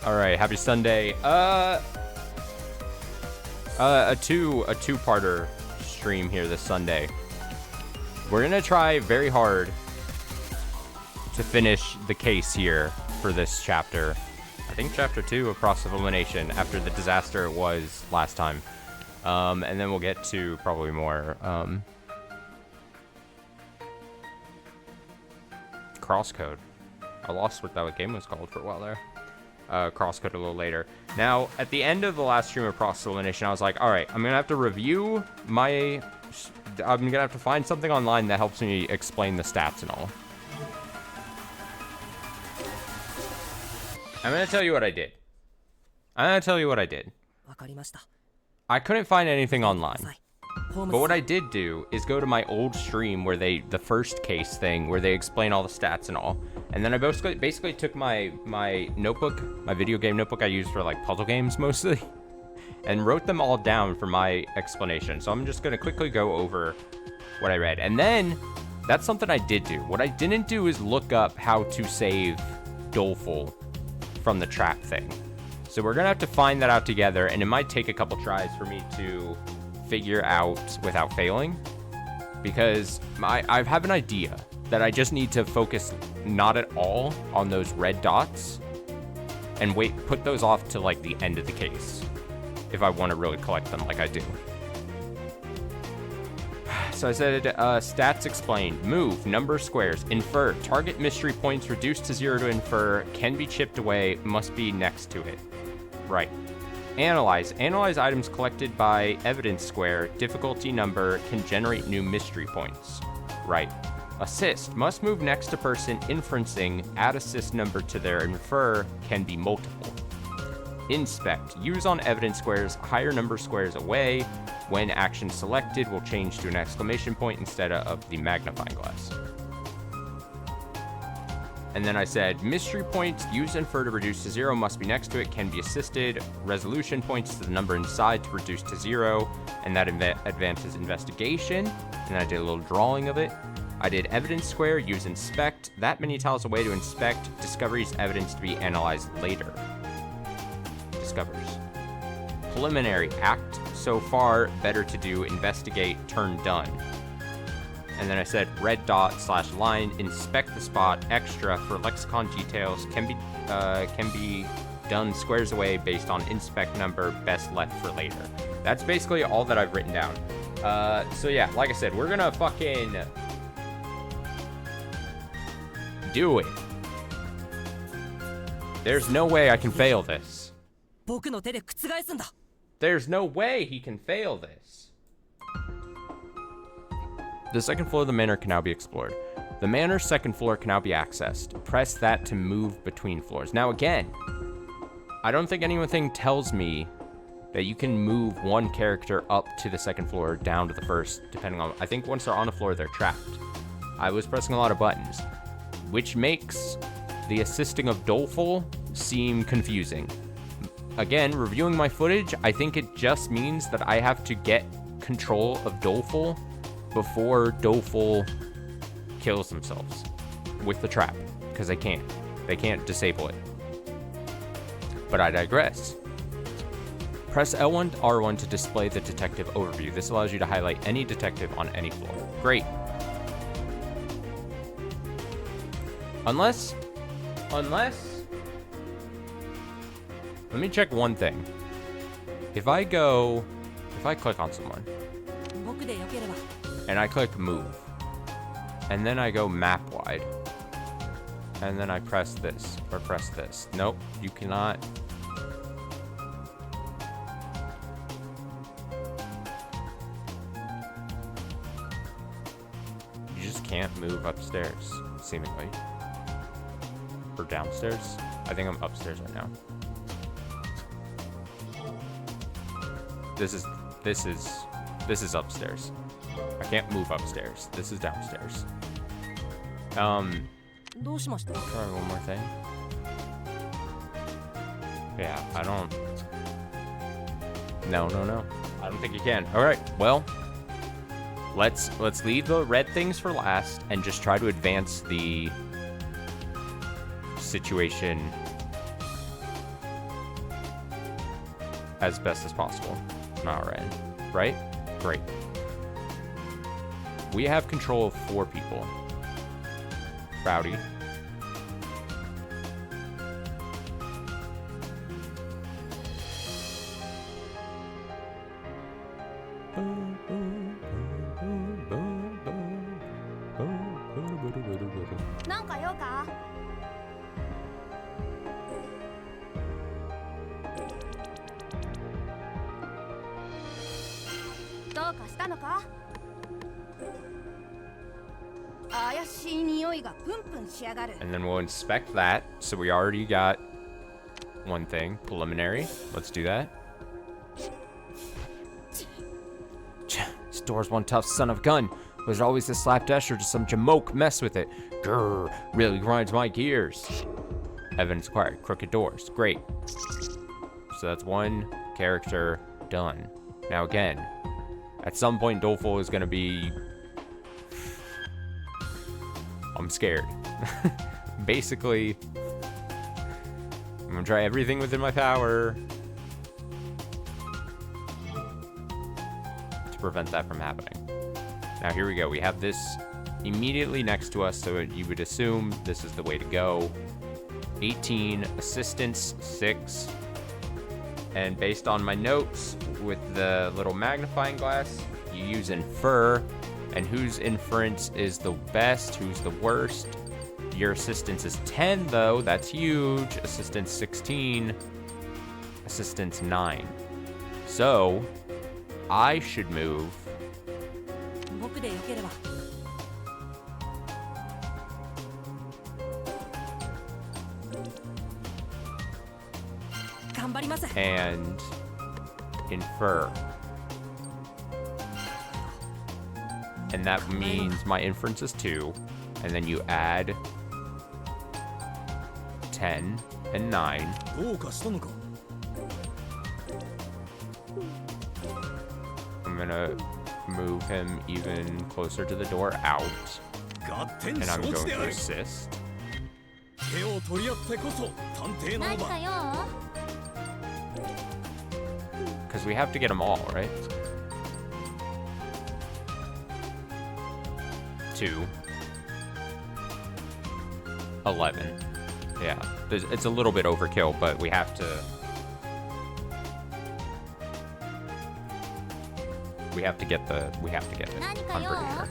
All right, happy Sunday. A two-parter stream here this Sunday. We're gonna try very hard to finish the case here for this chapter. I think chapter 2 of Process of Elimination after the disaster it was last time. And then we'll get to probably more crosscode. I lost what that game was called for a while there. Crosscode a little later. Now, at the end of the last stream of Process of Elimination, I was like, all right, I'm gonna have to review my... I'm gonna have to find something online that helps me explain the stats and all. I'm gonna tell you what I did. I couldn't find anything online. But what I did do is go to my old stream where the first case thing, where they explain all the stats and all. And then I basically took my notebook, my video game notebook I use for like puzzle games mostly, and wrote them all down for my explanation. So I'm just gonna quickly go over what I read. And then, that's something I did do. What I didn't do is look up how to save Doleful from the trap thing. So we're gonna have to find that out together, and it might take a couple tries for me to figure out without failing, because I have an idea that I just need to focus not at all on those red dots and put those off to like the end of the case if I want to really collect them like I do. So I said stats explained: move, number squares, infer, target mystery points reduced to 0 to infer, can be chipped away, must be next to it. Right. Analyze items collected by evidence square, difficulty number, can generate new mystery points. Right. Assist, must move next to person inferencing, add assist number to their infer, can be multiple. Inspect, use on evidence squares, higher number squares away, when action selected will change to an exclamation point instead of the magnifying glass. And then I said, mystery points, use infer to reduce to 0, must be next to it, can be assisted. Resolution points to the number inside to reduce to 0, and that advances investigation. And I did a little drawing of it. I did evidence square, use inspect, that many tiles away to inspect, discoveries evidence to be analyzed later. Discovers. Preliminary, act so far, better to do, investigate, turn done. And then I said red dot / line, inspect the spot, extra for lexicon details, can be done squares away based on inspect number, best left for later. That's basically all that I've written down. So yeah, like I said, we're gonna fucking do it. There's no way I can fail this. There's no way he can fail this. The second floor of the manor can now be explored. The manor's second floor can now be accessed. Press that to move between floors. Now again, I don't think anything tells me that you can move one character up to the second floor, down to the first, depending on... I think once they're on the floor, they're trapped. I was pressing a lot of buttons, which makes the assisting of Doleful seem confusing. Again, reviewing my footage, I think it just means that I have to get control of Doleful before Doleful kills themselves with the trap, because they can't disable it. But I digress. Press L1 to R1 to display the detective overview. This allows you to highlight any detective on any floor. Great. Unless, let me check one thing. If I click on someone, and I click move, and then I go map wide, and then I press this, or press this. Nope, you cannot. You just can't move upstairs, seemingly. Or downstairs? I think I'm upstairs right now. This is upstairs. I can't move upstairs. This is downstairs. Try one more thing. Yeah, I don't... No. I don't think you can. Alright, well... Let's leave the red things for last and just try to advance the situation as best as possible on our end, right? Great. We have control of 4 people. Rowdy. And then we'll inspect that. So we already got one thing. Preliminary. Let's do that. This door's one tough son of a gun. Was always a slapdash or just some jamoke mess with it? Grrr, really grinds my gears. Evidence acquired. Crooked doors. Great. So that's one character done. Now again, at some point Doleful is going to be... I'm scared. Basically, I'm going to try everything within my power to prevent that from happening. Now here we go. We have this immediately next to us, so you would assume this is the way to go. 18, assistance 6. And based on my notes with the little magnifying glass, you use infer. And whose inference is the best, who's the worst. Your assistance is 10, though. That's huge. Assistance 16. Assistance 9. So, I should move. And infer. And that means my inference is 2. And then you add 10 and 9. I'm gonna move him even closer to the door out. And I'm going to assist. Because we have to get them all, right? 2. 11. Yeah, it's a little bit overkill, but we have to... We have to get it. I'm pretty sure.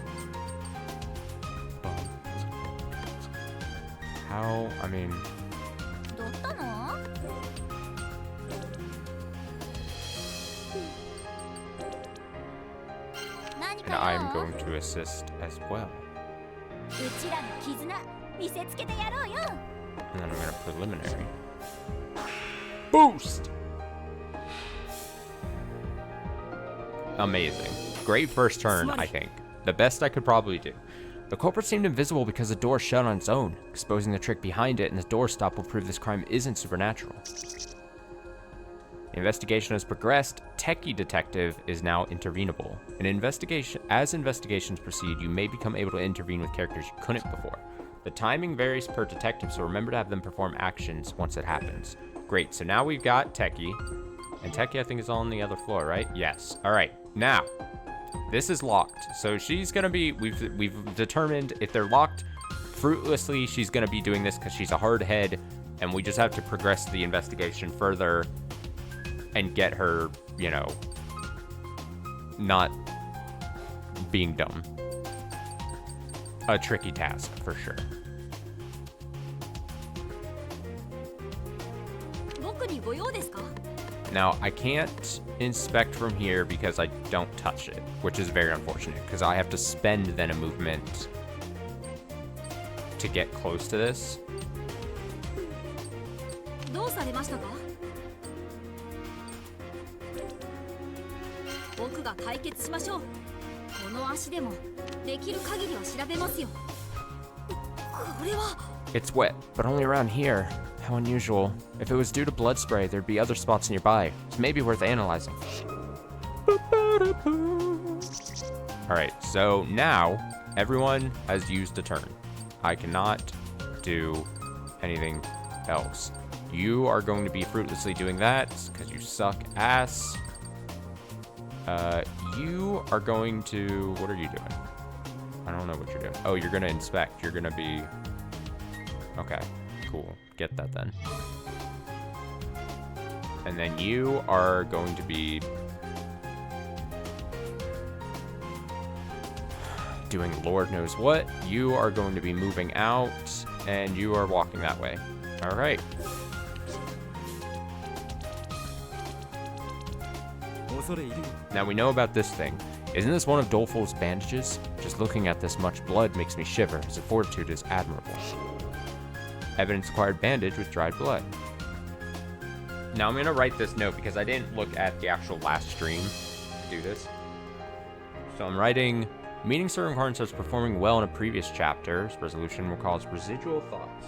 How? I mean... And I'm going to assist as well. And then I'm going to preliminary. Boost! Amazing. Great first turn, I think. The best I could probably do. The culprit seemed invisible because the door shut on its own. Exposing the trick behind it and the door stop will prove this crime isn't supernatural. The investigation has progressed. Techie Detective is now intervenable. As investigations proceed, you may become able to intervene with characters you couldn't before. The timing varies per detective, so remember to have them perform actions once it happens. Great, so now we've got Techie. And Techie, I think, is on the other floor, right? Yes. All right, now, this is locked. So she's gonna be, we've determined if they're locked fruitlessly, she's gonna be doing this because she's a hard head, and we just have to progress the investigation further and get her, you know, not being dumb. A tricky task, for sure. Now, I can't inspect from here because I don't touch it, which is very unfortunate, because I have to spend then a movement to get close to this. It's wet, but only around here. How unusual. If it was due to blood spray, there'd be other spots nearby. It's maybe worth analyzing. Alright, so now everyone has used a turn. I cannot do anything else. You are going to be fruitlessly doing that because you suck ass. You are going to... What are you doing? I don't know what you're doing. Oh, you're going to inspect. You're going to be... Okay, cool. Get that then. And then you are going to be... doing Lord knows what. You are going to be moving out, and you are walking that way. All right. Now we know about this thing. Isn't this one of Doleful's bandages? Just looking at this much blood makes me shiver. His fortitude is admirable. Evidence acquired bandage with dried blood. Now I'm going to write this note because I didn't look at the actual last stream to do this. So I'm writing, meeting certain requirements as performing well in a previous chapter. Resolution recalls residual thoughts.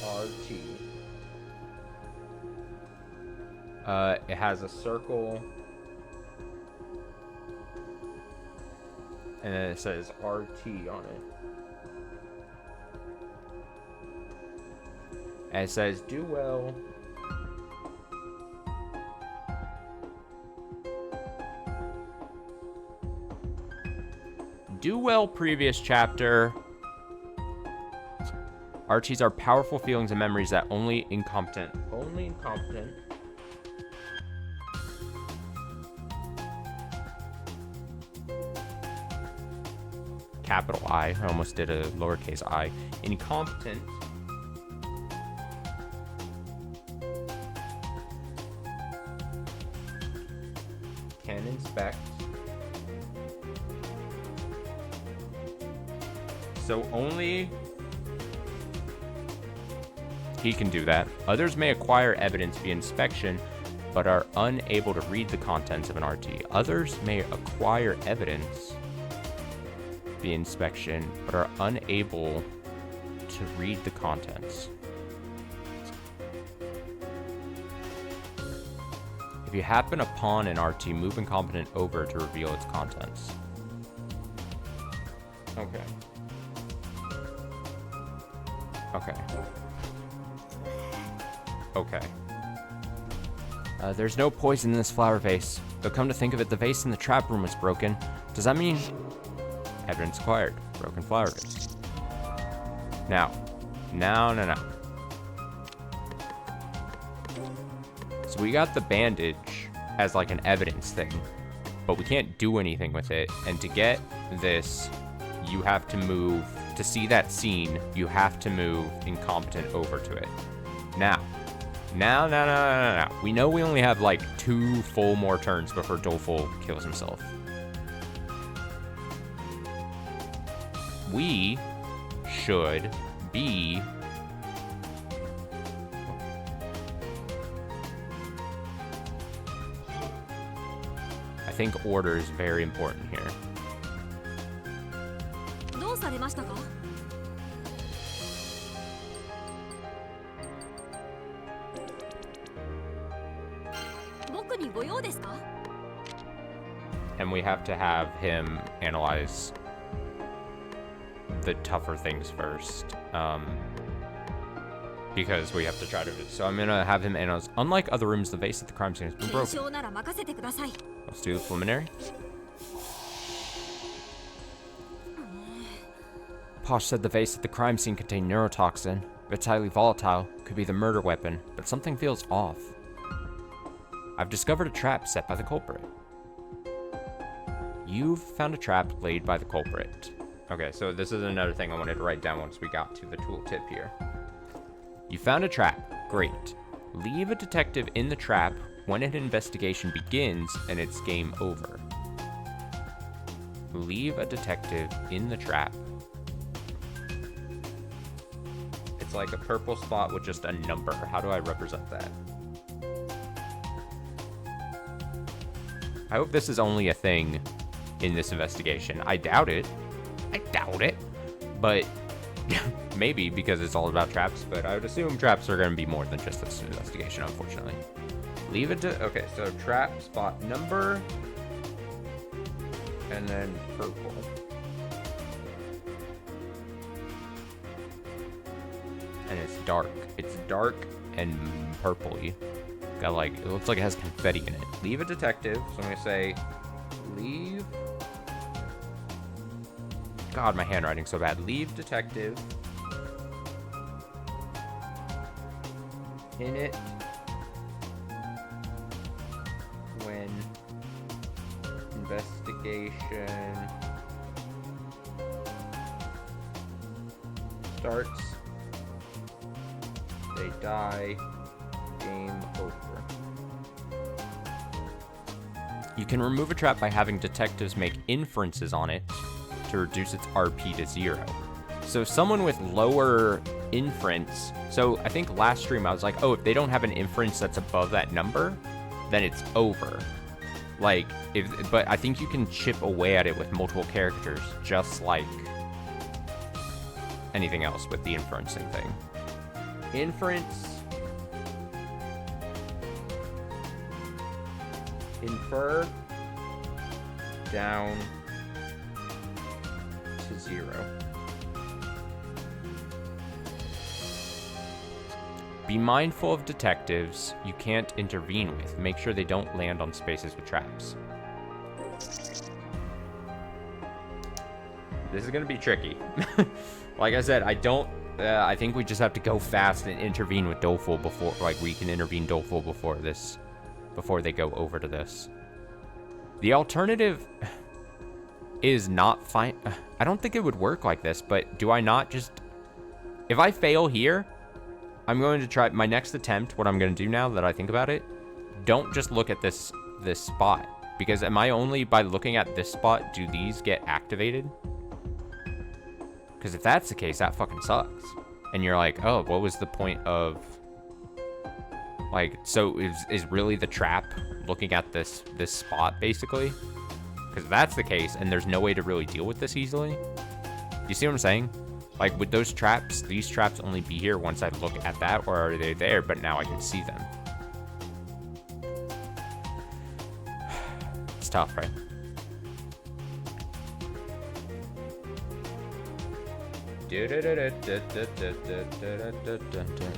RT. It has a circle. And then it says RT on it. And it says, do well. Do well previous chapter. RTs are powerful feelings and memories that only incompetent. Capital I almost did a lowercase I. Incompetent. Can inspect. So only he can do that. Others may acquire evidence via inspection, but are unable to read the contents of an RT. Others may acquire evidence via inspection, but are unable to read the contents. If you happen upon an RT, move incompetent over to reveal its contents. Okay. Okay. Okay. There's no poison in this flower vase. But come to think of it, the vase in the trap room was broken. Does that mean... Evidence acquired. Broken flower vase. Now. No. So we got the bandage as like an evidence thing. But we can't do anything with it. And to get this, you have to move... To see that scene, you have to move incompetent over to it. Now. We know we only have like 2 full more turns before Doleful kills himself. We should be... I think order is very important here. And we have to have him analyze the tougher things first, because we have to try to do. So I'm gonna have him analyze. Unlike other rooms, the vase at the crime scene has been broken. Let's do the preliminary. Posh said the vase at the crime scene contained neurotoxin. It's highly volatile, could be the murder weapon, but something feels off. I've discovered a trap set by the culprit. You've found a trap laid by the culprit. Okay, so this is another thing I wanted to write down once we got to the tooltip here. You found a trap. Great. Leave a detective in the trap when an investigation begins and it's game over. Leave a detective in the trap. It's like a purple spot with just a number. How do I represent that? I hope this is only a thing in this investigation. I doubt it. But maybe, because it's all about traps, but I would assume traps are going to be more than just this investigation, unfortunately. Leave it to... Okay, so trap spot number... and then purple. And it's dark. It's dark and purpley. Got like, it looks like it has confetti in it. Leave a detective. So I'm gonna say, leave. God, my handwriting's so bad. Leave detective. In it. When investigation starts. They die. Game over. You can remove a trap by having detectives make inferences on it to reduce its RP to 0. So someone with lower inference, so I think last stream I was like, oh, if they don't have an inference that's above that number, then it's over. Like, but I think you can chip away at it with multiple characters, just like anything else with the inferencing thing. Inference. Infer down to 0. Be mindful of detectives you can't intervene with. Make sure they don't land on spaces with traps. This is gonna be tricky. Like I said, I think we just have to go fast and intervene with Doleful before, like, we can intervene Doleful before they go over to this. The alternative is not fine. I don't think it would work like this, but do I not just... If I fail here, I'm going to try... My next attempt, what I'm going to do now that I think about it, don't just look at this spot. Because am I only, by looking at this spot, do these get activated? Because if that's the case, that fucking sucks. And you're like, oh, what was the point of... Like, so is really the trap looking at this spot, basically? Because if that's the case, and there's no way to really deal with this easily. You see what I'm saying? Like, with those traps, these traps only be here once I look at that, or are they there, but now I can see them. It's tough, right?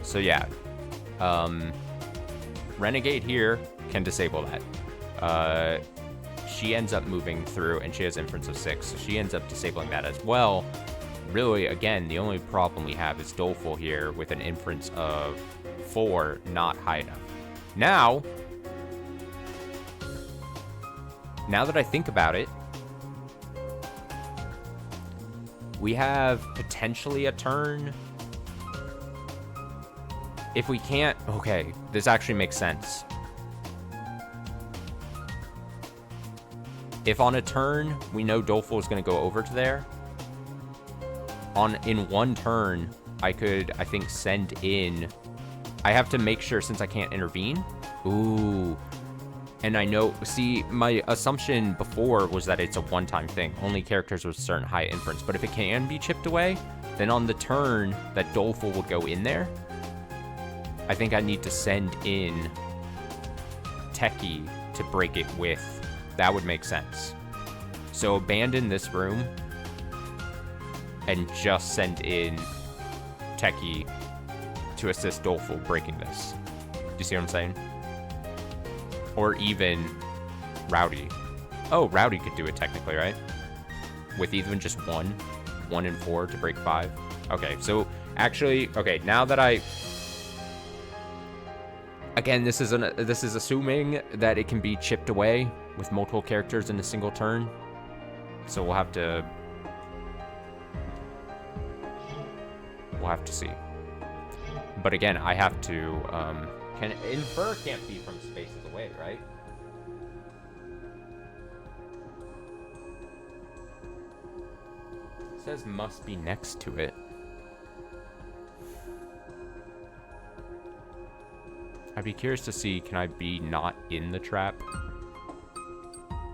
So, yeah. Renegade here can disable that. She ends up moving through, and she has inference of 6, so she ends up disabling that as well. Really, again, the only problem we have is Doleful here with an inference of 4, not high enough. Now that I think about it, we have potentially a turn. If we can't... Okay, this actually makes sense. If on a turn, we know Doleful is going to go over to there, in one turn, I could, I think, send in... I have to make sure, since I can't intervene. Ooh. And I know... See, my assumption before was that it's a one-time thing. Only characters with certain high inference. But if it can be chipped away, then on the turn that Doleful will go in there, I think I need to send in Techie to break it with. That would make sense. So abandon this room and just send in Techie to assist Doleful breaking this. Do you see what I'm saying? Or even Rowdy. Oh, Rowdy could do it technically, right? With even just 1 and 4 to break 5. Okay, so actually, okay, now that I... Again, this is assuming that it can be chipped away with multiple characters in a single turn. So we'll have to see. But again, I have to infer can't be from spaces away, right? It says must be next to it. I'd be curious to see, can I be not in the trap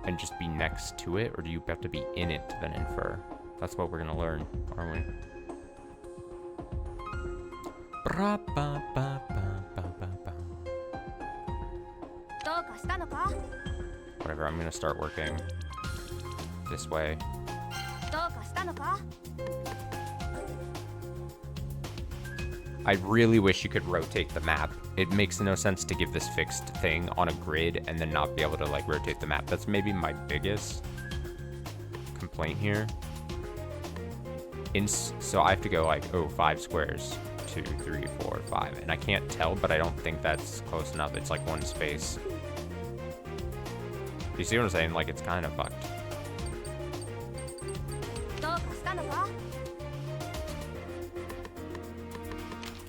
and just be next to it, or do you have to be in it to then infer? That's what we're gonna learn, aren't we? Whatever, I'm gonna start working. this way. I really wish you could rotate the map. It makes no sense to give this fixed thing on a grid and then not be able to like rotate the map. That's maybe my biggest complaint here. So I have to go like, oh, 5 squares. 2, 3, 4, 5. And I can't tell, but I don't think that's close enough. It's like 1 space. You see what I'm saying? Like, it's kind of fucked.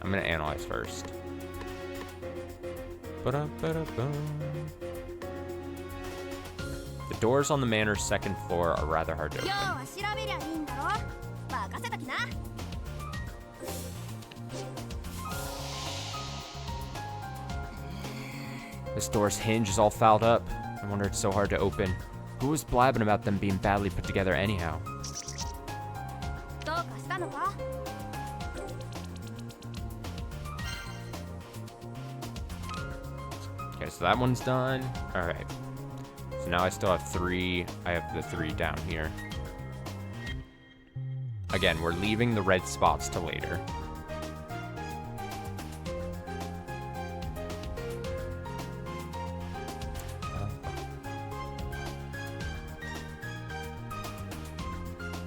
I'm gonna analyze first. The doors on the manor's 2nd floor are rather hard to open. This door's hinge is all fouled up. I wonder it's so hard to open. Who was blabbing about them being badly put together anyhow? Okay, so that one's done. All right. So now I still have 3. I have the 3 down here. Again, we're leaving the red spots to later.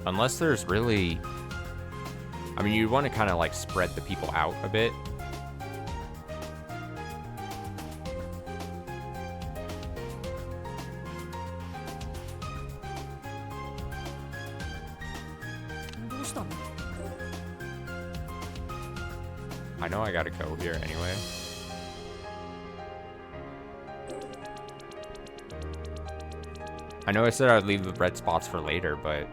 Unless there's really... I mean, you want to kind of like spread the people out a bit. I know I gotta go here anyway. I know I said I'd leave the red spots for later, but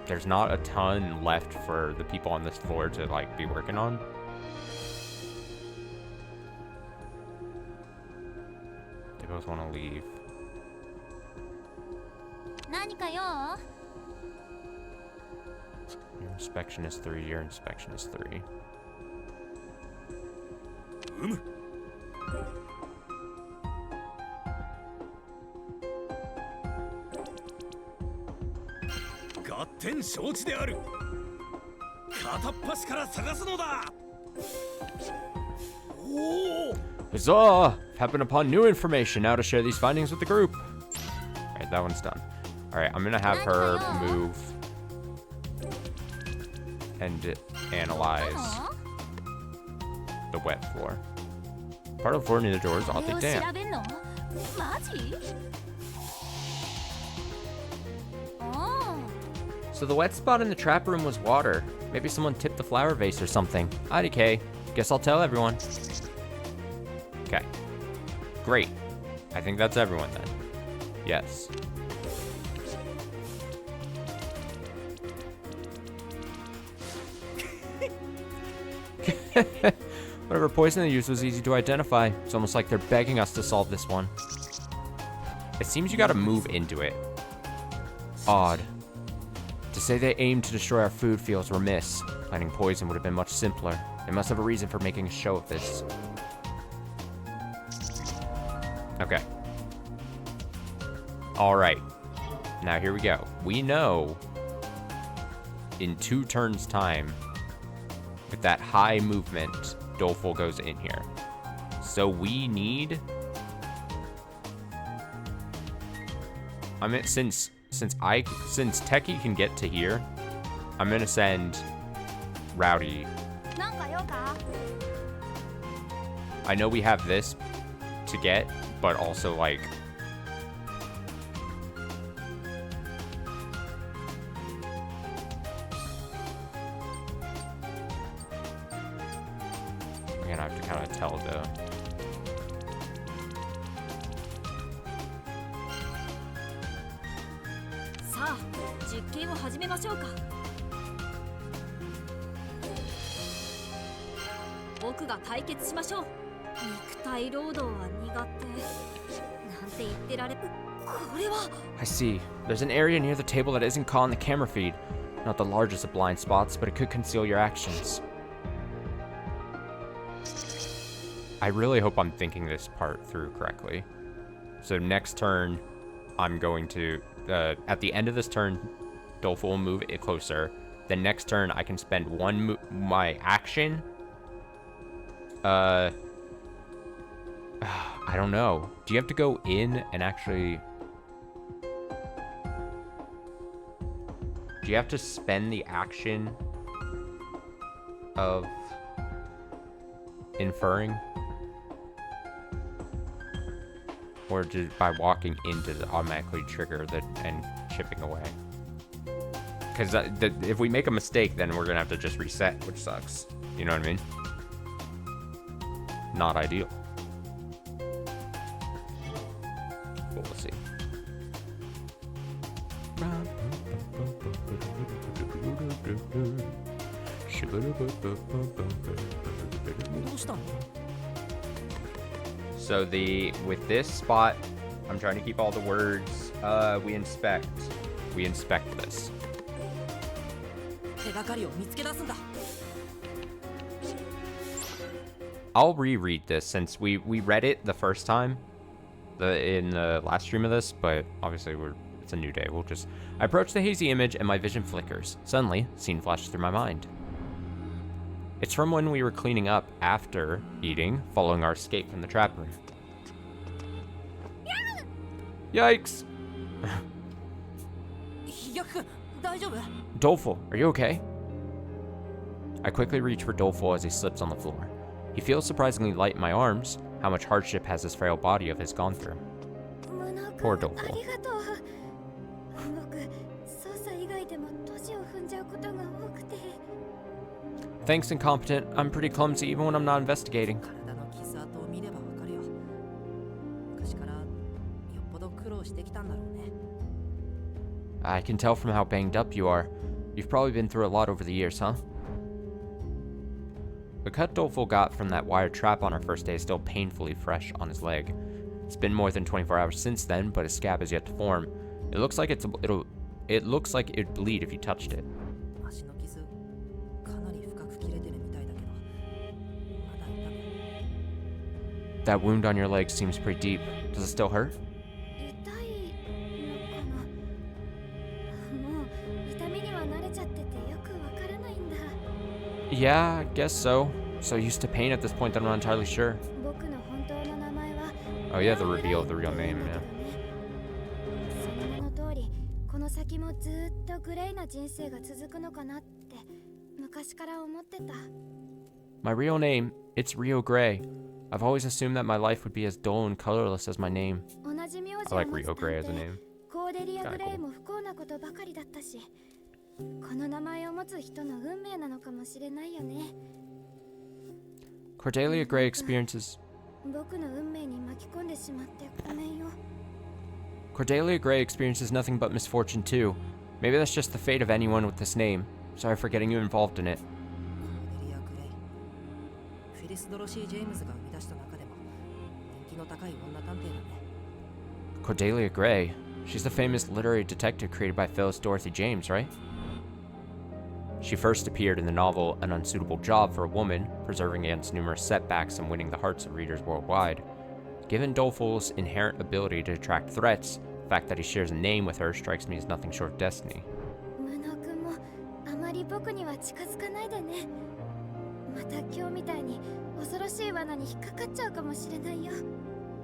there's not a ton left for the people on this floor to like be working on. They both want to leave. Your inspection is 3, your inspection is 3. Huzzah! Happened upon new information now to share these findings with the group. Alright, that one's done. Alright, I'm gonna have her move and analyze the wet floor. Part of the floor near the door is oddly damp. So the wet spot in the trap room was water. Maybe someone tipped the flower vase or something. IDK. Guess I'll tell everyone. Okay. Great. I think that's everyone then. Yes. Whatever poison they used was easy to identify. It's almost like they're begging us to solve this one. It seems you gotta move into it. Odd. To say they aimed to destroy our food feels remiss. Planning poison would have been much simpler. They must have a reason for making a show of this. Okay. Alright. Now here we go. We know in 2 turns time, with that high movement, Doleful goes in here. So we need... I mean, since Techie can get to here, I'm gonna send Rowdy. I know we have this to get, but also like I'm gonna have to kind of tell the I see. There's an area near the table that isn't caught in the camera feed. Not the largest of blind spots, but it could conceal your actions. I really hope I'm thinking this part through correctly. So next turn, I'm going to, at the end of this turn, Doleful will move it closer. Then next turn, I can spend my action. I don't know. Do you have to go in and actually... Do you have to spend the action of inferring? Or just by walking into the automatically trigger and chipping away? Because if we make a mistake, then we're going to have to just reset, which sucks. You know what I mean? Not ideal. But we'll see. So with this spot, I'm trying to keep all the words. We inspect this. I'll reread this since we read it the first time in the last stream of this, but obviously it's a new day. I approach the hazy image and my vision flickers. Suddenly, a scene flashes through my mind. It's from when we were cleaning up after eating, following our escape from the trap room. Yikes! Doleful, are you okay? I quickly reach for Doleful as he slips on the floor. He feels surprisingly light in my arms. How much hardship has this frail body of his gone through? Poor Doleful. Thanks, incompetent. I'm pretty clumsy even when I'm not investigating. I can tell from how banged up you are. You've probably been through a lot over the years, huh? The cut Doleful got from that wire trap on our first day is still painfully fresh on his leg. It's been more than 24 hours since then, but his scab has yet to form. It looks like it'd bleed if you touched it. That wound on your leg seems pretty deep. Does it still hurt? Yeah, I guess so. So used to pain at this point that I'm not entirely sure. Oh yeah, the reveal of the real name, yeah. My real name, it's Rio Gray. I've always assumed that my life would be as dull and colorless as my name. I like Rio Gray as a name. Kinda cool. Cordelia Gray experiences nothing but misfortune too. Maybe that's just the fate of anyone with this name. Sorry for getting you involved in it. Cordelia Gray? She's the famous literary detective created by Phyllis Dorothy James, right? She first appeared in the novel An Unsuitable Job for a Woman, preserving against numerous setbacks and winning the hearts of readers worldwide. Given Doleful's inherent ability to attract threats, the fact that he shares a name with her strikes me as nothing short of destiny.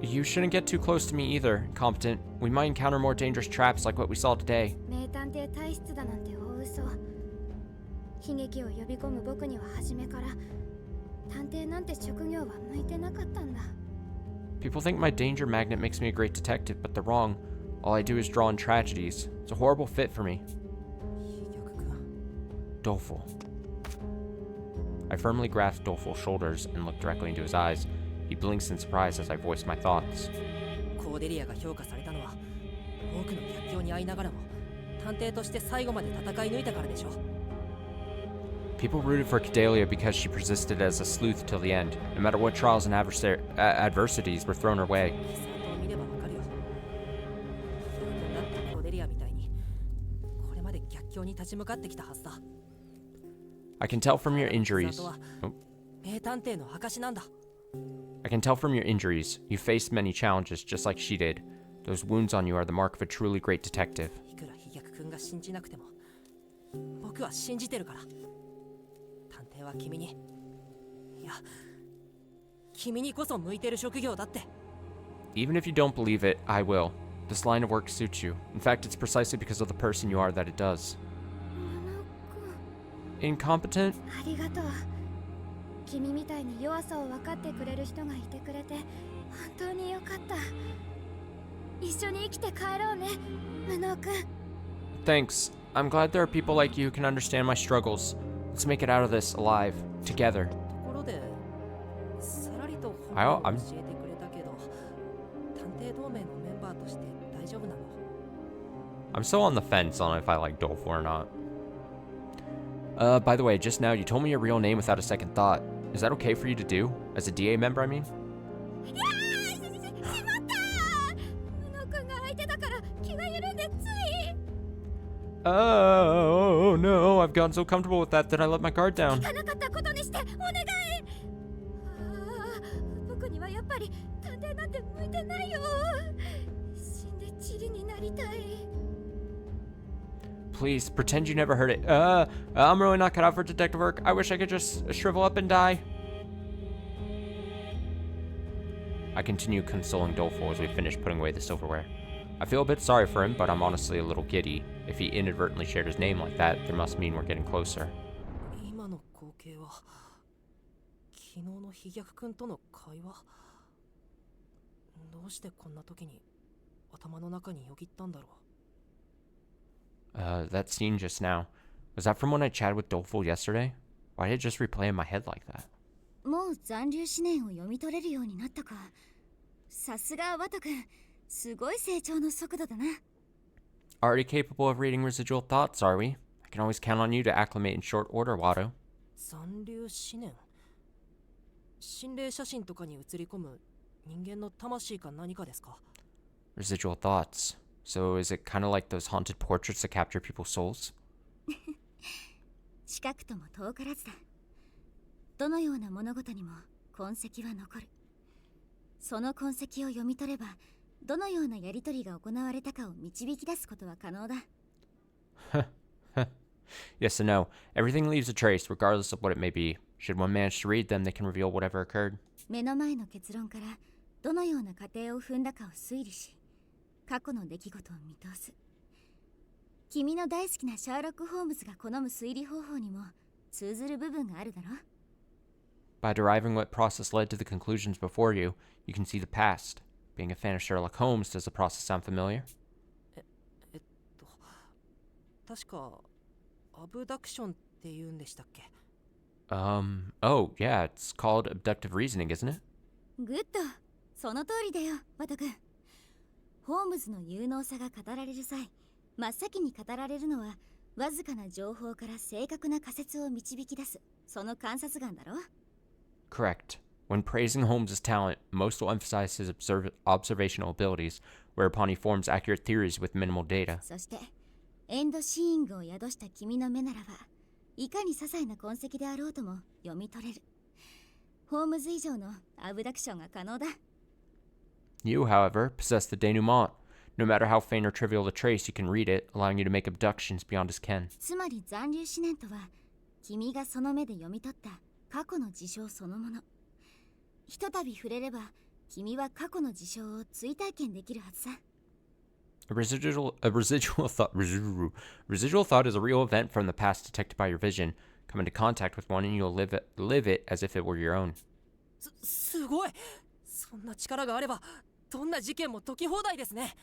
You shouldn't get too close to me either, Competent. We might encounter more dangerous traps like what we saw today. People think my danger magnet makes me a great detective, but they're wrong. All I do is draw in tragedies. It's a horrible fit for me. Doleful. I firmly grasp Doleful's shoulders and look directly into his eyes. He blinks in surprise as I voice my thoughts. People rooted for Cordelia because she persisted as a sleuth till the end, no matter what trials and adversities were thrown her way. I can tell from your injuries. I can tell from your injuries, you faced many challenges just like she did. Those wounds on you are the mark of a truly great detective. いくら飛脚君が信じなくても、僕は信じてるから。探偵は君に、いや、君にこそ向いてる職業だって。Even if you don't believe it, I will. This line of work suits you. In fact, it's precisely because of the person you are that it does. Incompetent? ありがとう。君みたいに弱さを分かってくれる人がいてくれて本当によかった。一緒に生きて帰ろうね、無能くん。Thanks. I'm glad there are people like you who can understand my struggles. Let's make it out of this alive, together. ところで、さらりと本あを教えてくれたけど、探偵同盟のメンバーとして大丈夫なの？ I'm still on the fence on if I like Dolph or not. By the way, just now you told me your real name without a second thought. Is that okay for you to do? As a DA member, I mean? いやー、しまったー。無能くんが相手だから気が緩んでつい。Oh no, I've gotten so comfortable with that I let my guard down. 聞かなかったことにしてお願い。僕にはやっぱり探偵なんて向いてないよ。死んで塵になりたい。Please, pretend you never heard it. I'm really not cut out for detective work. I wish I could just shrivel up and die. I continue consoling Dolfo as we finish putting away the silverware. I feel a bit sorry for him, but I'm honestly a little giddy. If he inadvertently shared his name like that, there must mean we're getting closer. 今の光景は、昨日の飛脚君との会話。どうしてこんな時に頭の中によぎったんだろう。That scene just now. Was that from when I chatted with Dolfo yesterday? Why did it just replay in my head like that? もう残留思念を読み取れるようになったか。さすがワト君、すごい成長の速度だな。Already capable of reading residual thoughts, are we? I can always count on you to acclimate in short order, Watto. 残留思念。心霊写真とかに写り込む人間の魂か何かですか？ Residual thoughts. So is it kind of like those haunted portraits that capture people's souls? 近くとも遠からずだ。どのような物事にも痕跡は残る。その痕跡を読み取れば、どのようなやり取りが行われたかを導き出すことは可能だ。Yes and no. Everything leaves a trace, regardless of what it may be. Should one manage to read them, they can reveal whatever occurred. 目の前の結論からどのような過程を踏んだかを推理し、過去の出来事を見通す。君の大好きなシャーロック・ホームズが好む推理方法にも通ずる部分があるだろ。By deriving what process led to the conclusions before you, you can see the past. Being a fan of Sherlock Holmes, does the process sound familiar? 確かアブダクションって言うんでしたっけ？ Oh, yeah, it's called abductive reasoning, isn't it? グッド、その通りだよ、ワト君。ホームズの有能さが語られる際、真っ先に語られるのは、わずかな情報から正確な仮説を導き出す、その観察眼だろ？ Correct. When praising Holmes' talent, most will emphasize his observational abilities, whereupon he forms accurate theories with minimal data. そして、エンドシーイングを宿した君の目ならば、いかに些細な痕跡であろうとも読み取れる。ホームズ以上のアブダクションが可能だ。You, however, possess the denouement. No matter how faint or trivial the trace, you can read it, allowing you to make abductions beyond his ken. つまり残留思念とは、君がその目で読み取った過去の事象そのもの。ひとたび触れれば、君は過去の事象を追体験できるはずさ。Residual thought is a real event from the past detected by your vision. Come into contact with one and you'll live it as if it were your own. すごい。そんな力があれば、どんな事件も解き放題ですね。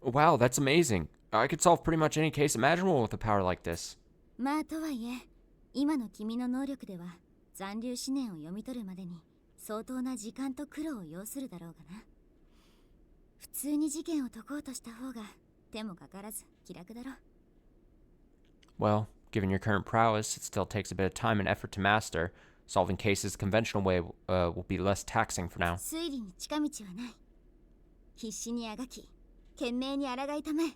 Wow, that's amazing. I could solve pretty much any case imaginable with a power like this. まあとはいえ、今の君の能力では残留思念を読み取るまでに相当な時間と苦労を要するだろうがな。普通に事件を解こうとした方が手もかからず気楽だろう。Well, given your current prowess, it still takes a bit of time and effort to master. Solving cases the conventional way will be less taxing for now. 推理に近道はない。必死にあがき、懸命に抗いたまえ。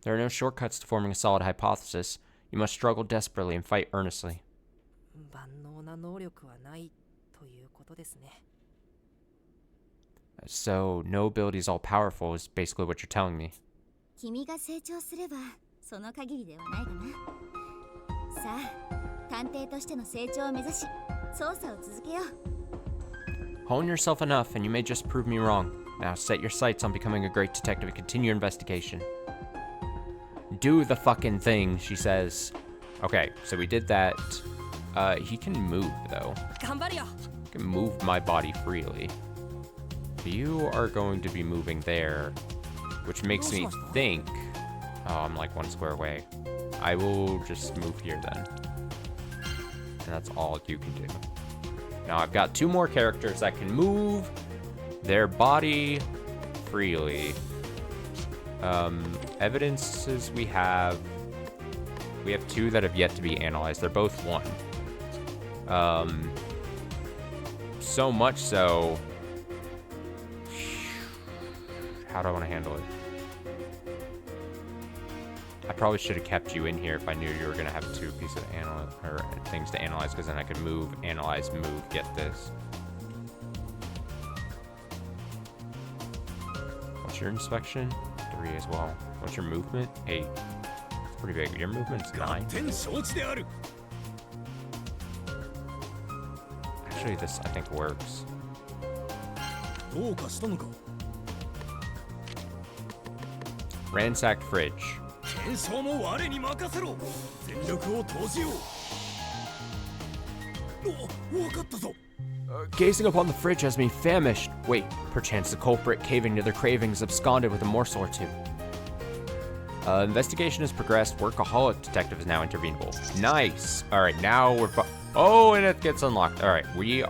There are no shortcuts to forming a solid hypothesis. You must struggle desperately and fight earnestly. 万能な能力はないということですね。So, no ability is all powerful is basically what you're telling me. 君が成長すればその限りではないかな。さあ、探偵としての成長を目指し、捜査を続けよう。 Hone yourself enough and you may just prove me wrong. Now set your sights on becoming a great detective and continue your investigation. Do the fucking thing, she says. Okay, so we did that. He can move, though. 頑張るよ。 He can move my body freely. You are going to be moving there, which makes me think... Oh, I'm like 1 square away. I will just move here then. And that's all you can do. Now I've got 2 more characters that can move their body freely. Evidences we have 2 that have yet to be analyzed. They're both 1. So much so. How do I want to handle it? I probably should have kept you in here if I knew you were gonna have 2 pieces of things to analyze, because then I could move, analyze, move, get this. What's your inspection? 3 as well. What's your movement? 8. It's pretty big. Your movement's 9. Actually, this I think works. Ransacked fridge. Gazing upon the fridge has me famished. Wait, perchance the culprit, caving to their cravings, absconded with a morsel or 2. Investigation has progressed. Workaholic detective is now intervenable. Nice. All right, now we're... Oh, and it gets unlocked. All right, we're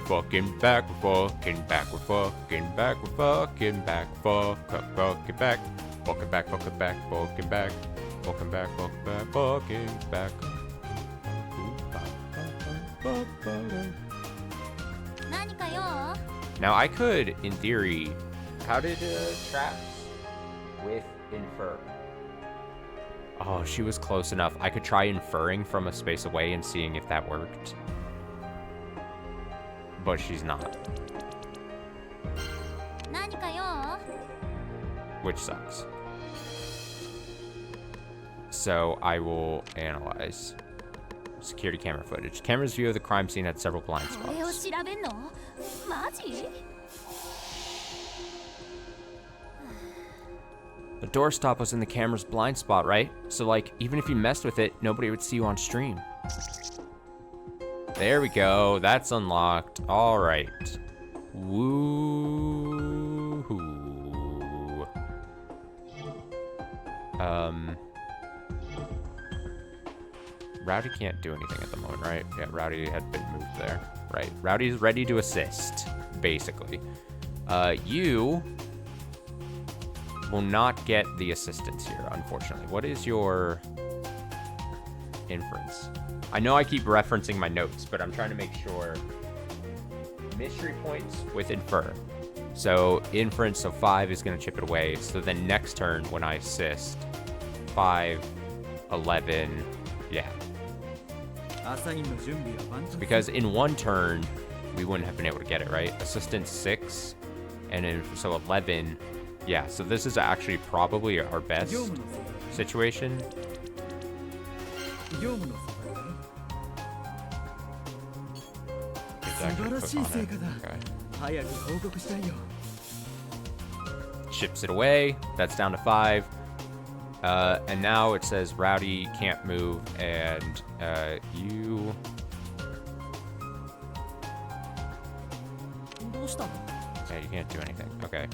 fucking back. We're fucking back. We're fucking back. We're fucking back. Fucking back. Fucking back. Fucking back. Fucking back. Fucking back. Fucking back. Fucking back. Now I could, in theory, how did traps with infer? Oh, she was close enough. I could try inferring from a space away and seeing if that worked. But she's not. Which sucks. So I will analyze. Security camera footage. Camera's view of the crime scene had several blind spots. The doorstop was in the camera's blind spot, right? So, like, even if you messed with it, nobody would see you on stream. There we go. That's unlocked. All right. Woo-hoo. Rowdy can't do anything at the moment, right? Yeah, Rowdy had been moved there. Right. Rowdy's ready to assist, basically. You will not get the assistance here, unfortunately. What is your inference? I know I keep referencing my notes, but I'm trying to make sure. Mystery points with infer. So inference, so 5 is going to chip it away. So then next turn when I assist, 5, 11, yeah. Because in 1 turn, we wouldn't have been able to get it, right? Assistance 6, and then so 11. Yeah, so this is actually probably our best situation. Okay. Chips it away. That's down to 5. And now it says Rowdy can't move, and you... Yeah, you can't do anything. Okay.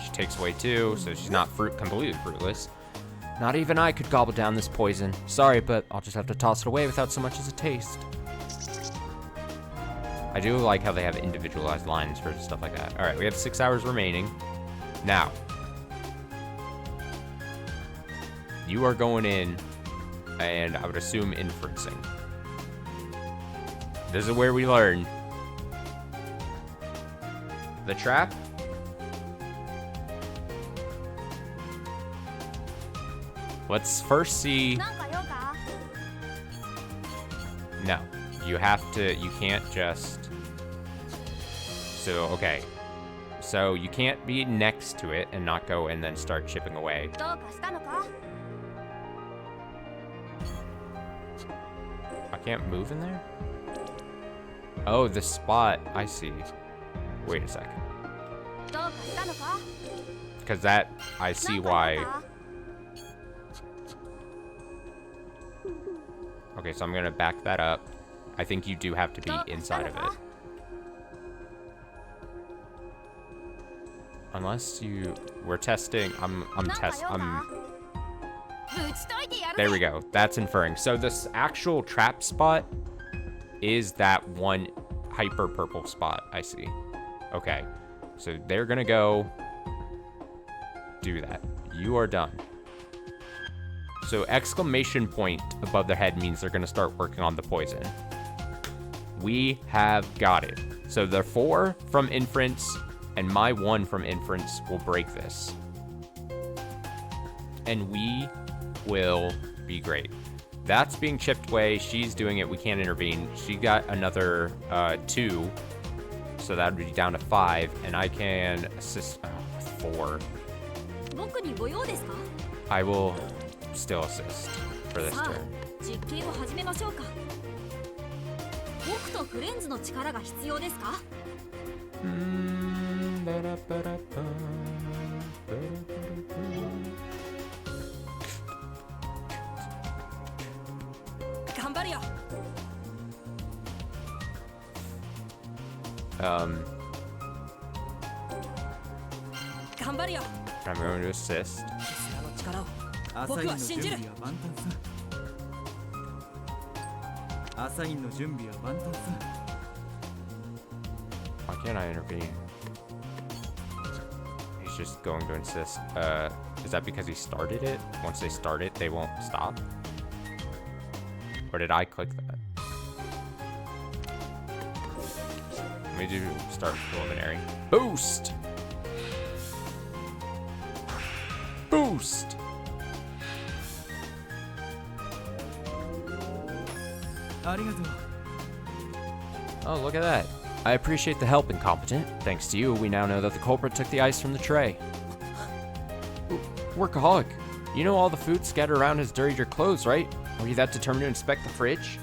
She takes away 2, so she's not completely fruitless. Not even I could gobble down this poison. Sorry, but I'll just have to toss it away without so much as a taste. I do like how they have individualized lines for stuff like that. All right, we have 6 hours remaining. Now, you are going in, and I would assume inferencing. This is where we learn. The trap. Let's first see. No. You can't just... So, okay. So you can't be next to it and not go and then start chipping away. どうかしたのか? I can't move in there? Oh, the spot. I see. Wait a second. どうかしたのか? Because that, I see why. Okay, so I'm gonna back that up. I think you do have to be inside of it. Unless we're testing, there we go. That's inferring. So this actual trap spot is that one hyper purple spot, I see. Okay, so they're gonna go do that. You are done. So exclamation point above their head means they're gonna start working on the poison. We have got it. So the 4 from inference and my 1 from inference will break this. And we will be great. That's being chipped away. She's doing it. We can't intervene. She got another 2. So that would be down to 5. And I can assist 4. I will still assist for this turn. I'm going to assist. Why can't I intervene? He's just going to insist. Is that because he started it? Once they start it, they won't stop? Or did I click that? Let me do start preliminary. Boost! Boost! Oh, look at that. I appreciate the help, Incompetent. Thanks to you, we now know that the culprit took the ice from the tray. Ooh, workaholic. You know all the food scattered around has dirtied your clothes, right? Were you that determined to inspect the fridge?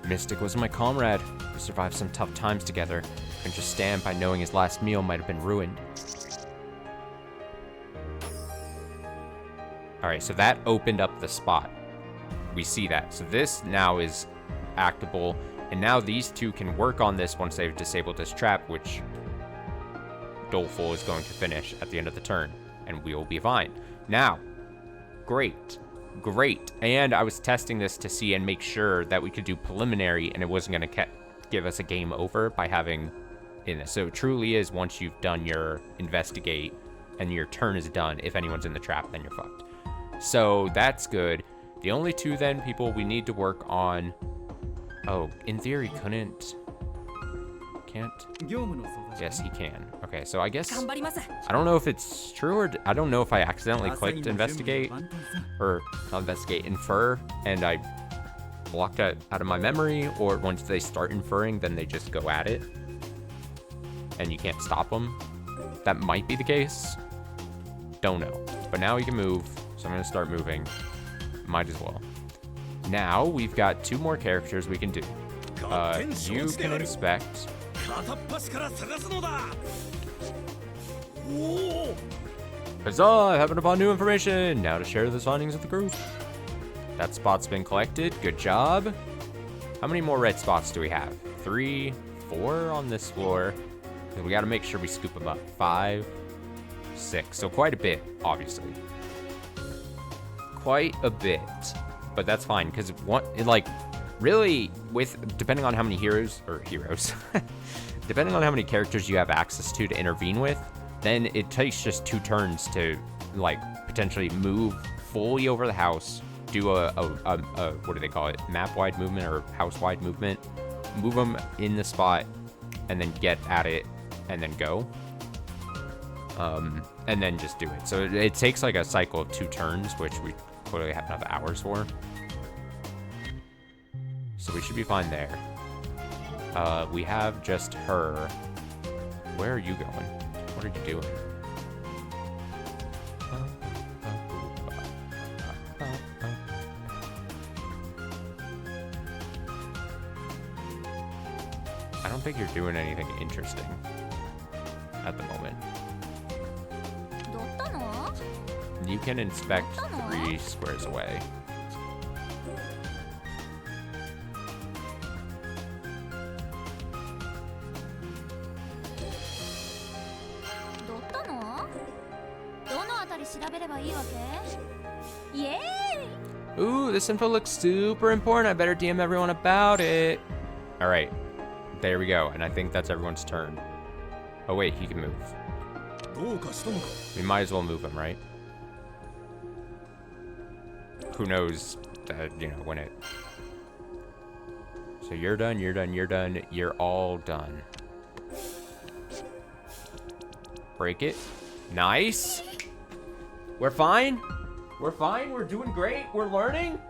Mystic was my comrade. We survived some tough times together. Couldn't just stand by knowing his last meal might have been ruined. Alright, so that opened up the spot. We see that. So this now is actable. And now these 2 can work on this once they've disabled this trap, which Doleful is going to finish at the end of the turn. And we will be fine. Now, great. Great. And I was testing this to see and make sure that we could do preliminary and it wasn't going to give us a game over by having in this. So it truly is once you've done your investigate and your turn is done, if anyone's in the trap, then you're fucked. So that's good. The only 2 then people we need to work on. Oh, in theory, can't. Yes, he can. Okay, so I guess I don't know if it's true or I don't know if I accidentally clicked investigate or not investigate, infer, and I blocked it out of my memory, or once they start inferring, then they just go at it and you can't stop them. That might be the case. Don't know. But now we can move, so I'm gonna start moving. Might as well. Now we've got 2 more characters we can do. You can inspect. Huzzah! I happen upon new information. Now to share the findings of the group. That spot's been collected. Good job. How many more red spots do we have? 3, 4 on this floor. We got to make sure we scoop them up. 5, 6. So quite a bit, obviously. Quite a bit. But that's fine, because really, depending on how many depending on how many characters you have access to intervene with, then it takes just 2 turns to, potentially move fully over the house, do a what do they call it, map-wide movement or house-wide movement, move them in the spot, and then get at it, and then go. And then just do it. So it takes a cycle of 2 turns, which we clearly have enough hours for. So we should be fine there. We have just her. Where are you going? What are you doing? I don't think you're doing anything interesting at the moment. You can inspect 3 squares away. Ooh, this info looks super important. I better DM everyone about it. All right, there we go. And I think that's everyone's turn. Oh wait, he can move. We might as well move him, right? Who knows that, you know, when it... So you're done, you're done, you're done. You're all done. Break it. Nice. We're fine. We're fine. We're doing great. We're learning.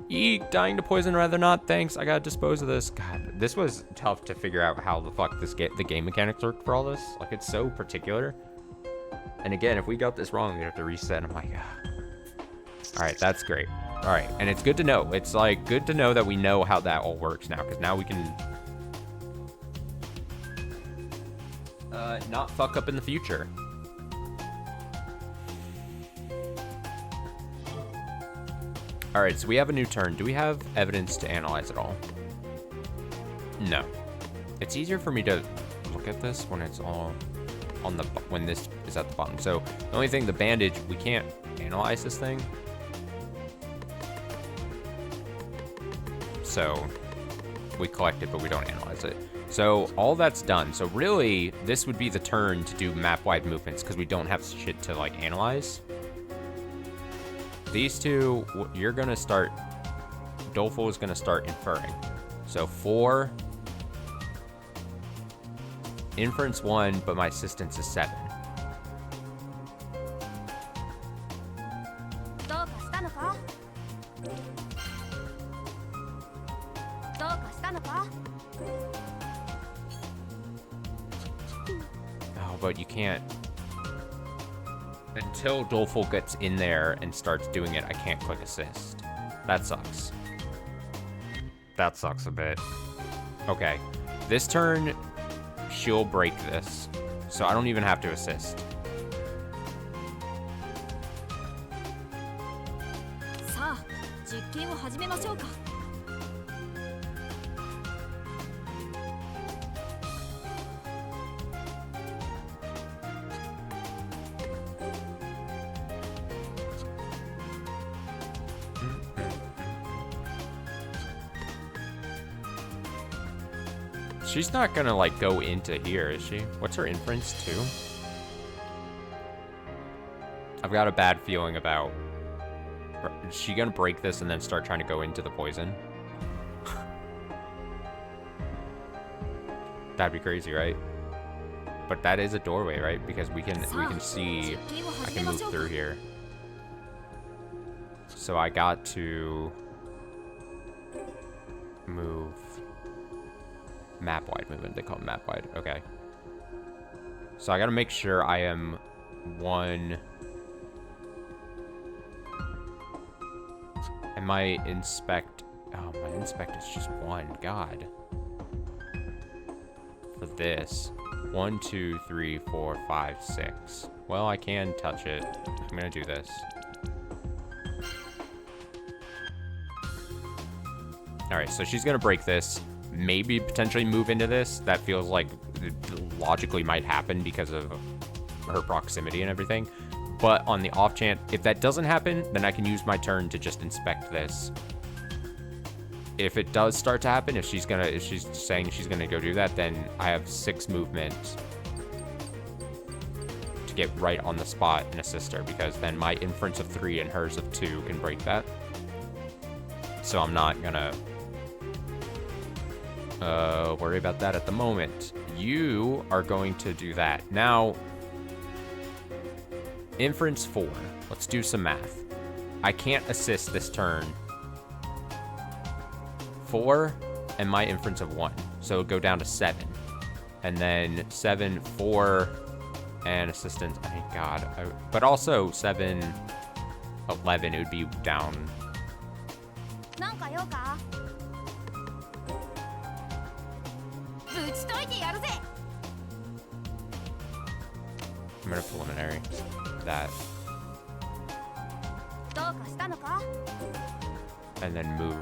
Eek, dying to poison rather not. Thanks. I gotta dispose of this. God, this was tough to figure out how the fuck the game mechanics work for all this. Like, it's so particular. And again, if we got this wrong, we have to reset. I'm like, ah. All right, that's great. All right, and it's good to know. It's like good to know that we know how that all works now, because now we can not fuck up in the future. All right, so we have a new turn. Do we have evidence to analyze it all? No. It's easier for me to look at this when it's all on the when this is at the bottom. So the only thing, the bandage, we can't analyze this thing. So we collect it, but we don't analyze it. So all that's done. So really, this would be the turn to do map-wide movements because we don't have shit to like analyze. These two, you're gonna start. Doleful is gonna start inferring. So 4, inference 1, but my assistance is 7. Oh, but you can't. Until Doleful gets in there and starts doing it, I can't click assist. That sucks. That sucks a bit. Okay. This turn, she'll break this. So I don't even have to assist. She's not gonna like go into here, is she? What's her inference 2? I've got a bad feeling about. Is she gonna break this and then start trying to go into the poison? That'd be crazy, right? But that is a doorway, right? Because we can see. I can move through here. So I got to move. Map-wide movement. They call it map-wide. Okay. So I gotta make sure I am 1. And my inspect... Oh, my inspect is just 1. God. For this. 1, 2, 3, 4, 5, 6. Well, I can touch it. I'm gonna do this. Alright, so she's gonna break this. Maybe potentially move into this. That feels like it logically might happen because of her proximity and everything. But on the off chance, if that doesn't happen, then I can use my turn to just inspect this. If it does start to happen, if she's saying she's gonna go do that, then I have 6 movement to get right on the spot and assist her, because then my inference of 3 and hers of 2 can break that. So I'm not gonna worry about that at the moment. You are going to do that. Now, inference 4. Let's do some math. I can't assist this turn 4 and my inference of 1. So it'd go down to 7. And then 7, 4, and assistance. Thank God. But also 7, 11, it would be down. I'm gonna preliminary that. And then move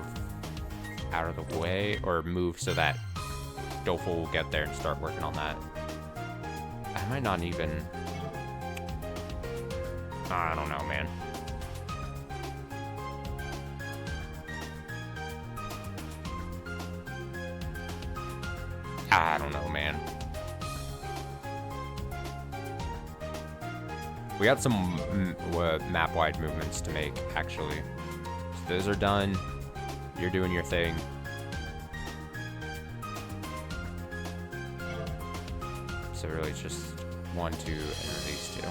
out of the way, or move so that Doful will get there and start working on that. I might not even. I don't know, man. I don't know, man. We got some map-wide movements to make, actually. So those are done. You're doing your thing. So really it's just 1, 2, and then these 2.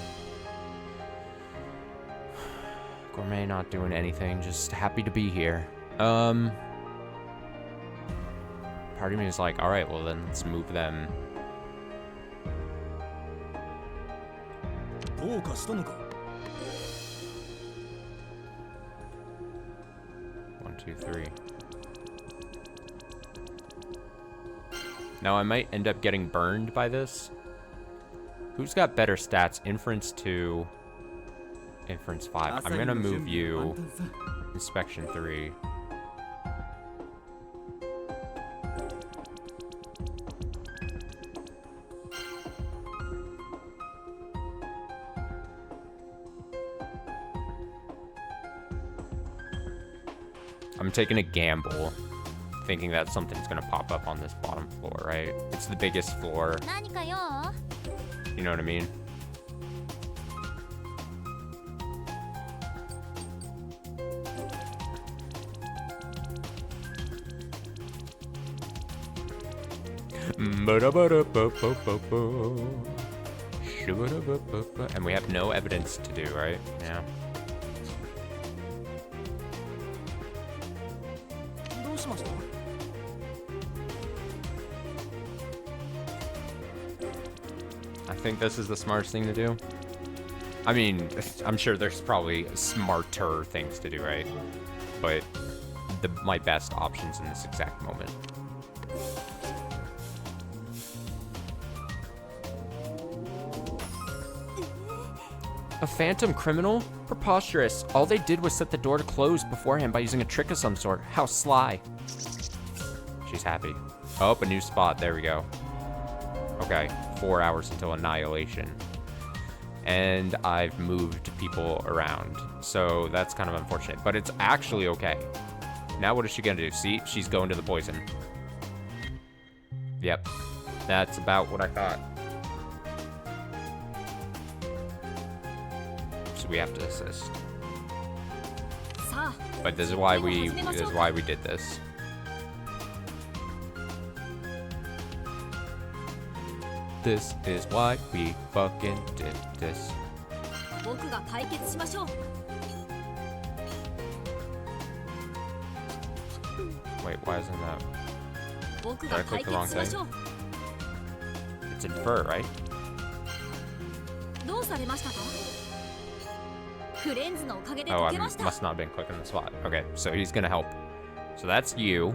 Gourmet not doing anything, just happy to be here. Part of me is like, alright, well then let's move them. どうかしたのか? 1, 2, 3. Now I might end up getting burned by this. Who's got better stats? Inference 2, Inference 5. I'm gonna move you. Inspection 3. I'm taking a gamble, thinking that something's gonna pop up on this bottom floor, right? It's the biggest floor. You know what I mean? And we have no evidence to do, right? Yeah. I think this is the smartest thing to do. I mean, I'm sure there's probably smarter things to do, right? But my best options in this exact moment. A phantom criminal? Preposterous. All they did was set the door to close beforehand by using a trick of some sort. How sly. She's happy. Oh, a new spot. There we go. Okay, 4 hours until annihilation. And I've moved people around. So that's kind of unfortunate. But it's actually okay. Now what is she gonna do? See, she's going to the poison. Yep. That's about what I thought. So we have to assist. But this is why we did this. This is why we fucking did this. Wait, why isn't that? Did I click the wrong thing? It's infer, right? Oh, I must not have been clicking the spot. Okay, so he's gonna help. So that's you.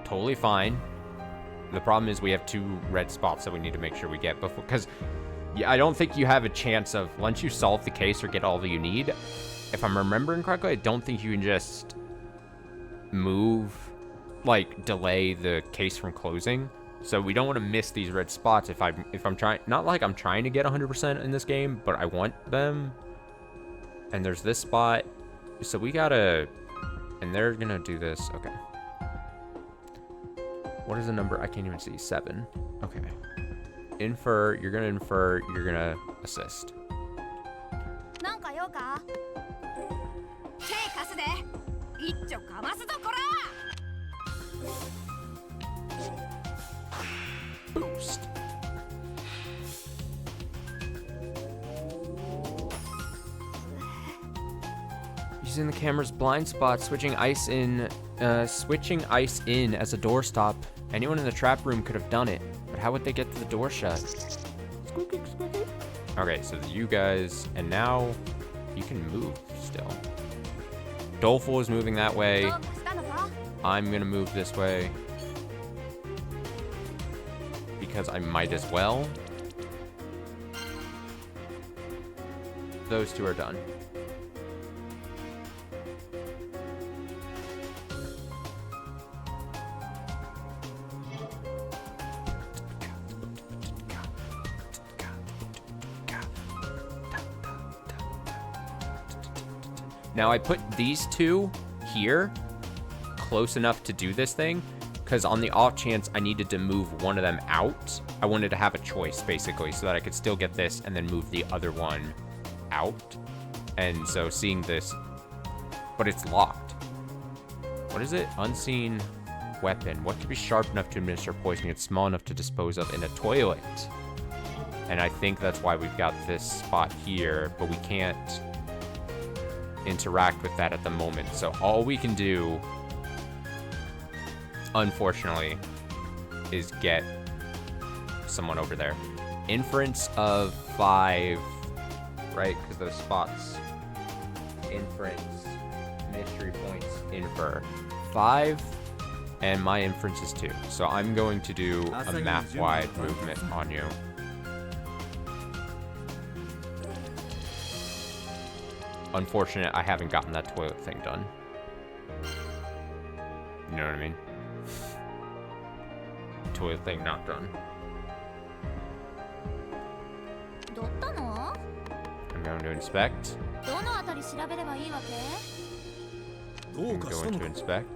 Totally fine. The problem is we have 2 red spots that we need to make sure we get before, because I don't think you have a chance of, once you solve the case or get all that you need, if I'm remembering correctly, I don't think you can just move, like, delay the case from closing. So we don't want to miss these red spots if I'm trying, not like I'm trying to get 100% in this game, but I want them. And there's this spot, so we gotta, and they're gonna do this. Okay. What is the number? I can't even see. 7. Okay. Infer, you're gonna assist. Boost. Using the camera's blind spot, switching ice in as a doorstop. Anyone in the trap room could have done it, but how would they get the door shut? Okay, so you guys, and now you can move still. Doleful is moving that way. I'm gonna move this way because I might as well. Those two are done. Now I put these two here close enough to do this thing because on the off chance I needed to move one of them out, I wanted to have a choice basically so that I could still get this and then move the other one out. And so seeing this, but it's locked. What is it? Unseen weapon. What could be sharp enough to administer poison yet small enough to dispose of in a toilet? And I think that's why we've got this spot here, but we can't interact with that at the moment. So all we can do, unfortunately, is get someone over there. Inference of 5, right? Because those spots. Inference, mystery points, infer. 5, and my inference is 2. So I'm going to do a map-wide movement on you. Unfortunate, I haven't gotten that toilet thing done. You know what I mean? Toilet thing not done. I'm going to inspect. I'm going to inspect.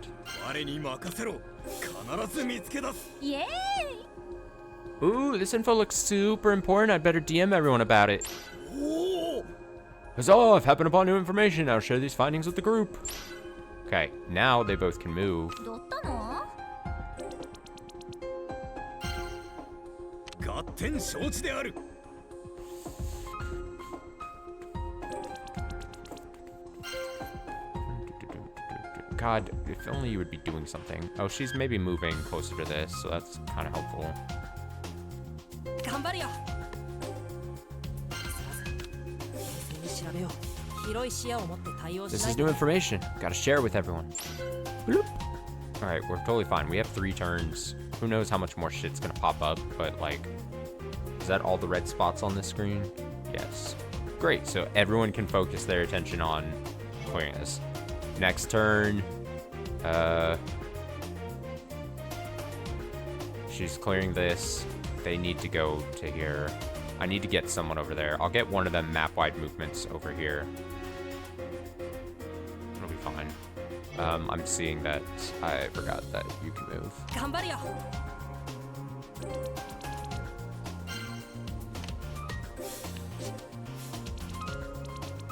Ooh, this info looks super important. I'd better DM everyone about it. Huzzah, I've happened upon new information. I'll share these findings with the group. Okay, now they both can move. God, if only you would be doing something. Oh, she's maybe moving closer to this, so that's kind of helpful. This is new information. Gotta share it with everyone. Bloop. Alright, we're totally fine. We have 3 turns. Who knows how much more shit's gonna pop up, but like, is that all the red spots on this screen? Yes. Great, so everyone can focus their attention on clearing this. Next turn, she's clearing this. They need to go to here. I need to get someone over there. I'll get one of them map-wide movements over here. It'll be fine. I'm seeing that I forgot that you can move.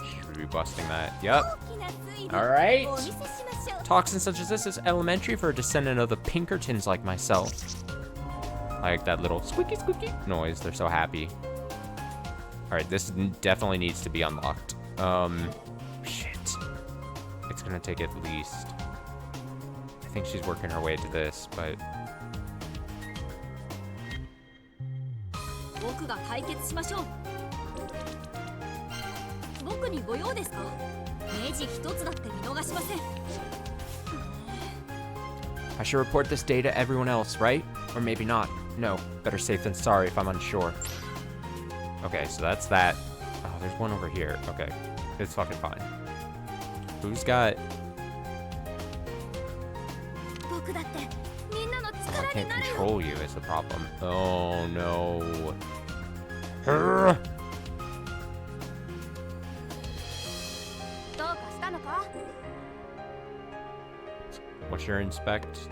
Should we be busting that? Yep. Alright. Toxins such as this is elementary for a descendant of the Pinkertons like myself. I like that little squeaky squeaky noise. They're so happy. Alright, this definitely needs to be unlocked. Shit. It's gonna take at least... I think she's working her way to this, but... I should report this data to everyone else, right? Or maybe not. No, better safe than sorry if I'm unsure. Okay, so that's that. Oh, there's one over here. Okay, it's fucking fine. Who's got... Oh, I can't control you is the problem. Oh, no. What's your inspect?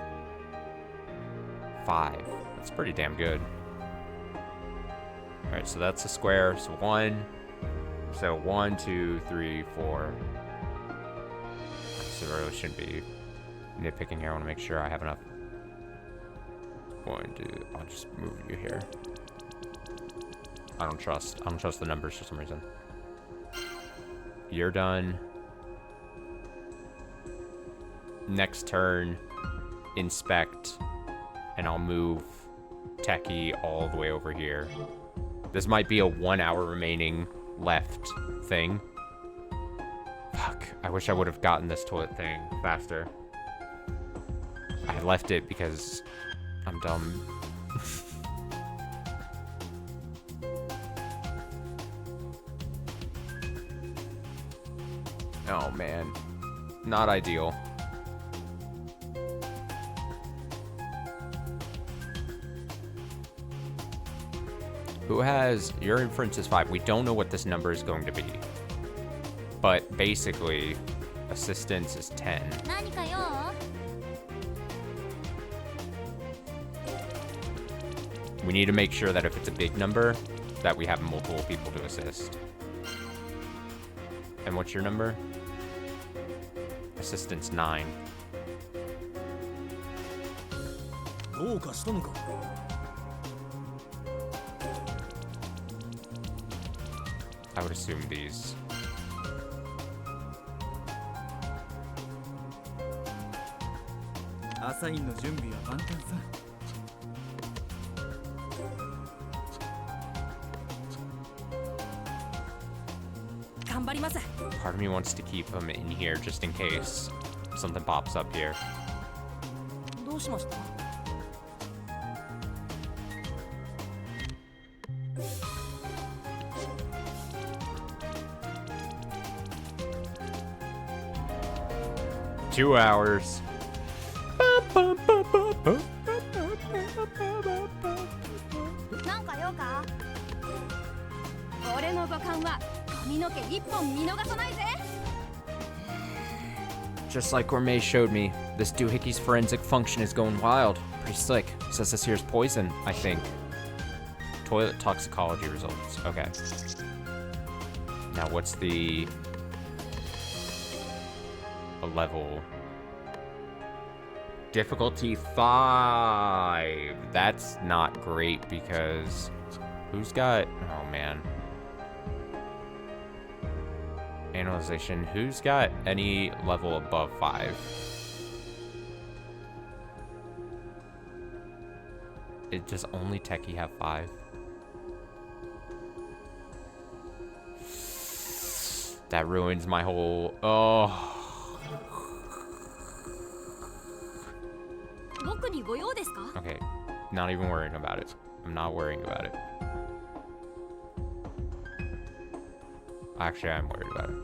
5. That's pretty damn good. Alright, so that's a square. So 1. So 1, 2, 3, 4. So I really shouldn't be nitpicking here. I want to make sure I have enough. 1, 2. I'll just move you here. I don't trust the numbers for some reason. You're done. next turn, inspect, and I'll move Techie all the way over here. This might be a 1 hour remaining left thing. Fuck, I wish I would have gotten this toilet thing faster. I left it because I'm dumb. Oh man, not ideal. Who has, your inference is 5. We don't know what this number is going to be. But basically, assistance is 10. We need to make sure that if it's a big number, that we have multiple people to assist. And what's your number? Assistance 9. I would assume these. Part of me wants to keep them in here just in case something pops up here. 2 hours. Just like Gourmet showed me, this doohickeys forensic function is going wild. Pretty slick. Says this here's poison, I think. Toilet toxicology results. Okay. Now what's the... a level? Difficulty 5. That's not great because... who's got... oh man. Analyzation. Who's got any level above 5? Does only Techie have 5? That ruins my whole... oh. Okay, not even worrying about it. I'm not worrying about it. Actually, I'm worried about it.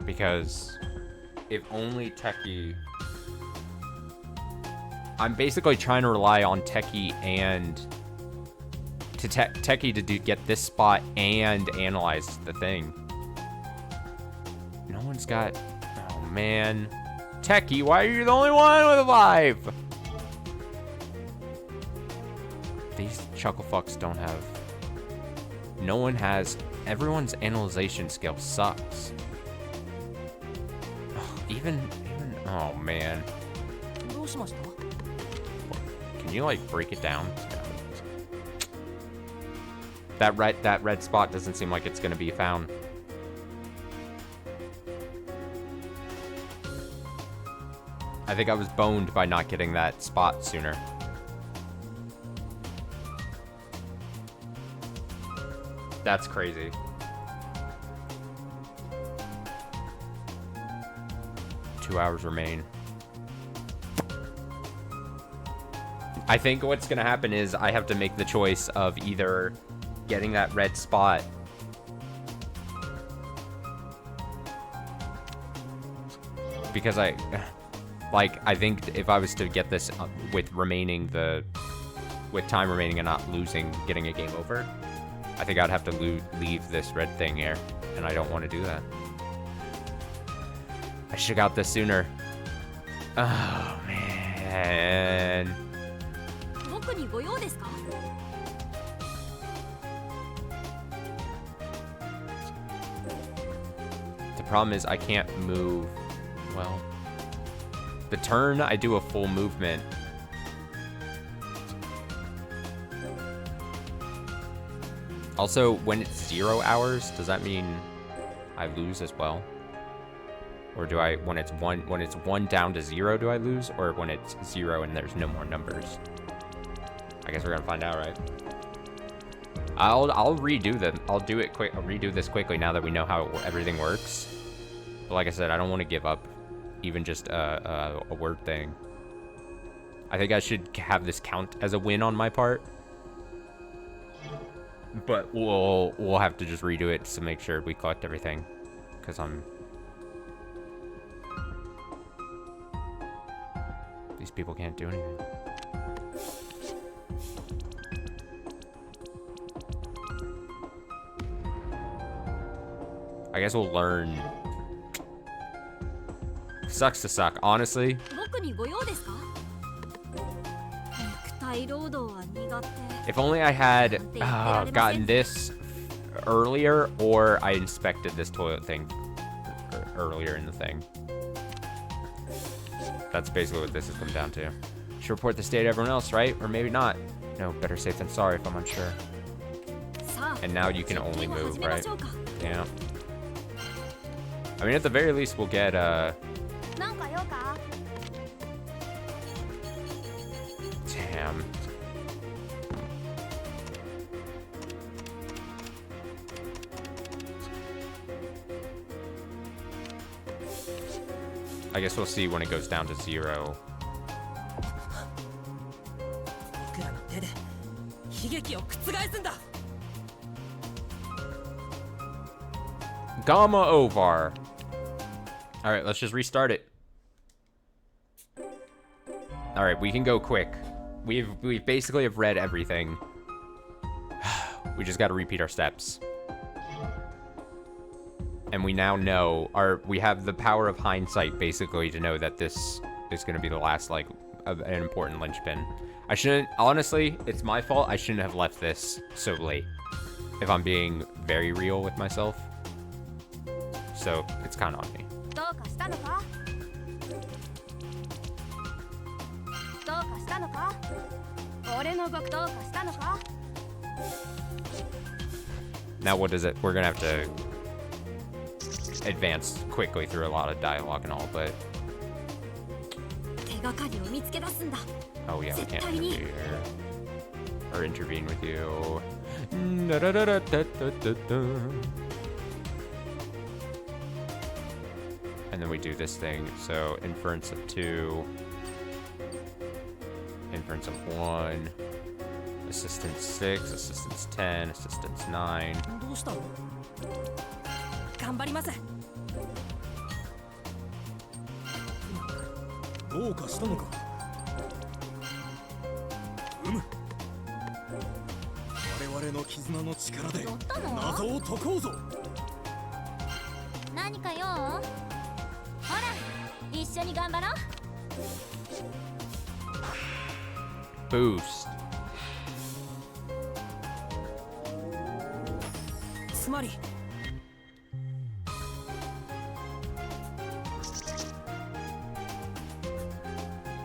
Because if only Techie... I'm basically trying to rely on Techie and... Techie to get this spot and analyze the thing. No one's got... oh man. Techie, why are you the only one with a 5? These chuckle fucks don't have... no one has... everyone's analyzation skill sucks. Ugh, even... oh man. Can you like break it down? That red spot doesn't seem like it's gonna be found. I think I was boned by not getting that spot sooner. That's crazy. Two hours remain. I think what's gonna happen is I have to make the choice of either getting that red spot because I think if I was to get this with time remaining and not losing, getting a game over, I think I'd have to leave this red thing here, and I don't want to do that. I should have got this sooner. Oh man. The problem is I can't move. Well, the turn I do a full movement. Also, when it's 0 hours, does that mean I lose as well? Or do I, when it's one down to 0, do I lose? Or when it's 0 and there's no more numbers? I guess we're gonna find out, right? I'll redo them. I'll do it quick. I'll redo this quickly now that we know how everything works. But like I said, I don't want to give up even just a word thing. I think I should have this count as a win on my part. But we'll have to just redo it to make sure we collect everything. Because these people can't do anything. I guess we'll learn. Sucks to suck, honestly. If only I had gotten this earlier, or I inspected this toilet thing earlier in the thing. That's basically what this has come down to. Should report this data to everyone else, right? Or maybe not. No, better safe than sorry if I'm unsure. And now you can only move, right? Yeah. I mean, at the very least, we'll get, Damn. I guess we'll see when it goes down to 0. Gamma Ovar. All right, let's just restart it. All right, we can go quick. We basically have read everything. We just got to repeat our steps. And we now know we have the power of hindsight basically to know that this is going to be the last, like, an important linchpin. I shouldn't, honestly, it's my fault. I shouldn't have left this so late, if I'm being very real with myself. So it's kind of on me. Now what is it? We're gonna have to advance quickly through a lot of dialogue and all, but oh yeah, we can't interfere or intervene with you. And then we do this thing. So inference of 2, inference of 1, assistance 6, assistance 10, assistance 9. Boost.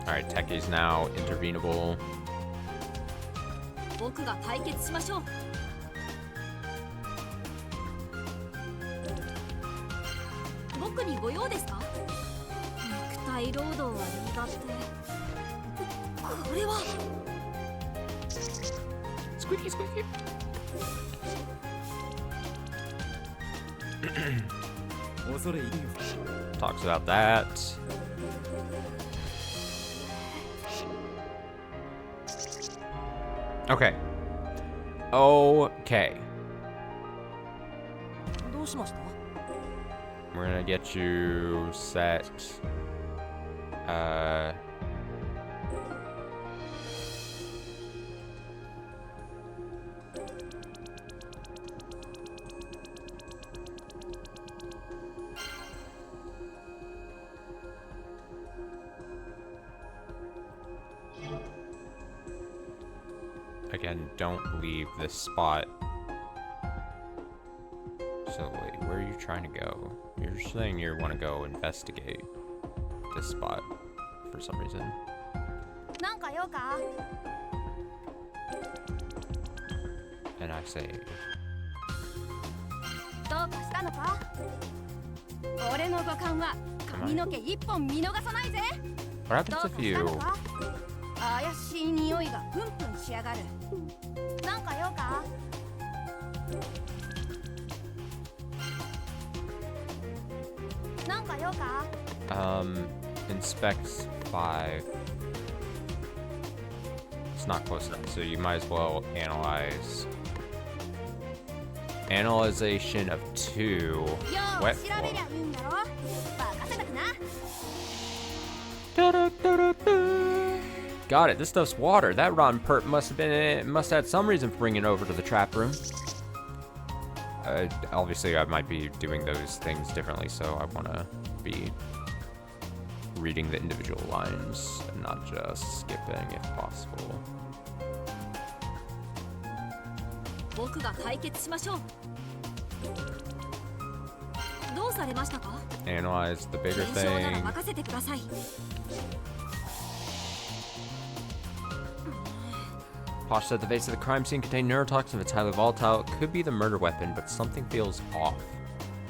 Alright, Tech is now intervenable. Squeaky, squeaky. Talks about that. Okay. Okay. We're gonna get you set. Again, don't leave this spot. So wait, where are you trying to go? You're saying you want to go investigate this spot for some reason. And I say どうかしたのか？俺の五感は髪の毛一本見逃さないぜ。 What どう happens か if した you... のか？怪しい匂いがプンプンしやがる。なんか用か？なんか用か？ Inspects 5. It's not close enough, so you might as well analyze. Analyzation of 2. Wet flow. Got it. This stuff's water. That rotten perp must have had some reason for bringing it over to the trap room. Obviously, I might be doing those things differently, so I want to be reading the individual lines and not just skipping if possible. Analyze the bigger thing. Posh said the base of the crime scene contained neurotoxin. If it's highly volatile, it could be the murder weapon, but something feels off.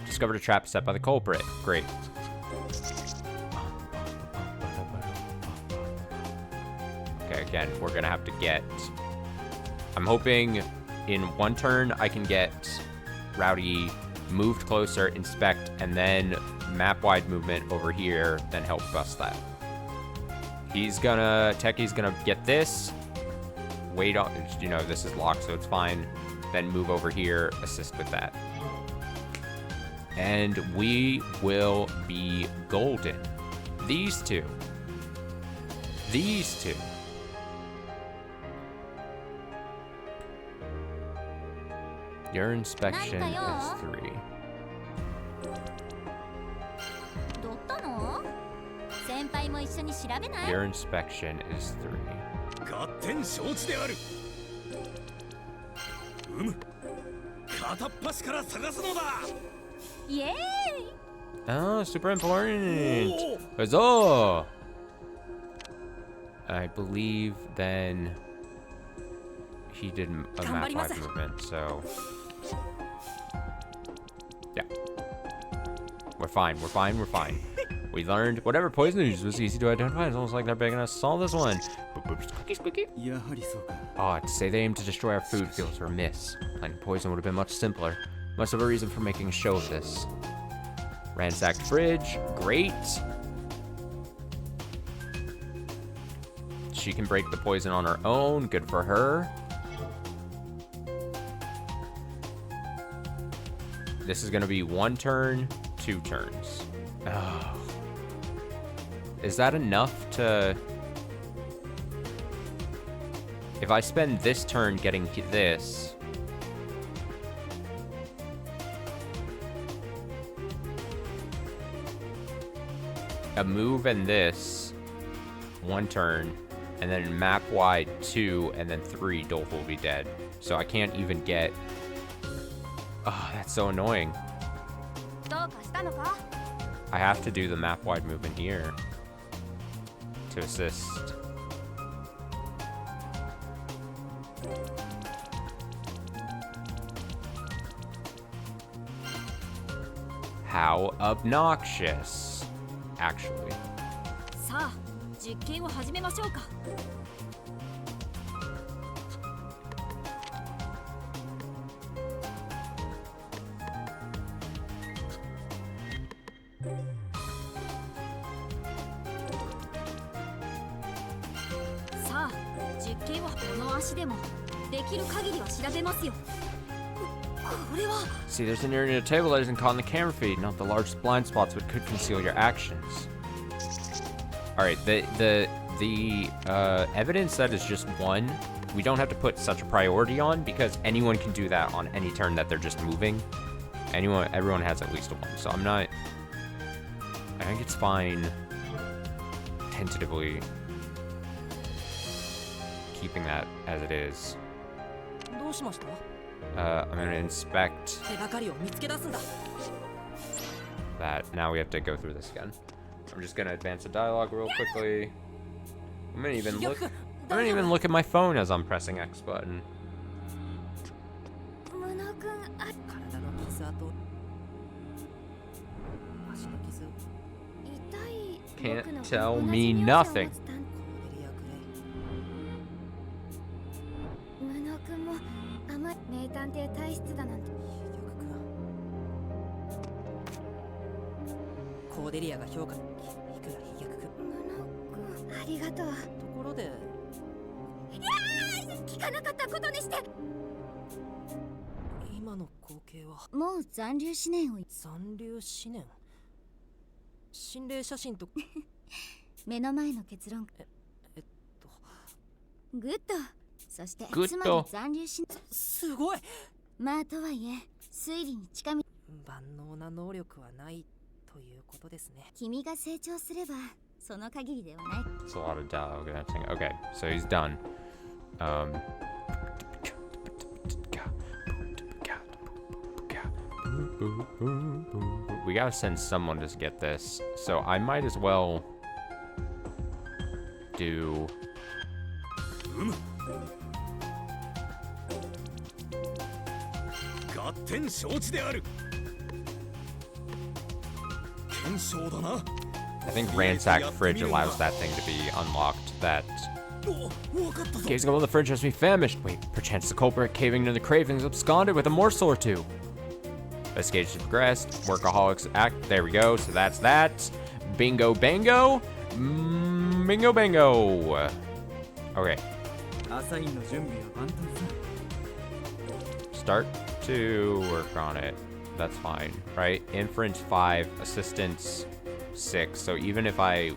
Discovered a trap set by the culprit. Great. Okay, again, we're gonna have to get... I'm hoping in one turn I can get Rowdy moved closer, inspect, and then map-wide movement over here, then help bust that. Techie's gonna get this. Wait on, you know, this is locked, so it's fine. Then move over here, assist with that. And we will be golden. These two. Your inspection is 3. Your inspection is 3. Oh, super important. Huzzah! I believe then he did a map-wide movement, so yeah. We're fine. We learned whatever poison they used was easy to identify. It's almost like they're begging us to solve this one. Squeaky. Oh, to say they aim to destroy our food feels remiss. Planting poison would have been much simpler. Must have a reason for making a show of this. Ransacked fridge. Great. She can break the poison on her own. Good for her. This is going to be 1 turn, 2 turns. Oh. Is that enough to... If I spend this turn getting this... A move and this, 1 turn, and then map wide 2, and then 3, Dolph will be dead. So I can't even get... Oh, that's so annoying. I have to do the map wide movement here to assist. How obnoxious, actually. See, there's an area near the table that isn't caught in the camera feed. Not the largest blind spots, but could conceal your actions. All right, the evidence that is just 1, we don't have to put such a priority on because anyone can do that on any turn that they're just moving. Everyone has at least a 1, so I'm not. I think it's fine. Tentatively keeping that as it is. I'm gonna inspect that. Now we have to go through this again. I'm just gonna advance the dialogue real quickly. I'm gonna even look at my phone as I'm pressing X button. can't tell me nothing. 無能君も甘い名探偵体質だなんて。コーデリアが評価いくら飛躍君。無能君ありがとう。ところで、いやー聞かなかったことにして。今の光景はもう残留思念を。残留思念。心霊写真と目の前の結論。グッド。そしてグッドつまり残留思念。すごい。まあとはいえ推理に近道。万能な能力はないということですね。君が成長すればその限りではない。 It's a lot of dialogue in that thing. Okay, so he's done. We gotta send someone to get this, so I might as well do. 合点承知である。検証だな。 I think ransack fridge allows that thing to be unlocked. That お、わかったぞ。 gazing upon the fridge has me famished. Wait, perchance the culprit caving into the cravings absconded with a morsel or two. Investigation progressed. Workaholics act. There we go. So that's that. Bingo, bango. Bingo, bango. Okay. アサインの準備は万端さ。 Start to work on it. That's fine, right? Inference 5, assistance 6. So even if I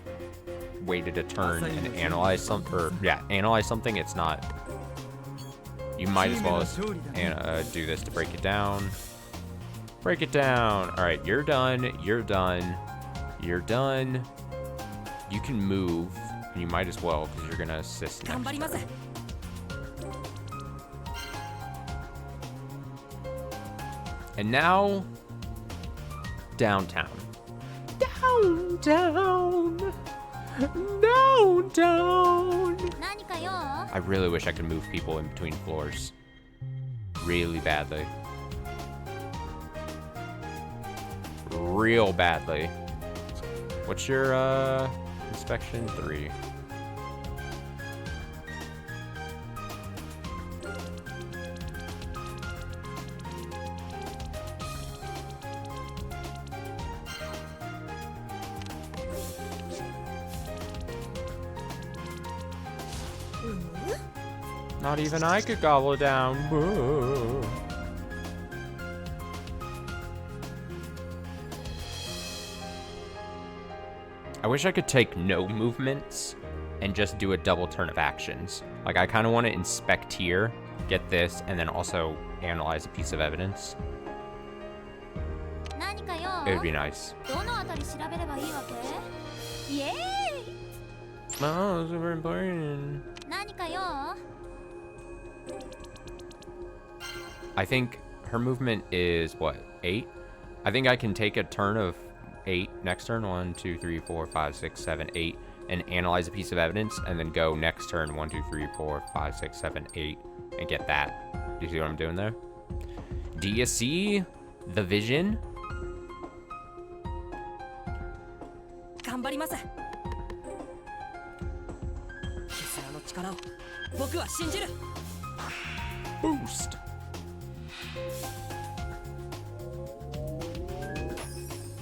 waited a turn and analyze something, or yeah, analyze something, it's not. You might as well do this to break it down. Break it down. All right, you're done. You're done. You're done. You can move, and you might as well because you're gonna assist next turn. And now, downtown. Downtown. Downtown. 何かよ。 I really wish I could move people in between floors. Really badly. Real badly. What's your inspection 3? Not even I could gobble it down. Whoa. I wish I could take no movements and just do a double turn of actions. Like, I kind of want to inspect here, get this, and then also analyze a piece of evidence. 何かよ。 It would be nice. どのあたり調べればいいわけ？イエーイ。 Oh, super important. 何かよ。 I think her movement is what, 8? I think I can take a turn of 8 next turn, 1, 2, 3, 4, 5, 6, 7, 8, and analyze a piece of evidence, and then go next turn 1, 2, 3, 4, 5, 6, 7, 8, and get that. Do you see what I'm doing there? Do you see the vision? 頑張ります。キスラの力を僕は信じる。 Boost.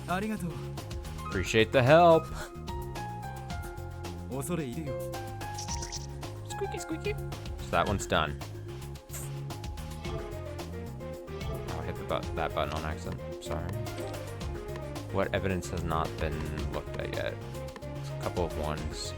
ありがとう。 Appreciate the help. 恐れ入るよ。 Squeaky, squeaky. So that one's done. Oh, I hit that button on accident. Sorry. What evidence has not been looked at yet? It's a couple of ones.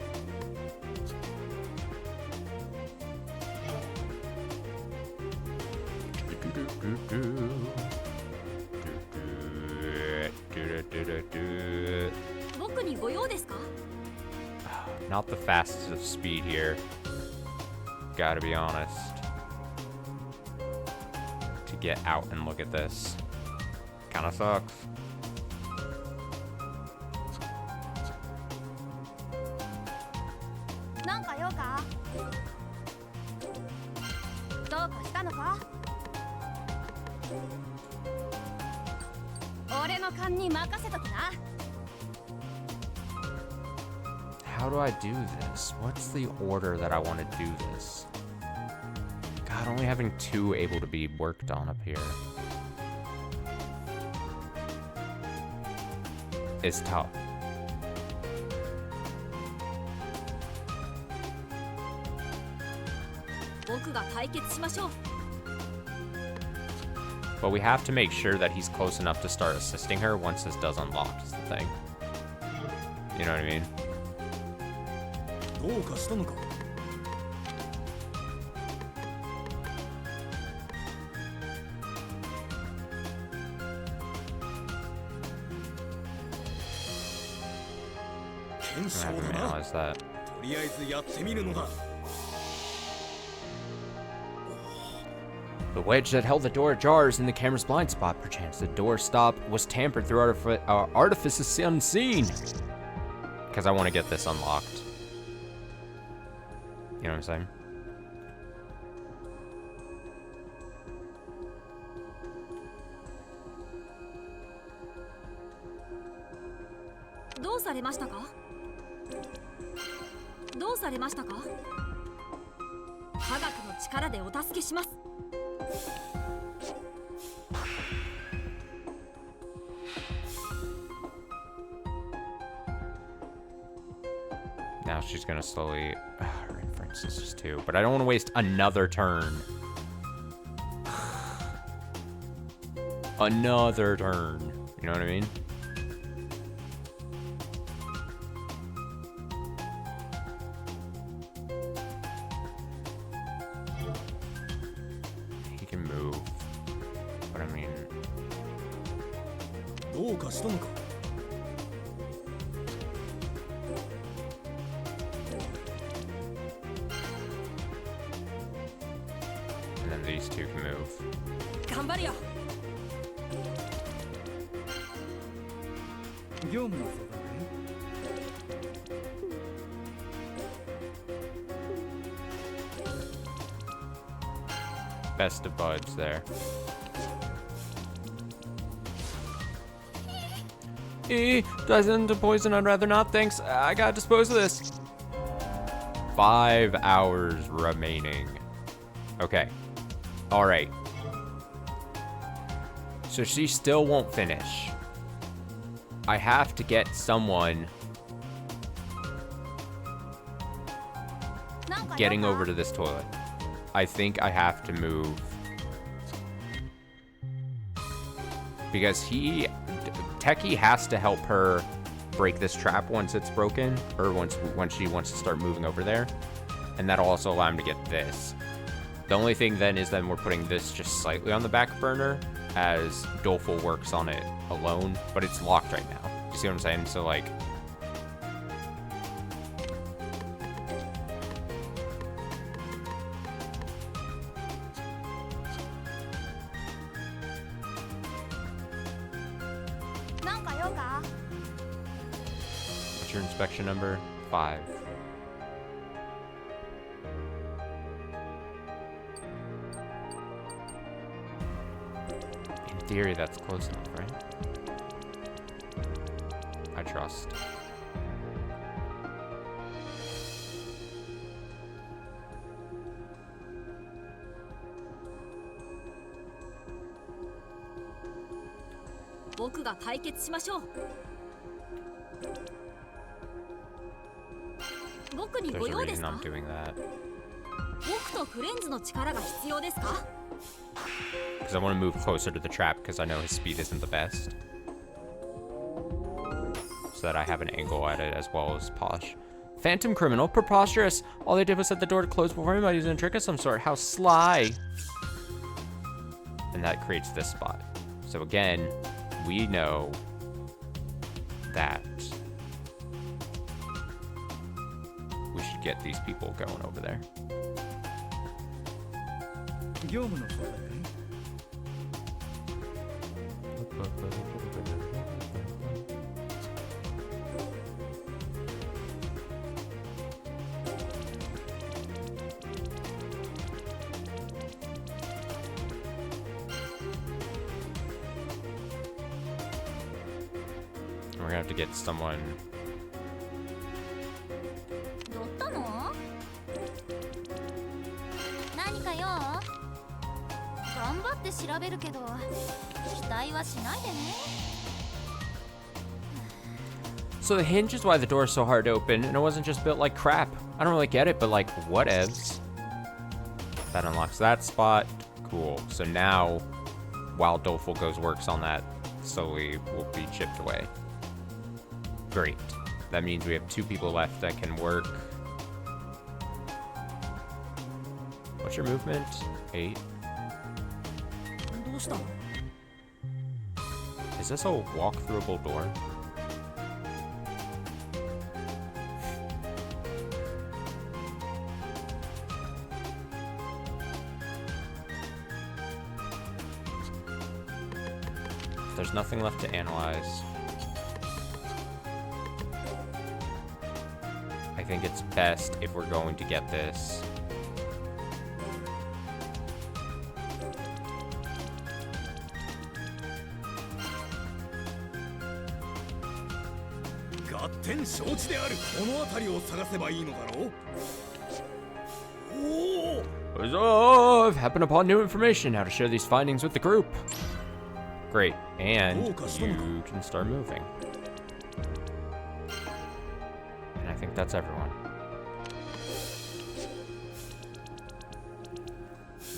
Not the fastest of speed here. Gotta be honest. To get out and look at this. Kinda sucks. how do I do this? What's the order that I want to do this? God, only having 2 able to be worked on up here is tough. But we have to make sure that he's close enough to start assisting her once this does unlock, is the thing. You know what I mean? どうかしたのか。検 I 証 haven't だな。 realized that. とりあえずやってみるのだ。 The wedge that held the door ajar is in the camera's blind spot. Perchance the door stop was tampered through artifices unseen. Because I want to get this unlocked. You know what I'm saying? Now she's gonna slowly. Her inference is just 2, but I don't want to waste another turn. Another turn. You know what I mean? He can move, but I mean. どうかしたのか。 And then these 2 can move. 頑張るよ。業務の相談ね。 Best of buds there. Doesn't poison, I'd rather not, thanks. I gotta dispose of this. 5 hours remaining. Okay. Alright. So she still won't finish. I have to get someone getting over to this toilet. I think I have to move. Because Techie has to help her break this trap once it's broken, or once she wants to start moving over there. And that'll also allow him to get this. The only thing then is then we're putting this just slightly on the back burner as Doleful works on it alone, but it's locked right now. You see what I'm saying? So like, what's your inspection number? 5. In theory, that's close enough, right? I trust. There's a reason I'm doing that. Because I want to move closer to the trap because I know his speed isn't the best. So that I have an angle at it as well as Posh. Phantom criminal, preposterous. All they did was set the door to close before anybody using a trick of some sort. How sly. And that creates this spot. So again, we know that we should get these people going over there. 業務の相談ね。 We're gonna have to get someone って調べるけど期待はしないでね。 So the hinge is why the door is so hard to open, and it wasn't just built like crap. I don't really get it, but like, whatevs. That unlocks that spot. Cool. So now, while Doleful goes works on that, slowly will be chipped away. Great. That means we have 2 people left that can work. What's your movement? 8. どうしたの？ Is this a walk-throughable door? There's nothing left to analyze. I think it's best if we're going to get this. I've happened upon new information, how to share these findings with the group. Great, and you can start moving. And I think that's everyone.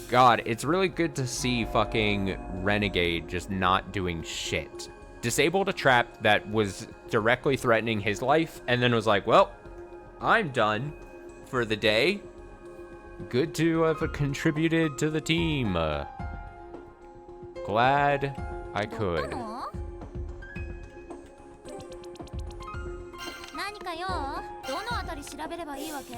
God, it's really good to see fucking Renegade just not doing shit. Disabled a trap that was directly threatening his life, and then was like, well, I'm done for the day. Good to have contributed to the team. Glad I could. 何かよ、どのあたり調べればいいわけ？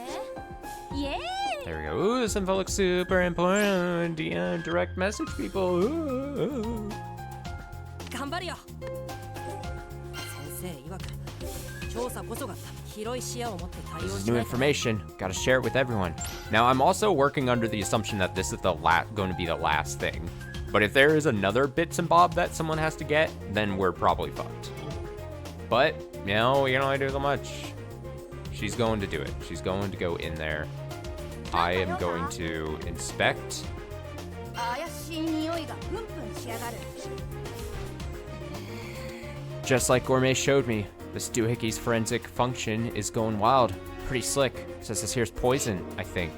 イエーイ！ There we go. Ooh, this info looks super important. DM direct message people. Ooh. 頑張るよ。先生曰く、調査こそが広い視野を持って対応 This is し new ないと。 information. Gotta share it with everyone. Now, I'm also working under the assumption that this is going to be the last thing. But if there is another bits and bob that someone has to get, then we're probably fucked. But, you know, you can only do so much. She's going to do it. She's going to go in there. I am going to inspect. Just like Gourmet showed me, this doohickeys forensic function is going wild. Pretty slick. Says this here's poison, I think.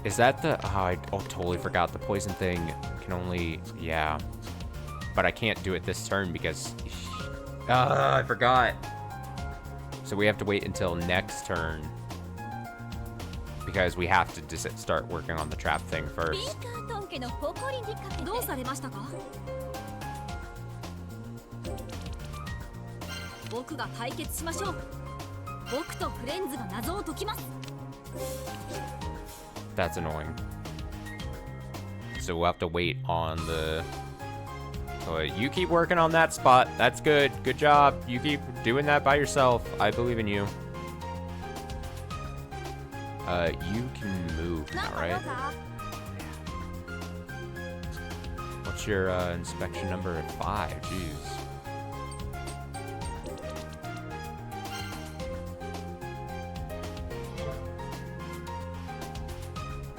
Is that the... Oh, I totally forgot. The poison thing can only... Yeah. But I can't do it this turn because... I forgot. So we have to wait until next turn. Because we have to just start working on the trap thing first. どうされましたか？僕が解決しましょう。僕とフレンズが謎を解きます。 That's annoying. So we'll have to wait on the... you keep working on that spot. That's good. Good job. You keep doing that by yourself. I believe in you. You can move now, right? What's your inspection number at 5? Jeez.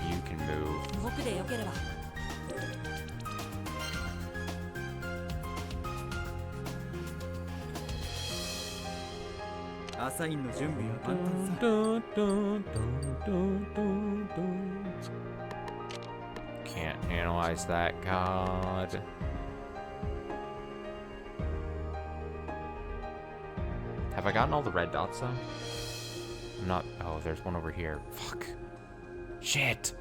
You can move. 僕でよければ。アサインの準備は万端さ。 Can't analyze that, God. Have I gotten all the red dots though? I'm not... Oh, there's one over here. Fuck. Shit.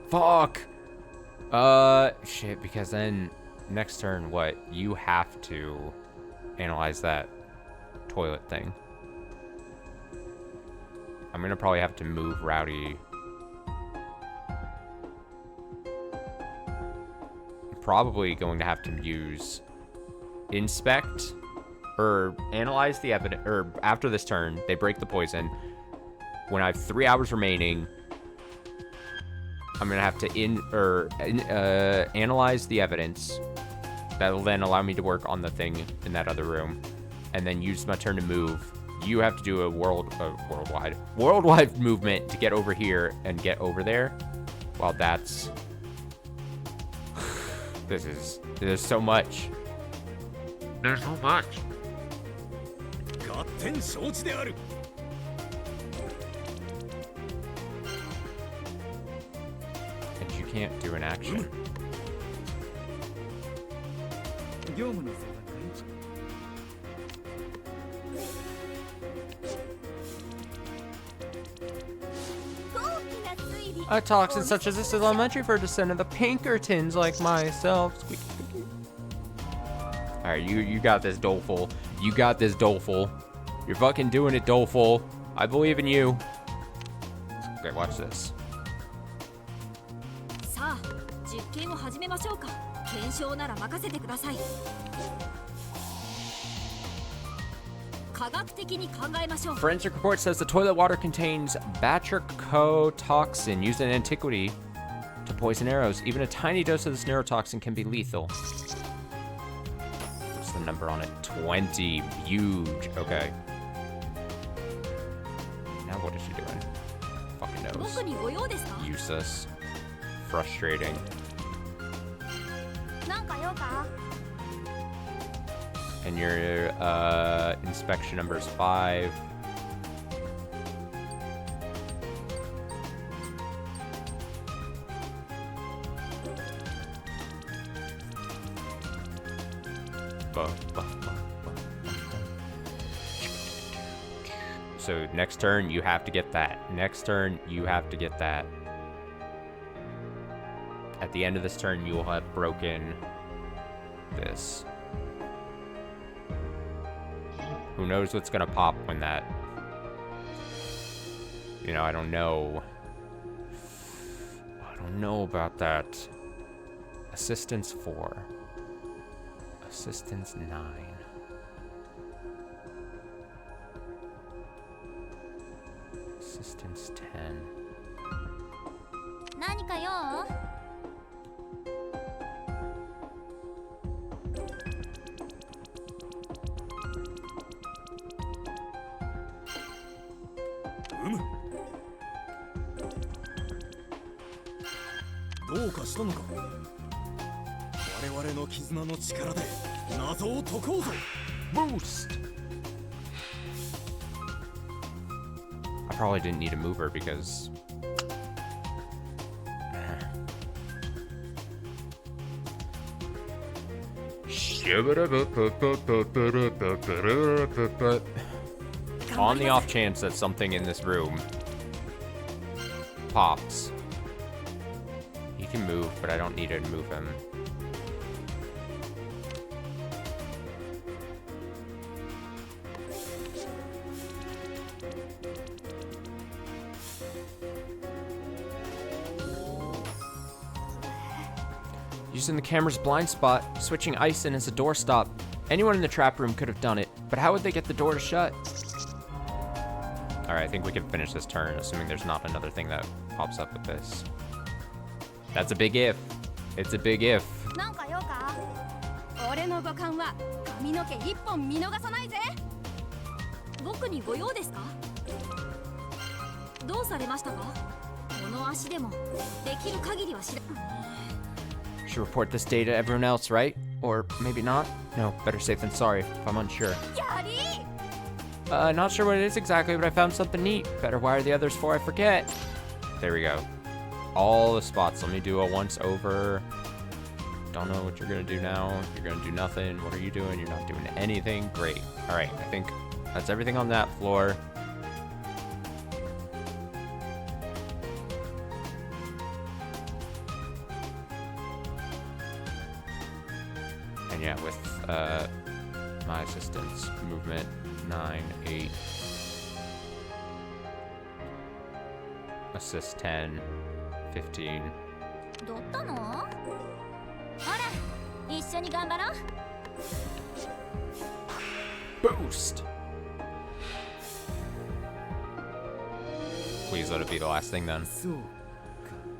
Fuck. Shit, because then next turn, what? You have to analyze that toilet thing. I'm gonna probably have to move Rowdy. Probably going to have to use inspect or analyze the evidence, or after this turn they break the poison. When I have 3 hours remaining, I'm gonna have to analyze the evidence. That'll then allow me to work on the thing in that other room, and then use my turn to move you have to do a worldwide movement to get over here and get over there. Well, that's... There's so much. There's so much. And you can't do an action. 業務の相談かい A toxin such as this is elementary for a descendant of the Pinkertons like myself. Squeak, squeak. Alright, you got this, Doleful. You got this, Doleful. You're fucking doing it, Doleful. I believe in you. Okay, watch this. さあ、実験を始めましょうか。検証なら任せてください。科学的に考えましょう。 Forensic report says the toilet water contains batrachotoxin used in antiquity to poison arrows. Even a tiny dose of this neurotoxin can be lethal. What's the number on it? 20. Huge. Okay. Now what is she doing? Fucking knows. 僕にご用ですか？ Useless. Frustrating. なんか用か？ And your inspection number is 5. So next turn you have to get that. Next turn you have to get that. At the end of this turn you will have broken this. Who knows what's gonna pop when that... You know, I don't know. I don't know about that. Assistance 4. Assistance 9. Assistance 10. 何か用？ どうかしたのか我々の絆の力で謎を解こうぞ Boost! I probably didn't need a mover because... On the off chance that something in this room pops. He can move, but I don't need to move him. Using the camera's blind spot, switching ice in as a doorstop. Anyone in the trap room could have done it, but how would they get the door to shut? Alright, I think we can finish this turn, assuming there's not another thing that pops up with this. That's a big if. It's a big if. なんか用か？俺の五感は髪の毛一本見逃さないぜ。僕にご用ですか？どうされましたか？この足でもできる限りはしら。 Should report this data to everyone else, right? Or maybe not? No, better safe than sorry if I'm unsure. やり！ Not sure what it is exactly, but I found something neat. Better wire the others before I forget. There we go. All the spots. Let me do a once over. Don't know what you're gonna do now. You're gonna do nothing. What are you doing? You're not doing anything. Great. All right, I think that's everything on that floor. And yeah, with my assistant's movement, 9, 8. Assist 10, 15. どったの？ほら、一緒に頑張ろう。 Boost! Please let it be the last thing then. そうか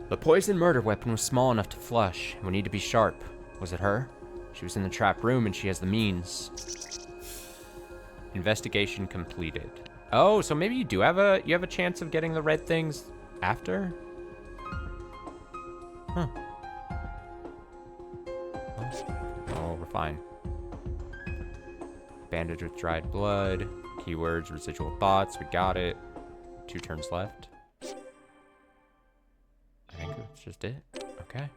The poison murder weapon was small enough to flush. It would need to be sharp. Was it her? She was in the trap room and she has the means. Investigation completed. Oh, so maybe you do have a chance of getting the red things after? Huh. Oh, we're fine. Bandage with dried blood. Keywords, residual thoughts. We got it. 2 turns left. I think that's just it. Okay.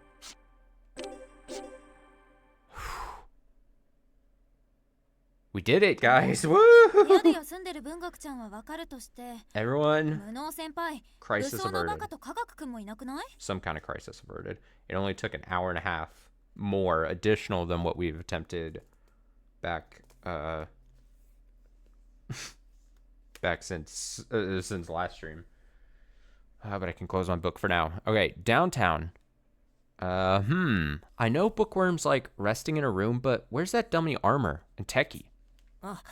We did it, guys! Woo! 宿で休んでる文学ちゃんはわかるとして、 Everyone, 無能先輩、 crisis 武装のバ averted. カと科学くんもいなくない？ Some kind of crisis averted. It only took an hour and a half more additional than what we've attempted back back since last stream. But I can close my book for now. Okay, downtown. I know Bookworm's like resting in a room, but where's that dummy armor and techie? あ、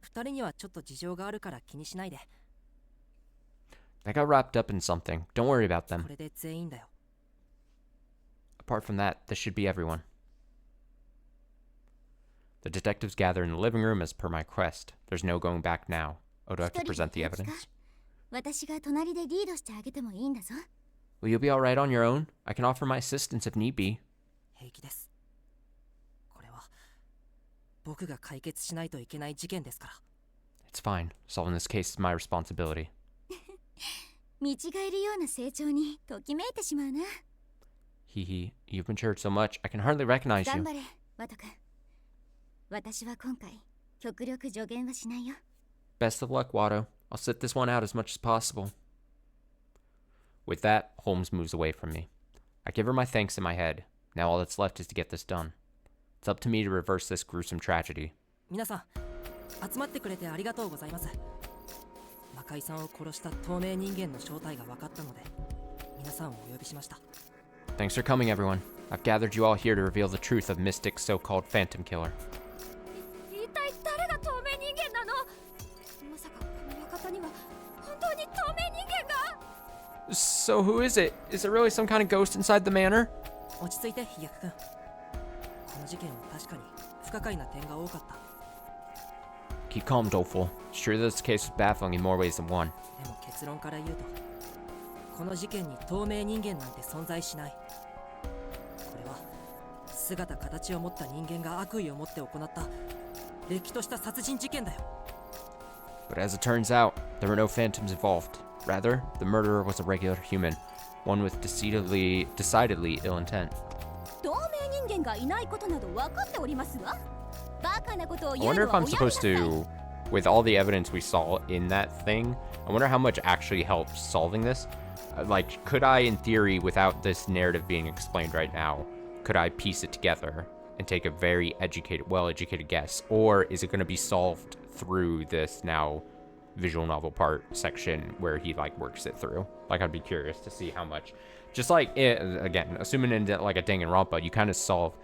2人にはちょっと事情があるから気にしないで。 They got wrapped up in something. Don't worry about こ them. れで全員だよ。 Apart from that, this should be everyone. The detectives gather in the living room as per my quest. There's no going back now. Oh, do I have to present the evidence? 私が隣でリードしてあげてもいいんだぞ。 Will you be alright on your own? I can offer my assistance if need be. 平気です。これは僕が解決しないといけない事件ですから。 It's fine. Solving this case is my responsibility. 見違えるような成長にときめいてしまうな。 Hee, you've matured so much, I can hardly recognize 頑 you. 張れ、ワト君。私は今回、極力助言はしないよ。 Best of luck, Watto. I'll sit this one out as much as possible. With that, Holmes moves away from me. I give her my thanks in my head. Now all that's left is to get this done. It's up to me to reverse this gruesome tragedy. 皆さん、集まってくれてありがとうございます。中井さんを殺した透明人間の正体が分かったので、皆さんをお呼びしました。 Thanks for coming, everyone. I've gathered you all here to reveal the truth of Mystic's so-called Phantom Killer. 一体誰が透明人間なの？まさかこの館には本当に透明人間が？ So who is it? Is it really some kind of ghost inside the manor? 落ち着いて、飛躍君。この事件は確かに不可解な点が多かった。 Keep calm, Doleful. It's true that this case is baffling in more ways than one. でも結論から言うと、この事件に透明人間なんて存在しない。これは姿形を持った人間が悪意を持って行ったれっきとした殺人事件だよ。 But as it turns out, there were no phantoms involved. Rather, the murderer was a regular human, one with decidedly ill intent. 透明人間がいないことなど分かっておりますわ。バカなことを I 言う wonder の if は I'm おやめな supposed さい。 to, with all the evidence we saw in that thing, I wonder how much actually helps solving this. Like, could I, in theory, without this narrative being explained right now, could I piece it together and take a very well-educated guess? Or is it going to be solved through this now visual novel part section where he, like, works it through? Like, I'd be curious to see how much. Just like, again, assuming in, like, a Danganronpa, you kind of solve...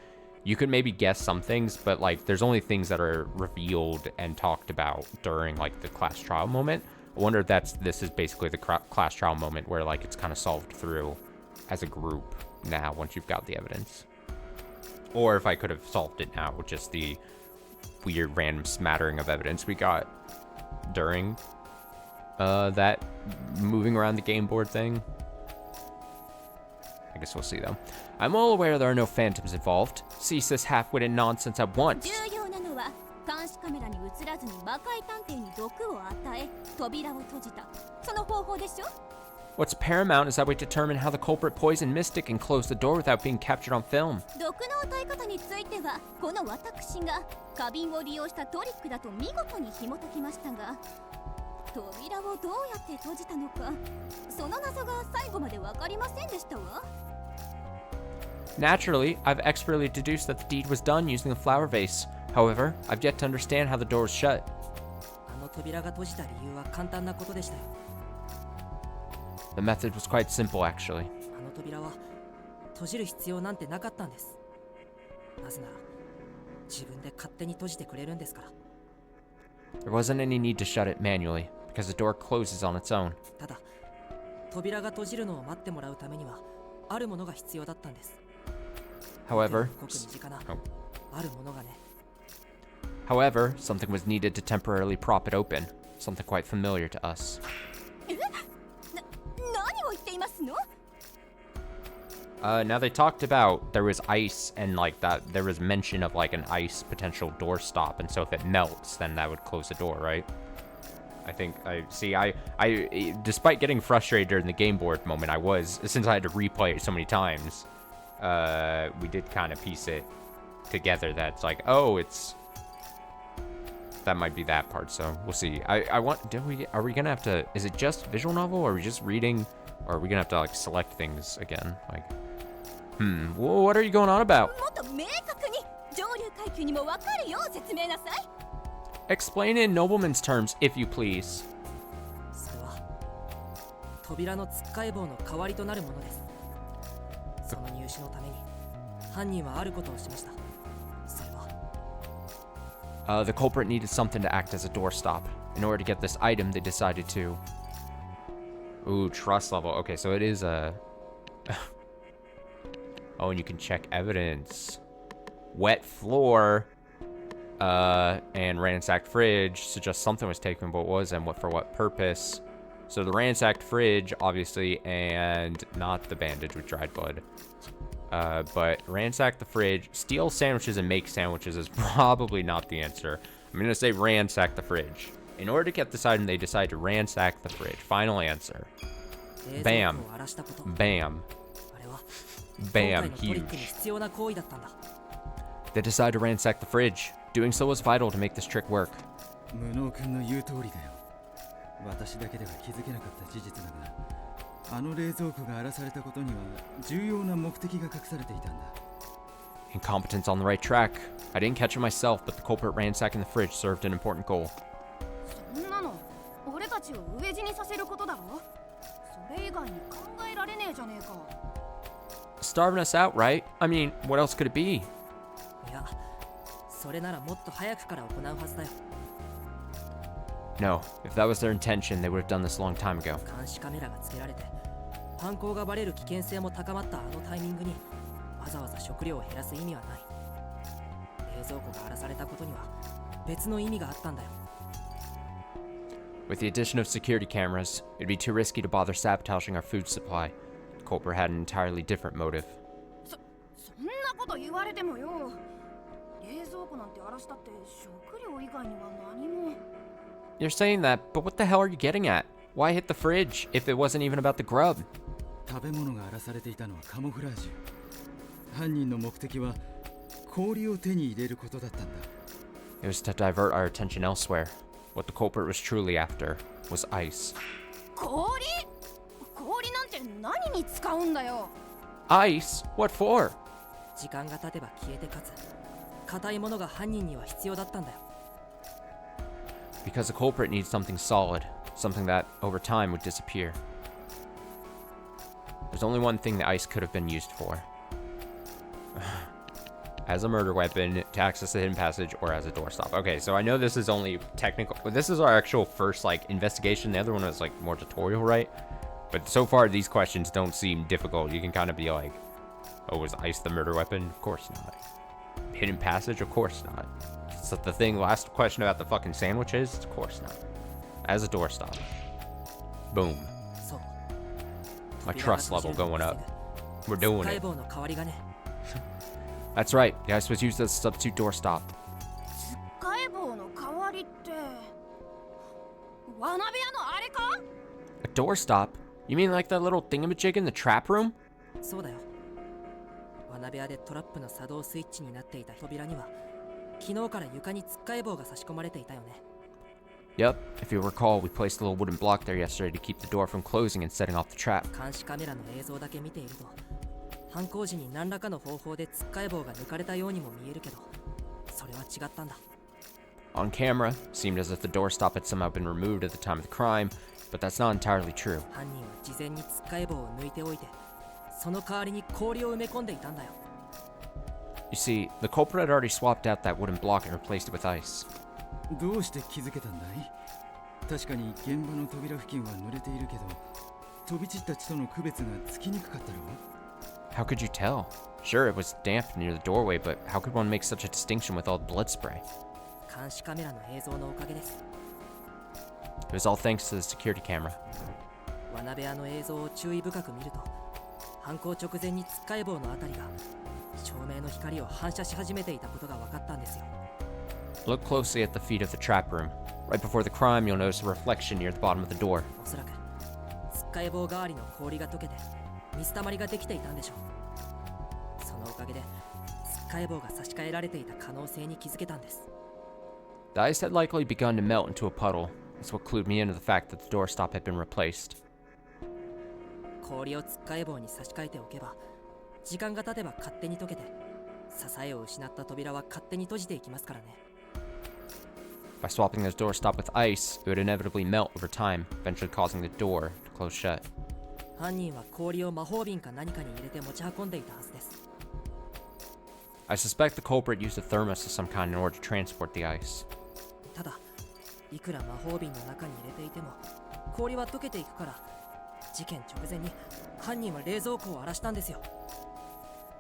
You could maybe guess some things, but, like, there's only things that are revealed and talked about during, like, the class trial moment. I wonder if this is basically the class trial moment where, like, it's kind of solved through as a group now once you've got the evidence. Or if I could have solved it now with just the weird random smattering of evidence we got during that moving around the game board thing. I guess we'll see, though. I'm well aware there are no phantoms involved. Cease this half-witted nonsense at once. 重要なのは監視カメラに映らずに魔界探偵に毒を与え扉を閉じたその方法でしょ。 What's paramount is that we determine how the culprit poisoned Mystic and closed the door without being captured on film. 毒の与え方についてはこの私が花瓶を利用したトリックだと見事に紐解きましたが、扉をどうやって閉じたのかその謎が最後まで分かりませんでしたわ。 Naturally, I've expertly deduced that the deed was done using the flower vase. However, I've yet to understand how the door was shut. あの扉が閉じた理由は簡単なことでしたよ。 The method was quite simple, actually. あの扉は閉じる必要なんてなかったんです。なぜなら自分で勝手に閉じてくれるんですから。 There wasn't any need to shut it manually, because the door closes on its own. ただ扉が閉じるのを待ってもらうためにはあるものが必要だったんです。 However, ごく身近な oh. あるものがね。However, something was needed to temporarily prop it open. Something quite familiar to us. 何を言っていますの？ Now they talked about there was ice and like that there was mention of like an ice potential door stop, and so if it melts then that would close the door, right? I think I despite getting frustrated during the game board moment, I was, since I had to replay it so many times, we did kind of piece it together that it's like, oh, it's that might be that part, so we'll see. Are we gonna have to, is it just visual novel, or are we just reading, or are we gonna have to like select things again? Like, what are you going on about? もっと明確に上流階級にも分かるよう説明なさい。 Explain in nobleman's terms, if you please. それは扉のつっかえ棒の代わりとなるものです。その入手のために犯人はあることをしました。それは The culprit needed something to act as a doorstop. In order to get this item, they decided to... Ooh, trust level. Okay, so it is a... Oh, and you can check evidence. Wet floor. And ransacked fridge. Suggest something was taken, but what was, and what for what purpose. So the ransacked fridge, obviously, and not the bandage with dried blood. But ransack the fridge. Steal sandwiches and make sandwiches is probably not the answer. I'm going to say ransack the fridge. In order to get this item, they decide to ransack the fridge. Final answer. Bam. Bam. Bam. Huge. They decide to ransack the fridge. Doing so was vital to make this trick work. 無能君の言う通りだよ。私だけでは気づけなかった事実だが、あの冷蔵庫が荒らされたことには重要な目的が隠されていたんだ。Incompetence on the right track. I didn't catch it myself, but the culprit ransacking the fridge served an important goal. そんなの俺たちを飢え死にさせることだろ。それ以外に考えられねえじゃねえか。Starving us out, right? I mean, what else could it be? いや、それならもっと早くから行うはずだよ。No, if that was their intention, they would have done this a long time ago. 監視カメラがつけられて、犯行がバレる危険性も高まったあのタイミングに、わざわざ食料を減らす意味はない。冷蔵庫が荒らされたことには別の意味があったんだよ。With the addition of security cameras, it'd be too risky to bother sabotaging our food supply. The culprit had an entirely different motive. そんなこと言われてもよ。冷蔵庫なんて荒らしたって食料以外には何も。You're saying that, but what the hell are you getting at? Why hit the fridge if it wasn't even about the grub? 食べ物が荒らされていたのはカモフラージュ。犯人の目的は氷を手に入れることだったんだ。It was to divert our attention elsewhere. What the culprit was truly after was ice. 氷なんて何に使うんだよ。Ice? What for? 時間が経てば消えてかつ硬いものが犯人には必要だったんだよ。Because the culprit needs something solid, something that, over time, would disappear. There's only one thing the ice could have been used for. As a murder weapon, to access the hidden passage, or as a doorstop. Okay, so I know this is only technical. This is our actual first, like, investigation. The other one was, like, more tutorial, right? But so far, these questions don't seem difficult. You can kind of be like, oh, was ice the murder weapon? Of course not. Hidden passage? Of course not. Is that the thing? Last question about the fucking sandwiches? Of course not. As a doorstop. Boom. My trust level going up. We're doing it. That's right. The ice was used as a substitute doorstop. つっかえ棒の代わりってわなべ屋のあれか？ A doorstop? You mean like that little thingamajig in the trap room? そうだよ。わなべ屋でトラップの作動スイッチになっていた扉には昨日から床につっかえ棒が差し込まれていたよね。Yep, if you recall, we placed a little wooden block there yesterday to keep the door from closing and setting off the trap. 監視カメラの映像だけ見ていると、犯行時に何らかの方法でつっかえ棒が抜かれたようにも見えるけど、それは違ったんだ。On camera, seemed as if the doorstop had somehow been removed at the time of the crime, but that's not entirely true. 犯人は事前につっかえ棒を抜いておいて、その代わりに氷を埋め込んでいたんだよ。You see, the culprit had already swapped out that wooden block and replaced it with ice. どうして気づけたんだい？確かに現場の扉付近は濡れているけど、飛び散った血との区別がつきにくかったろう？ How could you tell? Sure, it was damp near the doorway, but how could one make such a distinction with all the blood spray? 監視カメラの映像のおかげです。 It was all thanks to the security camera. 罠部屋の映像を注意深く見ると、犯行直前につっかえ棒のあたりが照明の光を反射し始めていたことが分かったんですよ。 Look closely at the feet of the trap room. Right before the crime, you'll notice a reflection near the bottom of the door. おそらくつっかえ棒代わりの氷が溶けて水たまりができていたんでしょう。そのおかげでつっかえ棒が差し替えられていた可能性に気づけたんです。 The ice had likely begun to melt into a puddle. That's what clued me into the fact that the doorstop had been replaced. 氷をつっかえ棒に差し替えておけば、時間が経てば勝手に溶けて、支えを失った扉は勝手に閉じていきますからね。 By swapping the doorstop with ice, it would inevitably melt over time, eventually causing the door to close shut. 犯人は氷を魔法瓶か何かに入れて持ち運んでいたはずです。 I suspect the culprit used a thermos of some kind in order to transport the ice. ただ、いくら魔法瓶の中に入れていても、氷は溶けていくから、事件直前に犯人は冷蔵庫を荒らしたんですよ。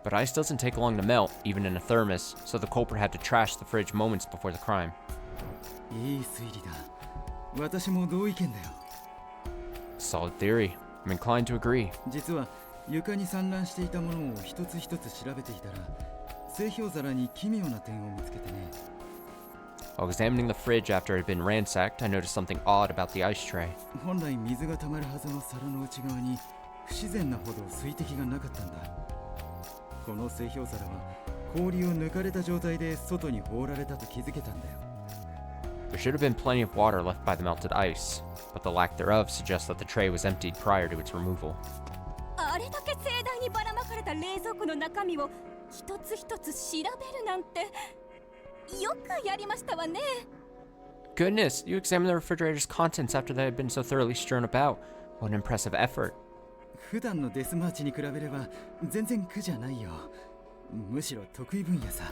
But ice doesn't take long to melt, even in a thermos, so the culprit had to trash the fridge moments before the crime. いい推理だ。私も同意見だよ。 Solid theory. I'm inclined to agree. 実は床に散乱していたものを一つ一つ調べていたら、製氷皿に奇妙な点を見つけてね。 While examining the fridge after it had been ransacked, I noticed something odd about the ice tray. 本来水が溜まるはずの皿の内側に不自然なほど水滴がなかったんだ。この製氷皿は氷を抜かれた状態で外に放られたと気づけたんだよ。 There should have been plenty of water left by the melted ice, but the lack thereof suggests that the tray was emptied prior to its removal. あれだけ盛大にばらまかれた冷蔵庫の中身を一つ一つ調べるなんてよくやりましたわね。 Goodness, you examined the refrigerator's contents after they had been so thoroughly strewn about. What an impressive effort. 普段のデスマーチに比べれば全然苦じゃないよ。むしろ得意分野さ。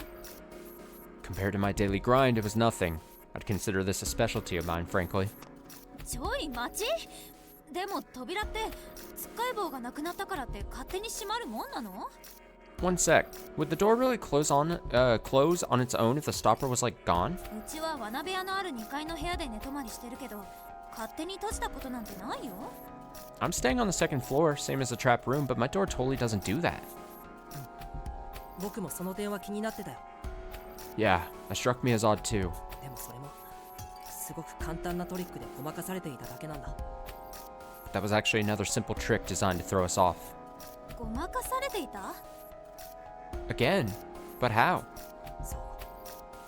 Compared to my daily grind, it was nothing. I'd consider this a specialty of mine, frankly. ちょい待ち。でも扉ってつっかえ棒がなくなったからって勝手に閉まるもんなの？ One sec. Would the door really close on its own if the stopper was like gone? うちは罠部屋のある2階の部屋で寝泊まりしてるけど、勝手に閉じたことなんてないよ。 I'm staying on the second floor, same as the trap room, but my door totally doesn't do that. 僕もその点は気になってたよ。 Yeah, that struck me as odd too. でもそれもすごく簡単なトリックでごまかされていただけなんだ。 That was actually another simple trick designed to throw us off. ごまかされていた？ Again? But how? そう。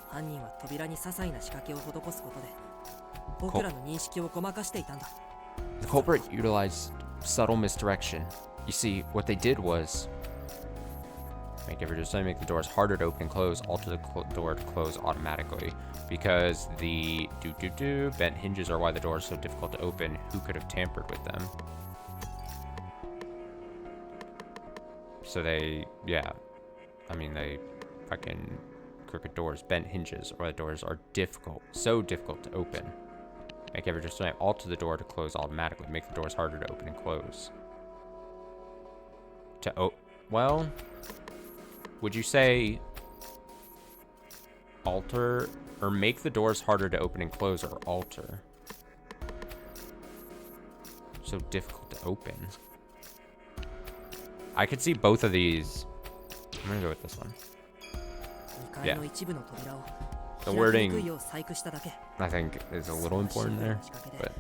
犯人は扉に些細な仕掛けを施すことで、僕らの認識をごまかしていたんだ。 The culprit utilized subtle misdirection. You see, what they did was make the doors harder to open and close, alter the door to close automatically. Because the bent hinges are why the door is so difficult to open. Who could have tampered with them? So they fucking crooked doors, bent hinges, or the doors are so difficult to open. Make every adjustment, alter the door to close automatically, make the doors harder to open and close. Well, would you say alter or make the doors harder to open and close, or alter? So difficult to open. I could see both of these. I'm gonna go with this one. 2階の一部の扉を The 開きにくい wording, よう細工しただけ。 I think, is a little important there, but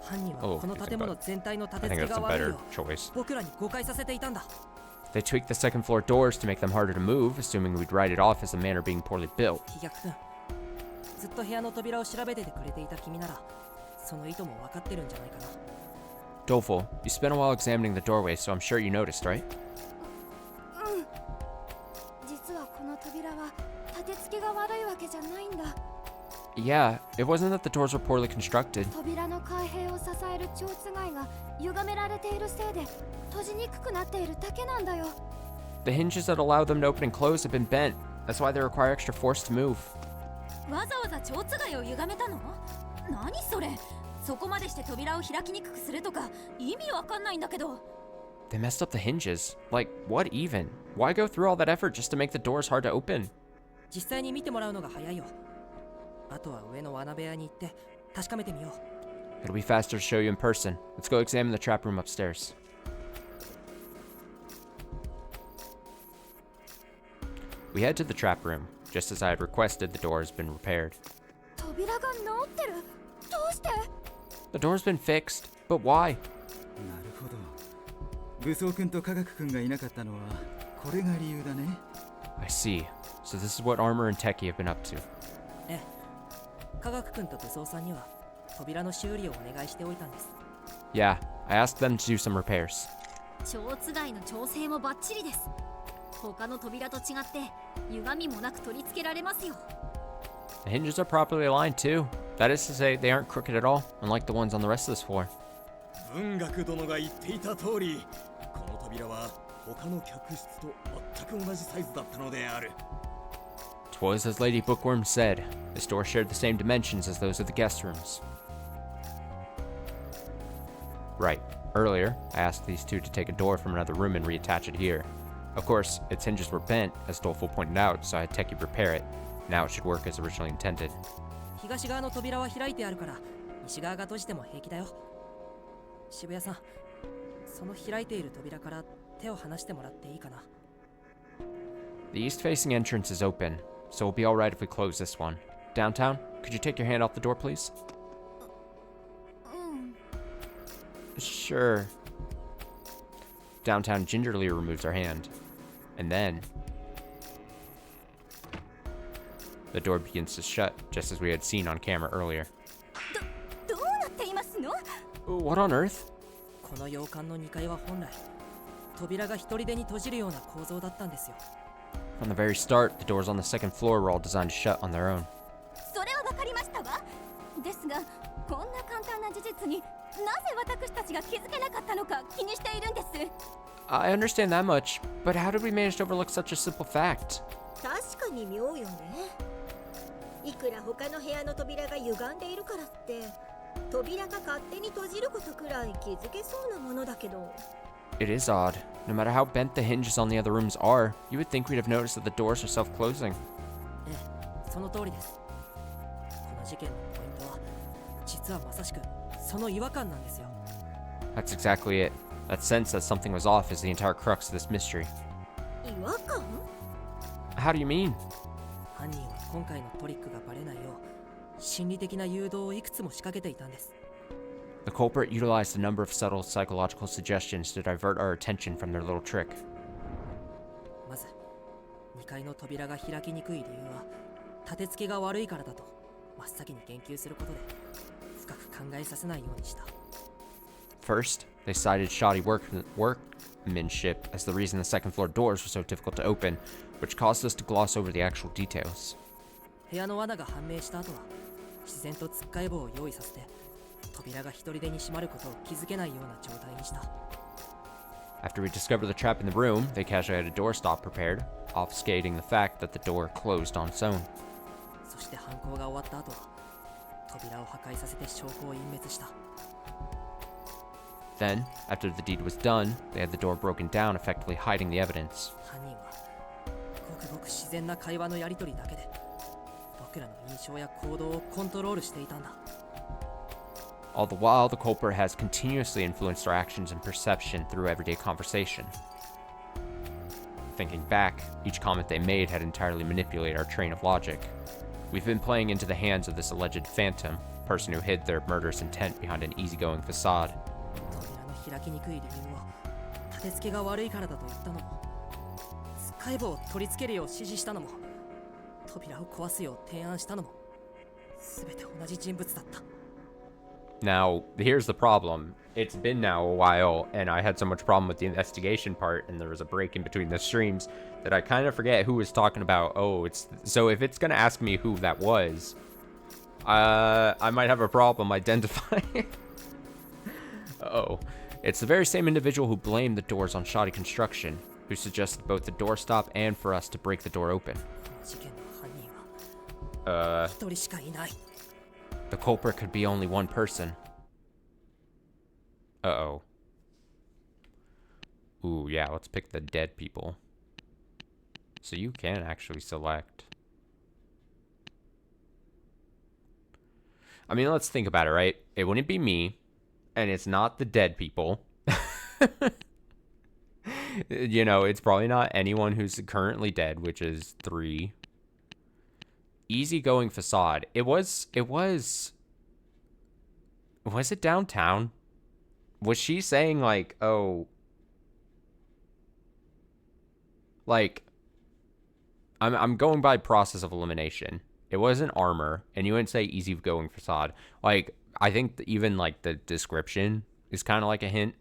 犯人 a は little この confusing, 建物 but 全体の I 立て think 付け that's が a 悪い better よ choice. 僕らに誤解させていたんだ。 They tweaked the second floor doors to make them harder to move, assuming we'd write it off as the manor being poorly built. 飛脚君、ずっと部屋の扉を調べててくれていた君なら、その意図も分かってるんじゃないかな。 Doleful, you spent a while examining the doorway, so I'm sure you noticed, right? 実はこの扉は立て付けが悪いわけじゃないんだ。 Yeah, it wasn't that the doors were poorly constructed. 扉の開閉を支える蝶つがいが歪められているせいで閉じにくくなっているだけなんだよ。 The hinges that allow them to open and close have been bent. That's why they require extra force to move. わざわざ蝶つがいを歪めたの？何それ？そこまでして扉を開きにくくするとか意味わかんないんだけど。 They messed up the hinges. Like, what even? Why go through all that effort just to make the doors hard to open? 実際に見てもらうのが早いよ。あとは上の罠部屋に行って確かめてみよう。 It'll be faster to show you in person. Let's go examine the trap room upstairs. We head to the trap room. Just as I had requested, the door has been repaired. 扉が直ってる。どうして？ The door's been fixed, but why? なるほど。武装君と科学君がいなかったのはこれが理由だね。I see. So this is what Armor and Techie have been up to. ええ、科学君と武装さんには扉の修理をお願いしておいたんです。 Yeah, I asked them to do some repairs. 超つがいの調整もバッチリです。他の扉と違って歪みもなく取り付けられますよ。 The hinges are properly aligned too. That is to say, they aren't crooked at all, unlike the ones on the rest of this floor. 文学殿が言っていた通り、この扉は他の客室と全く同じサイズだったのである。 'Twas as Lady Bookworm said. This door shared the same dimensions as those of the guest rooms. Right. Earlier, I asked these two to take a door from another room and reattach it here. Of course, its hinges were bent, as Doleful pointed out, so I had Techie repair it. Now it should work as originally intended. 東側の扉は開いてあるから西側が閉じても平気だよ。渋谷さん、その開いている扉から手を離してもらっていいかな。 The east-facing entrance is open, so it'll be alright if we close this one. Downtown, could you take your hand off the door, please? うん。 Sure. Downtown gingerly removes her hand. And then... the door begins to shut, just as we had seen on camera earlier. どうなっていますの？ What on earth? この洋館の2階は本来扉が一人でに閉じるような構造だったんですよ。 From the very start, the doors on the second floor were all designed to shut on their own. それはわかりましたわ。ですが、こんな簡単な事実になぜ私たちが気づけなかったのか気にしているんです。 I understand that much, but how did we manage to overlook such a simple fact? 確かに妙よね。いくら他の部屋の扉が歪んでいるからって扉が勝手に閉じることくらい気づけそうなものだけど。 It is odd. No matter how bent the hinges on the other rooms are, you would think we'd have noticed that the doors are self-closing. ええ、その通りです。この事件のポイントは実はまさしくその違和感なんですよ。 That's exactly it. That sense that something was off is the entire crux of this mystery. 違和感？ How do you mean? 犯人は今回のトリックがバレないよう心理的な誘導をいくつも仕掛けていたんです。 The culprit utilized a number of subtle psychological suggestions to divert our attention from their little trick. まず2階の扉が開きにくい理由は立て付けが悪いからだと真っ先に言及することで深く考えさせないようにした。 First, they cited shoddy workmanship as the reason the second floor doors were so difficult to open, which caused us to gloss over the actual details. 部屋の罠が判明した後は自然とつっかえ棒を用意させて扉が一人でに閉まることを気づけないような状態にした。 After we discovered the trap in the room, they casually had a doorstop prepared, obfuscating the fact that the door closed on its own. そして犯行が終わった後は扉を破壊させて証拠を隠滅した。 Then, after the deed was done, they had the door broken down, effectively hiding the evidence. 犯人はごくごく自然な会話のやり取りだけで僕らの印象や行動をコントロールしていたんだ。 All the while, the culprit has continuously influenced our actions and perception through everyday conversation. Thinking back, each comment they made had entirely manipulated our train of logic. We've been playing into the hands of this alleged phantom, person who hid their murderous intent behind an easygoing facade. 扉の開きにくい理由を立て付けが悪いからだと言ったのもつっかえ棒を取り付けるよう指示したのも扉を壊すよう提案したのも全て同じ人物だった。 Now, here's the problem. It's been now a while, and I had so much problem with the investigation part, and there was a break in between the streams, that I kind of forget who was talking about, so if it's gonna ask me who that was, I might have a problem identifying. Uh-oh. It's the very same individual who blamed the doors on shoddy construction, who suggested both the doorstop and for us to break the door open. 事件の犯人は一人しかいない。 The culprit could be only one person. Uh-oh. Ooh, yeah, let's pick the dead people. So you can actually select. I mean, let's think about it, right? It wouldn't be me, and it's not the dead people. You know, it's probably not anyone who's currently dead, which is 3. Easygoing facade. Was it downtown? Was she saying like, oh, like, I'm going by process of elimination. It wasn't armor, and you wouldn't say easygoing facade. Like, I think even like the description is kind of like a hint.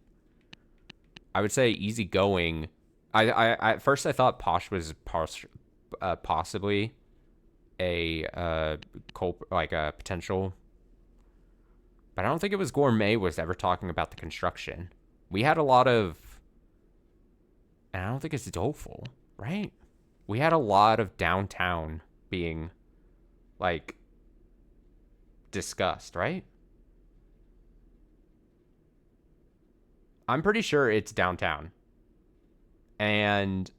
I would say easygoing. I at first I thought Posh was possibly a like a potential, but I don't think it was Gourmet was ever talking about the construction. We had a lot of, and I don't think it's doleful, right? We had a lot of downtown being like discussed, right? I'm pretty sure it's downtown. And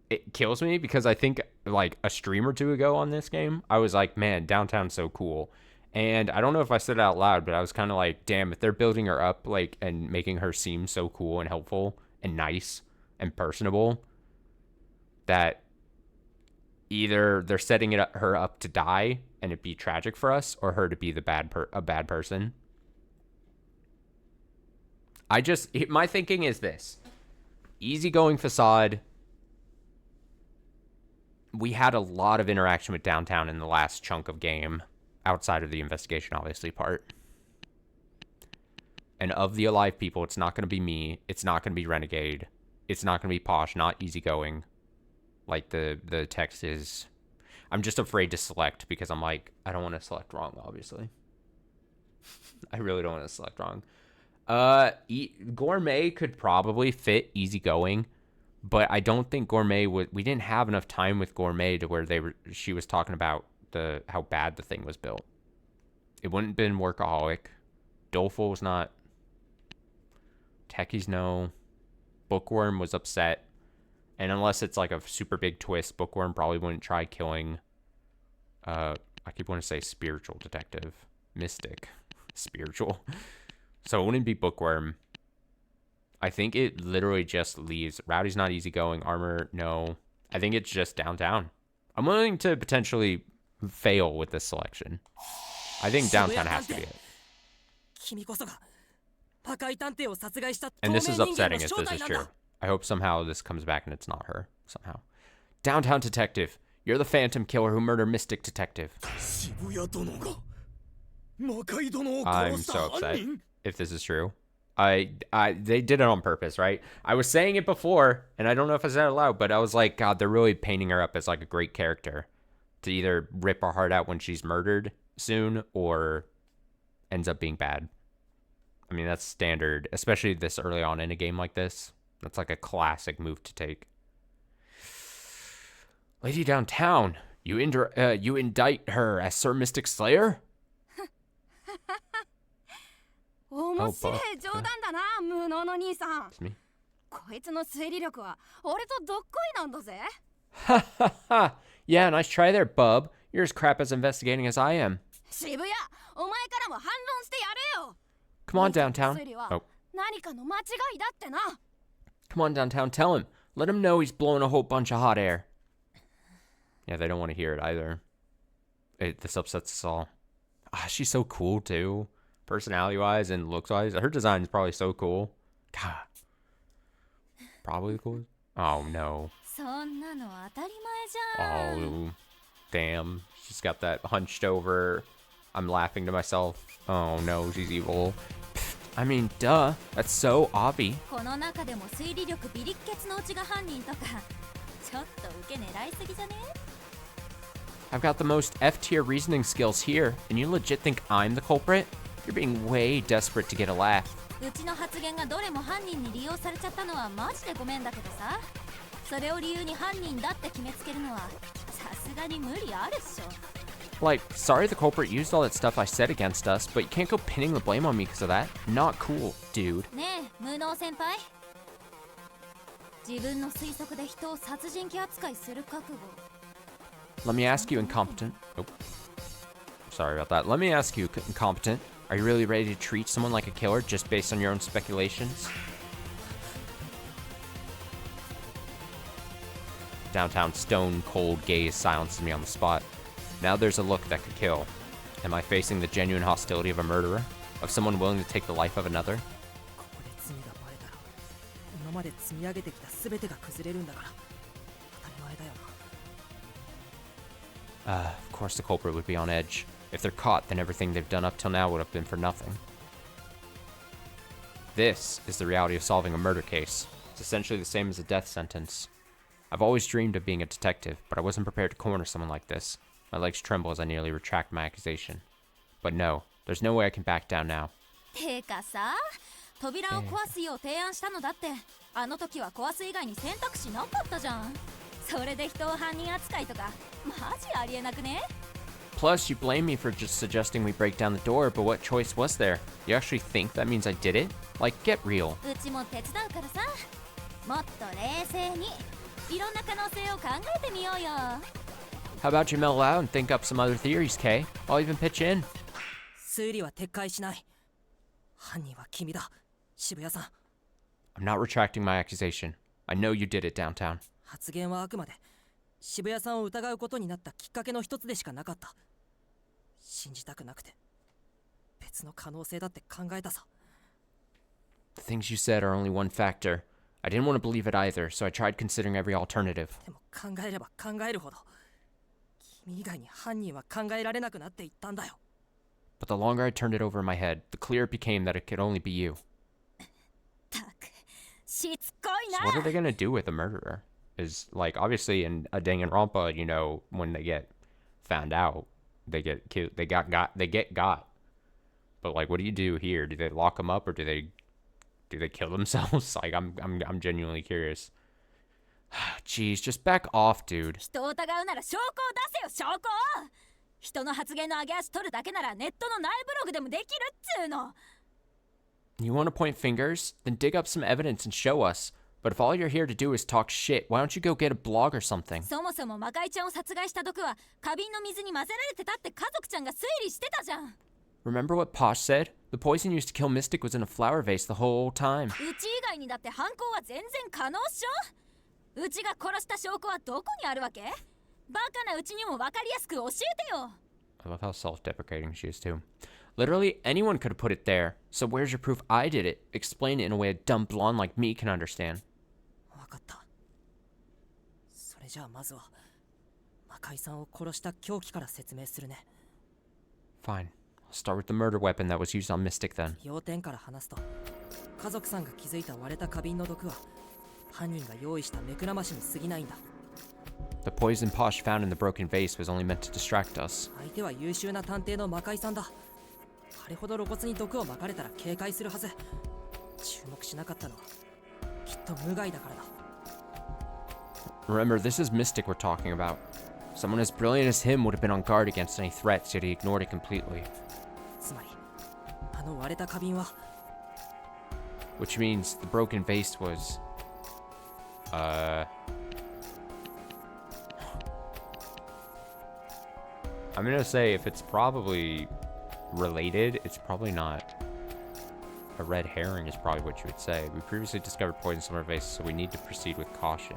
it kills me because I think like a stream or two ago on this game, I was like, man, downtown's so cool. And I don't know if I said it out loud, but I was kind of like, damn, if they're building her up like and making her seem so cool and helpful and nice and personable, that either they're setting her up to die and it be tragic for us, or her to be a bad person. My thinking is this: easygoing facade. We had a lot of interaction with downtown in the last chunk of game, outside of the investigation, obviously, part. And of the alive people, it's not going to be me. It's not going to be Renegade. It's not going to be Posh, not easygoing. Like the text is. I'm just afraid to select because I'm like, I don't want to select wrong, obviously. I really don't want to select wrong. Gourmet could probably fit easygoing, but I don't think Gourmet would. We didn't have enough time with Gourmet to where she was talking about how bad the thing was built. It wouldn't have been workaholic. Doleful was not. Techies no. Bookworm was upset. And unless it's like a super big twist, Bookworm probably wouldn't try killing. I keep wanting to say spiritual detective. Mystic. Spiritual. So it wouldn't be Bookworm. I think it literally just leaves. Rowdy's not easygoing. Armor, no. I think it's just downtown. I'm willing to potentially fail with this selection. I think downtown has to be it. And this is upsetting if this is true. I hope somehow this comes back and it's not her. Somehow. Downtown detective. You're the phantom killer who murdered Mystic Detective. I'm so upset if this is true. They did it on purpose, right? I was saying it before, and I don't know if I said it aloud, but I was like, God, they're really painting her up as like a great character to either rip her heart out when she's murdered soon or ends up being bad. I mean, that's standard, especially this early on in a game like this. That's like a classic move to take. Lady Downtown, you indict her as Sir Mystic Slayer? Oh, Buff. It's me. Ha ha ha! Yeah, nice try there, bub. You're as crap as investigating as I am. Come on, Downtown. Oh. Come on, Downtown, tell him. Let him know he's blowing a whole bunch of hot air. Yeah, they don't want to hear it either. This upsets us all. Ah, she's so cool, too. Personality-wise and looks-wise. Her design is probably so cool. God. Probably the coolest. Oh, no. Oh, damn. She's got that hunched over. I'm laughing to myself. Oh, no, she's evil. I mean, duh. That's so obvi. I've got the most F-tier reasoning skills here, and you legit think I'm the culprit? You're being way desperate to get a laugh. Like, sorry the culprit used all that stuff I said against us, but you can't go pinning the blame on me because of that. Not cool, dude. Let me ask you, incompetent. Oh. Sorry about that. Let me ask you, incompetent. Are you really ready to treat someone like a killer just based on your own speculations? Downtown stone cold gaze silences me on the spot. Now there's a look that could kill. Am I facing the genuine hostility of a murderer? Of someone willing to take the life of another? ここで罪がバレたら今まで積み上げてきた全てが崩れるんだから当たり前だよな。 Of course the culprit would be on edge. If they're caught, then everything they've done up till now would have been for nothing. This is the reality of solving a murder case. It's essentially the same as a death sentence. I've always dreamed of being a detective, but I wasn't prepared to corner someone like this. My legs tremble as I nearly retract my accusation. But no, there's no way I can back down now. てかさ、扉を壊すよう提案したのだって、あの時は壊す以外に選択肢なかったじゃん。それで人を犯人扱いとか、マジありえなくね？ Plus, you blame me for just suggesting we break down the door, but what choice was there? You actually think that means I did it? Like, get real. うちも手伝うからさ、もっと冷静にいろんな可能性を考えてみようよ。 How about you mellow out and think up some other theories, Kay? I'll even pitch in. 推理は撤回しない。犯人は君だ、渋谷さん。 I'm not retracting my accusation. I know you did it, downtown. 発言はあくまで渋谷さんを疑うことになったきっかけの一つでしかなかった。信じたくなくて別の可能性だって考えたさ。 The things you said are only one factor. I didn't want to believe it either, so I tried considering every alternative. でも考えれば考えるほど君以外に犯人は考えられなくなっていったんだよ。 But the longer I turned it over in my head, the clearer it became that it could only be you. たく、しつこい So な。 what are they gonna do with a murderer? Is, like, obviously in a Danganronpa, you know, when they get found out, they get killed, they get got. But, like, what do you do here? Do they lock them up or do they kill themselves? Like, I'm genuinely curious. Jeez, just back off, dude. 人を疑うなら証拠を出せよ、証拠を。人の発言の上げ足取るだけならネットの内ブログでもできるっつうの。 You want to point fingers? Then dig up some evidence and show us. But if all you're here to do is talk shit, why don't you go get a blog or something? そもそも魔界ちゃんを殺害した毒は花瓶の水に混ぜられてたって家族ちゃんが推理してたじゃん。 Remember what Posh said? The poison used to kill Mystic was in a flower vase the whole time. うち以外にだって犯行は全然可能っしょ。うちが殺した証拠はどこにあるわけ？バカなうちにも分かりやすく教えてよ。 I love how self-deprecating she is too. Literally anyone could have put it there. So where's your proof I did it? Explain it in a way a dumb blonde like me can understand. 分かった。それじゃあまずは魔界さんを殺した凶器から説明するね。 Fine. I'll start with the murder weapon that was used on Mystic then. 要点から話すと、家族さんが気づいた割れた花瓶の毒は犯人が用意した目くらましに過ぎないんだ。 The poison Posh found in the broken vase was only meant to distract us. 相手は優秀な探偵の魔界さんだ。あれほど露骨に毒を撒かれたら警戒するはず。注目しなかったのはきっと無害だからだ。 Remember, this is Mystic we're talking about. Someone as brilliant as him would have been on guard against any threats, yet he ignored it completely. つまりあの割れた花瓶は Which means the broken vase was... I'm gonna say if it's probably related, it's probably not. A red herring is probably what you would say. We previously discovered poison in our vases, so we need to proceed with caution.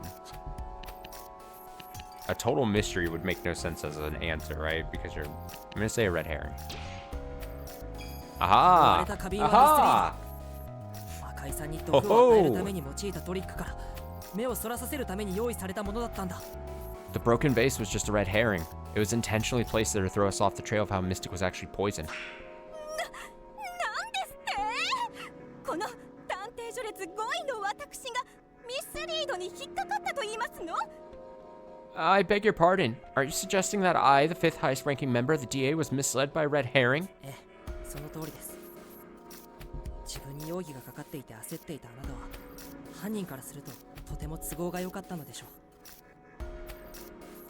A total mystery would make no sense as an answer, right? Because you're... I'm gonna say a red herring. Aha! Aha! 魔界さんに毒を与えるために用いたトリックから目をそらさせるために用意されたものだったんだ。 The broken vase was just a red herring. It was intentionally placed there to throw us off the trail of how Mystic was actually poisoned. なんですってこの探偵序列5位の私がミスリードに引っかかったと言いますの？ I beg your pardon. Are you suggesting that I, the fifth highest ranking member of the DA, was misled by a red herring? ええ、その通りです。自分に容疑がかかっていて焦っていたあなたは犯人からするととても都合が良かったのでしょう。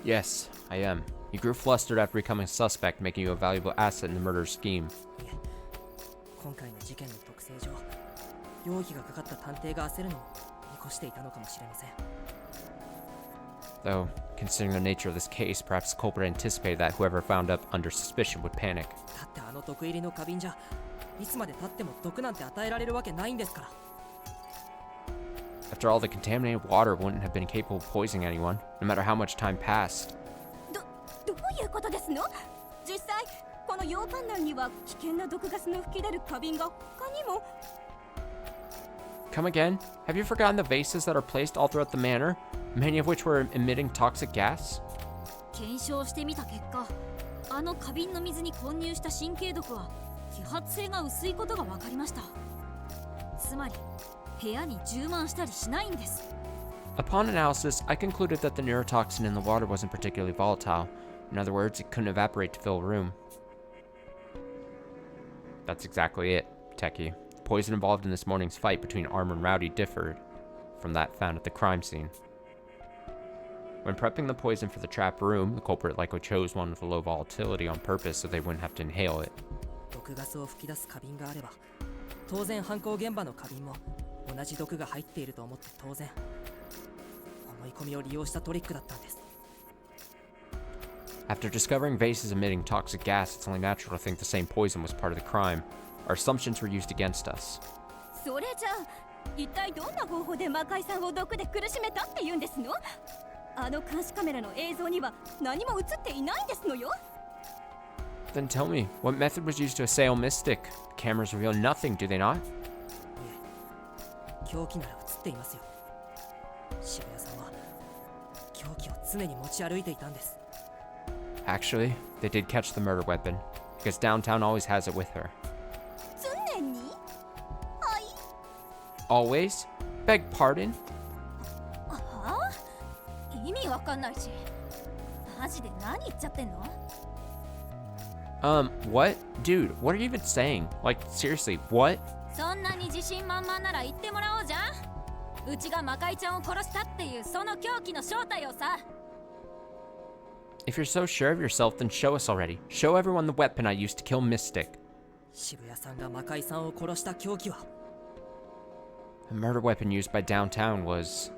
Yes, I am. You grew flustered after becoming a suspect, making you a valuable asset in the murder scheme. いえ、今回の事件の特性上、容疑がかかった探偵が焦るのを見越していたのかもしれません。Though, considering the nature of this case, perhaps the culprit anticipated that whoever found up under suspicion would panic. だってあの毒入りの花瓶じゃいつまで経っても毒なんて与えられるわけないんですから。 After all, the contaminated water wouldn't have been capable of poisoning anyone, no matter how much time passed. どういうことですの？実際この洋館内には危険な毒ガスの噴き出る花瓶が他にも。 Come again? Have you forgotten the vases that are placed all throughout the manor, many of which were emitting toxic gas? 検証してみた結果、あの花瓶の水に混入した神経毒は揮発性が薄いことが分かりました。つまり部屋に充満したりしないんです。 Upon analysis, I concluded that the neurotoxin in the water wasn't particularly volatile. In other words, it couldn't evaporate to fill a room. That's exactly it, Techie. The poison involved in this morning's fight between Armor and Rowdy differed from that found at the crime scene. When prepping the poison for the trap room, the culprit likely chose one with a low volatility on purpose so they wouldn't have to inhale it. 毒ガスを吹き出す花瓶があれば、当然犯行現場の花瓶も同じ毒が入っていると思って当然。思い込みを利用したトリックだったんです。 After discovering vases emitting toxic gas, it's only natural to think the same poison was part of the crime. Our assumptions were used against us. それじゃあ一体どんな方法で魔界さんを毒で苦しめたって言うんですの？あの監視カメラの映像には何も映っていないんですのよ。 Then tell me, what method was used to assail Mystic? The cameras reveal nothing, do they not? いえ、凶器なら映っていますよ。渋谷さんは凶器を常に持ち歩いていたんです。 Actually, they did catch the murder weapon, because downtown always has it with her. 常に？はい。 Always? Beg pardon? はあ？意味わかんないし。マジで何言っちゃってんの？ What? Dude, what are you even saying? Like, seriously, what? そんなに自信満々なら言ってもらおうじゃん。うちが魔界ちゃんを殺したっていうその凶器の正体をさ。 If you're so sure of yourself, then show us already. Show everyone the weapon I used to kill Mystic. 渋谷さんが魔界さんを殺した凶器は The murder weapon used by downtown was...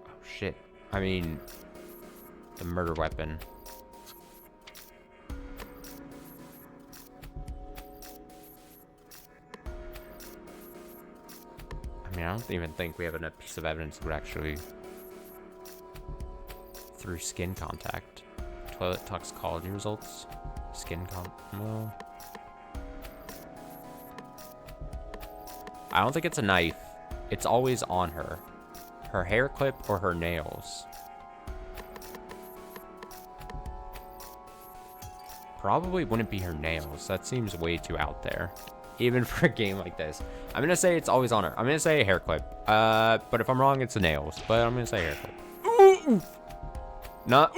Oh, shit. I mean... The murder weapon. I mean, I don't even think we have a piece of evidence that would actually... Through skin contact. Toilet toxicology results. Well... I don't think it's a knife. It's always on her. Her hair clip or her nails. Probably wouldn't be her nails. That seems way too out there. Even for a game like this. I'm gonna say it's always on her. I'm gonna say a hair clip. But if I'm wrong, it's the nails. But I'm gonna say hair clip. Ooh! Not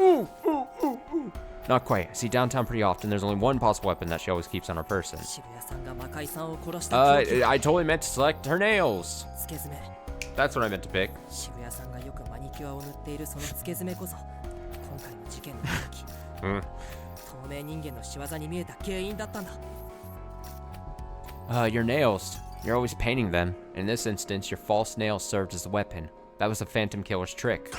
Not quite. I see downtown pretty often. There's only one possible weapon that she always keeps on her person. I totally meant to select her nails. That's what I meant to pick. Your nails. You're always painting them. In this instance, your false nails served as the weapon. That was the Phantom Killer's trick.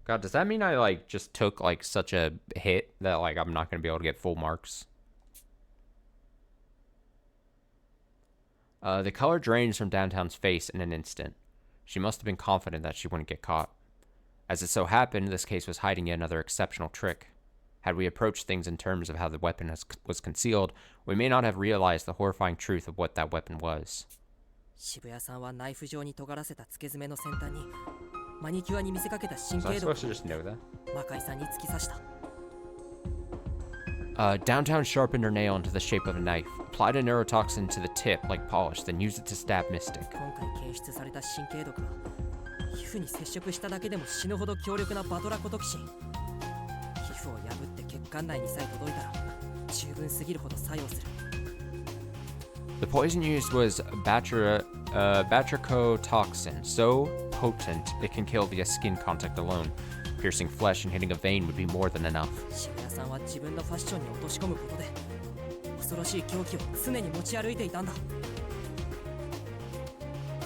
God, does that mean I, like, just took, like, such a hit that, like, I'm not going to be able to get full marks? The color drains from downtown's face in an instant. She must have been confident that she wouldn't get caught. As it so happened, this case was hiding yet another exceptional trick. Had we approached things in terms of how the weapon was concealed, we may not have realized the horrifying truth of what that weapon was. 渋谷さんはナイフ状に尖らせた付け爪の先端にマニキュアに見せかけた神経毒を魔界さんに突き刺した。Downtown sharpened her nail into the shape of a knife, applied a neurotoxin to the tip like polish, then used it to stab Mystic. 今回検出された神経毒は皮膚に接触しただけでも死ぬほど強力なバトラコトキシン。皮膚を破って血管内にさえ届いたら十分すぎるほど作用する。The poison used was batrachotoxin, so potent it can kill via skin contact alone. Piercing flesh and hitting a vein would be more than enough. 渋谷さんは自分のファッションに落とし込むことで恐ろしい凶器を常に持ち歩いていたんだ。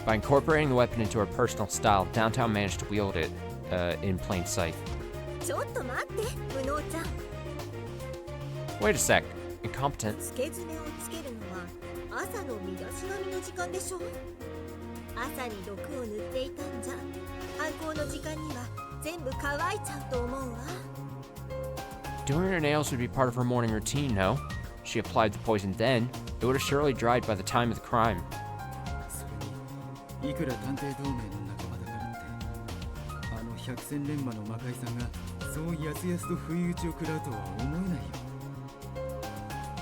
By incorporating the weapon into her personal style, Downtown managed to wield it in plain sight. ちょっと待って無能ちゃん Wait a sec. Incompetent. つけ爪をつけるのは朝の身だしなみの時間でしょ朝に毒を塗っていたんじゃ犯行の時間には全部乾いちゃうと思うわ Doing her nails would be part of her morning routine, no? She applied the poison then. It would have surely dried by the time of the crime. それにいくら探偵同盟の仲間だからってあの百戦錬磨の魔界さんがそうやすやすと不意打ちを食らうとは思えないよ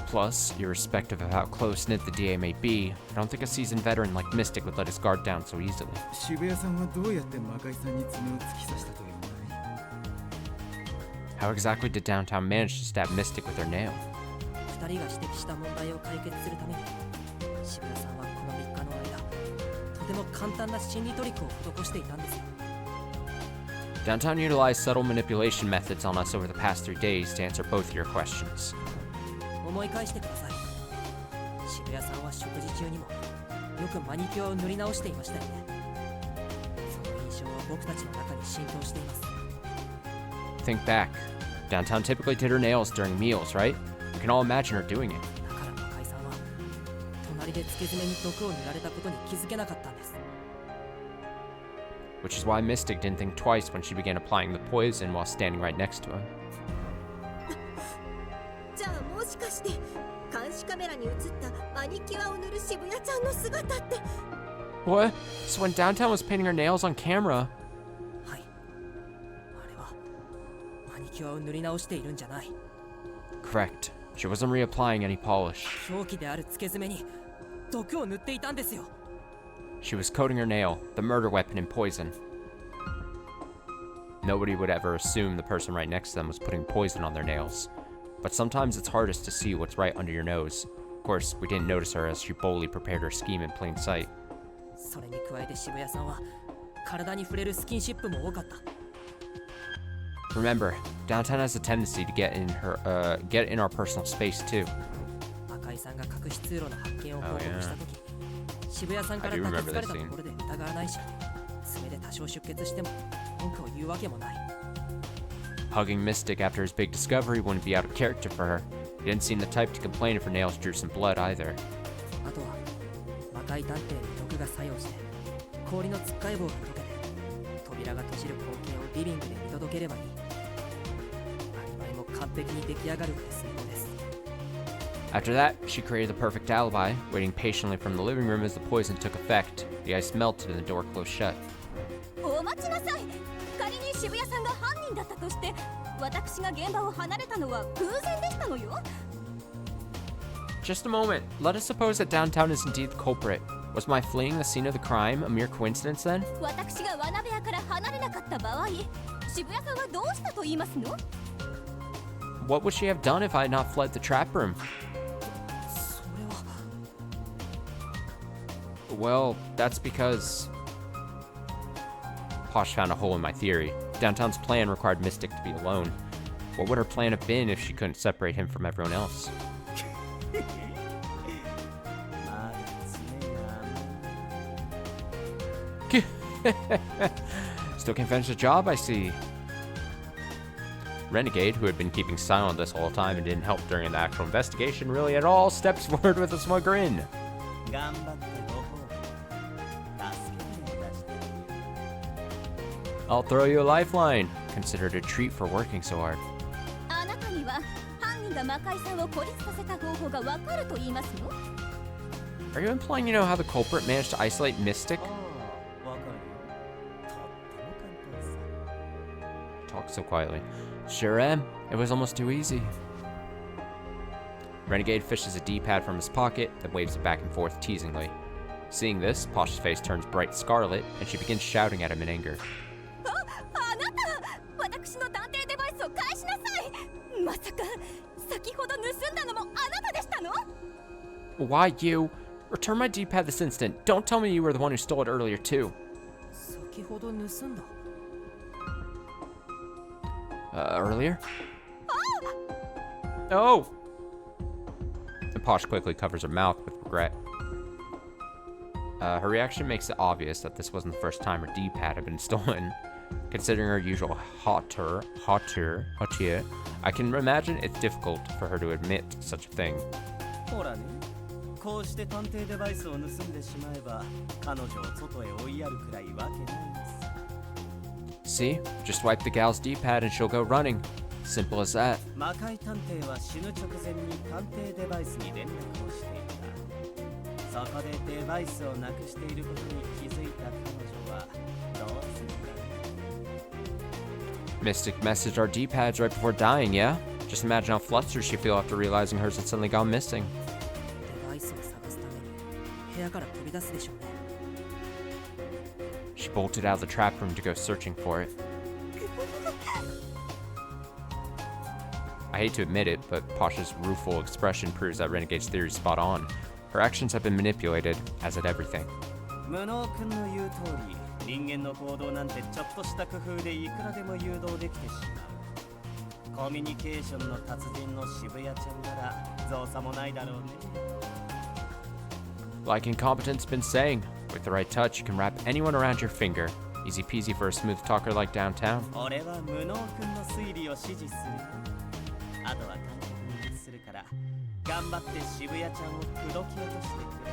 Plus, irrespective of how close-knit the DA may be, I don't think a seasoned veteran like Mystic would let his guard down so easily. 渋谷さんはどうやって魔界さんに爪を突き刺したというんだい How exactly did Downtown manage to stab Mystic with her nail? 2人が指摘した問題を解決するために渋谷さんはこの3日の間とても簡単な心理トリックを施していたんですよ Downtown utilized subtle manipulation methods on us over the past 3 days to answer both of your questions. 思い返してください渋谷さんは食事中にもよくマニキュアを塗り直していましたよねその印象は僕たちの中に浸透しています Think back. Downtown typically did her nails during meals, right? We can all imagine her doing it. だから赤井さんは隣でつけ爪に毒を塗られたことに気づけなかったんです Which is why Mystic didn't think twice when she began applying the poison while standing right next to him. じゃあもしかして監視カメラに映ったマニキュアを塗る渋谷ちゃんの姿って What? So when Downtown was painting her nails on camera... はいあれはマニキュアを塗り直しているんじゃない Correct. She wasn't reapplying any polish. 凶器であるつけ爪に毒を塗っていたんですよ She was coating her nail, the murder weapon, in poison. Nobody would ever assume the person right next to them was putting poison on their nails. But sometimes it's hardest to see what's right under your nose. Of course, we didn't notice her as she boldly prepared her scheme in plain sight. それに加えて渋谷さんは体に触れるスキンシップも多かった Remember, Downtown has a tendency to get in our personal space too. 赤井さんが隠し通路の発見を報告した時、渋谷さんから I do 抱 remember きつかれ this た scene. ところで疑わないし爪で多少出血しても文句を言うわけもない Hugging Mystic after his big discovery wouldn't be out of character for her. He didn't seem the type to complain if her nails drew some blood either. あとは魔界探偵に毒が作用して氷のつっかえ棒が溶けて扉が閉じる光景をリビングで見届ければいいアリバイも完璧に出来上がるって寸法です After that, she created the perfect alibi, waiting patiently from the living room as the poison took effect. The ice melted and the door closed shut. お待ちなさい仮に渋谷さんが犯人だったとして私が現場を離れたのは偶然でしたのよ Just a moment. Let us suppose that Downtown is indeed the culprit. Was my fleeing the scene of the crime a mere coincidence then? 私が罠部屋から離れなかった場合渋谷さんはどうしたと言いますの What would she have done if I had not fled the trap room? それは Well, that's because... Posh found a hole in my theory. Downtown's plan required Mystic to be alone. What would her plan have been if she couldn't separate him from everyone else? Still can't finish the job, I see. Renegade, who had been keeping silent this whole time and didn't help during the actual investigation really at all, steps forward with a smug grin. I'll throw you a lifeline. Considered a treat for working so hard. あなたには犯人が魔界さんを孤立させた方法がわかると言いますの Are you implying you know how the culprit managed to isolate Mystic? Talk so quietly. Sure am. It was almost too easy. Renegade fishes a D-pad from his pocket, then waves it back and forth teasingly. Seeing this, Posh's face turns bright scarlet, and she begins shouting at him in anger. あなた私の探偵デバイスを返しなさいまさか先ほど盗んだのもあなたでしたの Why you? Return my D-pad this instant. Don't tell me you were the one who stole it earlier too. 先ほど盗んだ Earlier? Oh! And Posh quickly covers her mouth with regret. Her reaction makes it obvious that this wasn't the first time her D-pad had been stolen. Considering her usual hauteur, I can imagine it's difficult for her to admit such a thing. ほらね、こうして探偵デバイスを盗んでしまえば、彼女を外へ追いやるくらいわけないんです。 See? Just wipe the gal's D-pad and she'll go running. Simple as that. 魔界探偵は死ぬ直前に探偵デバイスに連絡をしていた。そこでデバイスをなくしていることに気づいた彼女はどうするか。 Mystic messaged our D-pads right before dying, yeah? Just imagine how flustered she'd feel after realizing hers had suddenly gone missing. デバイスを探すために部屋から飛び出すでしょうね。 She bolted out of the trap room to go searching for it. I hate to admit it, but Pasha's rueful expression proves that Renegade's theory is spot on. Her actions have been manipulated, as had everything. 無能君の言う通り、人間の行動なんてちょっとした工夫でいくらでも誘導できてしまう。コミュニケーションの達人の渋谷ちゃんなら造作もないだろうね。 Like Incompetent's been saying, with the right touch, you can wrap anyone around your finger. Easy peasy for a smooth talker like downtown. 俺は無能君の推理を支持する。あとは監督にするから、頑張って渋谷ちゃんを口説き落としてくれ。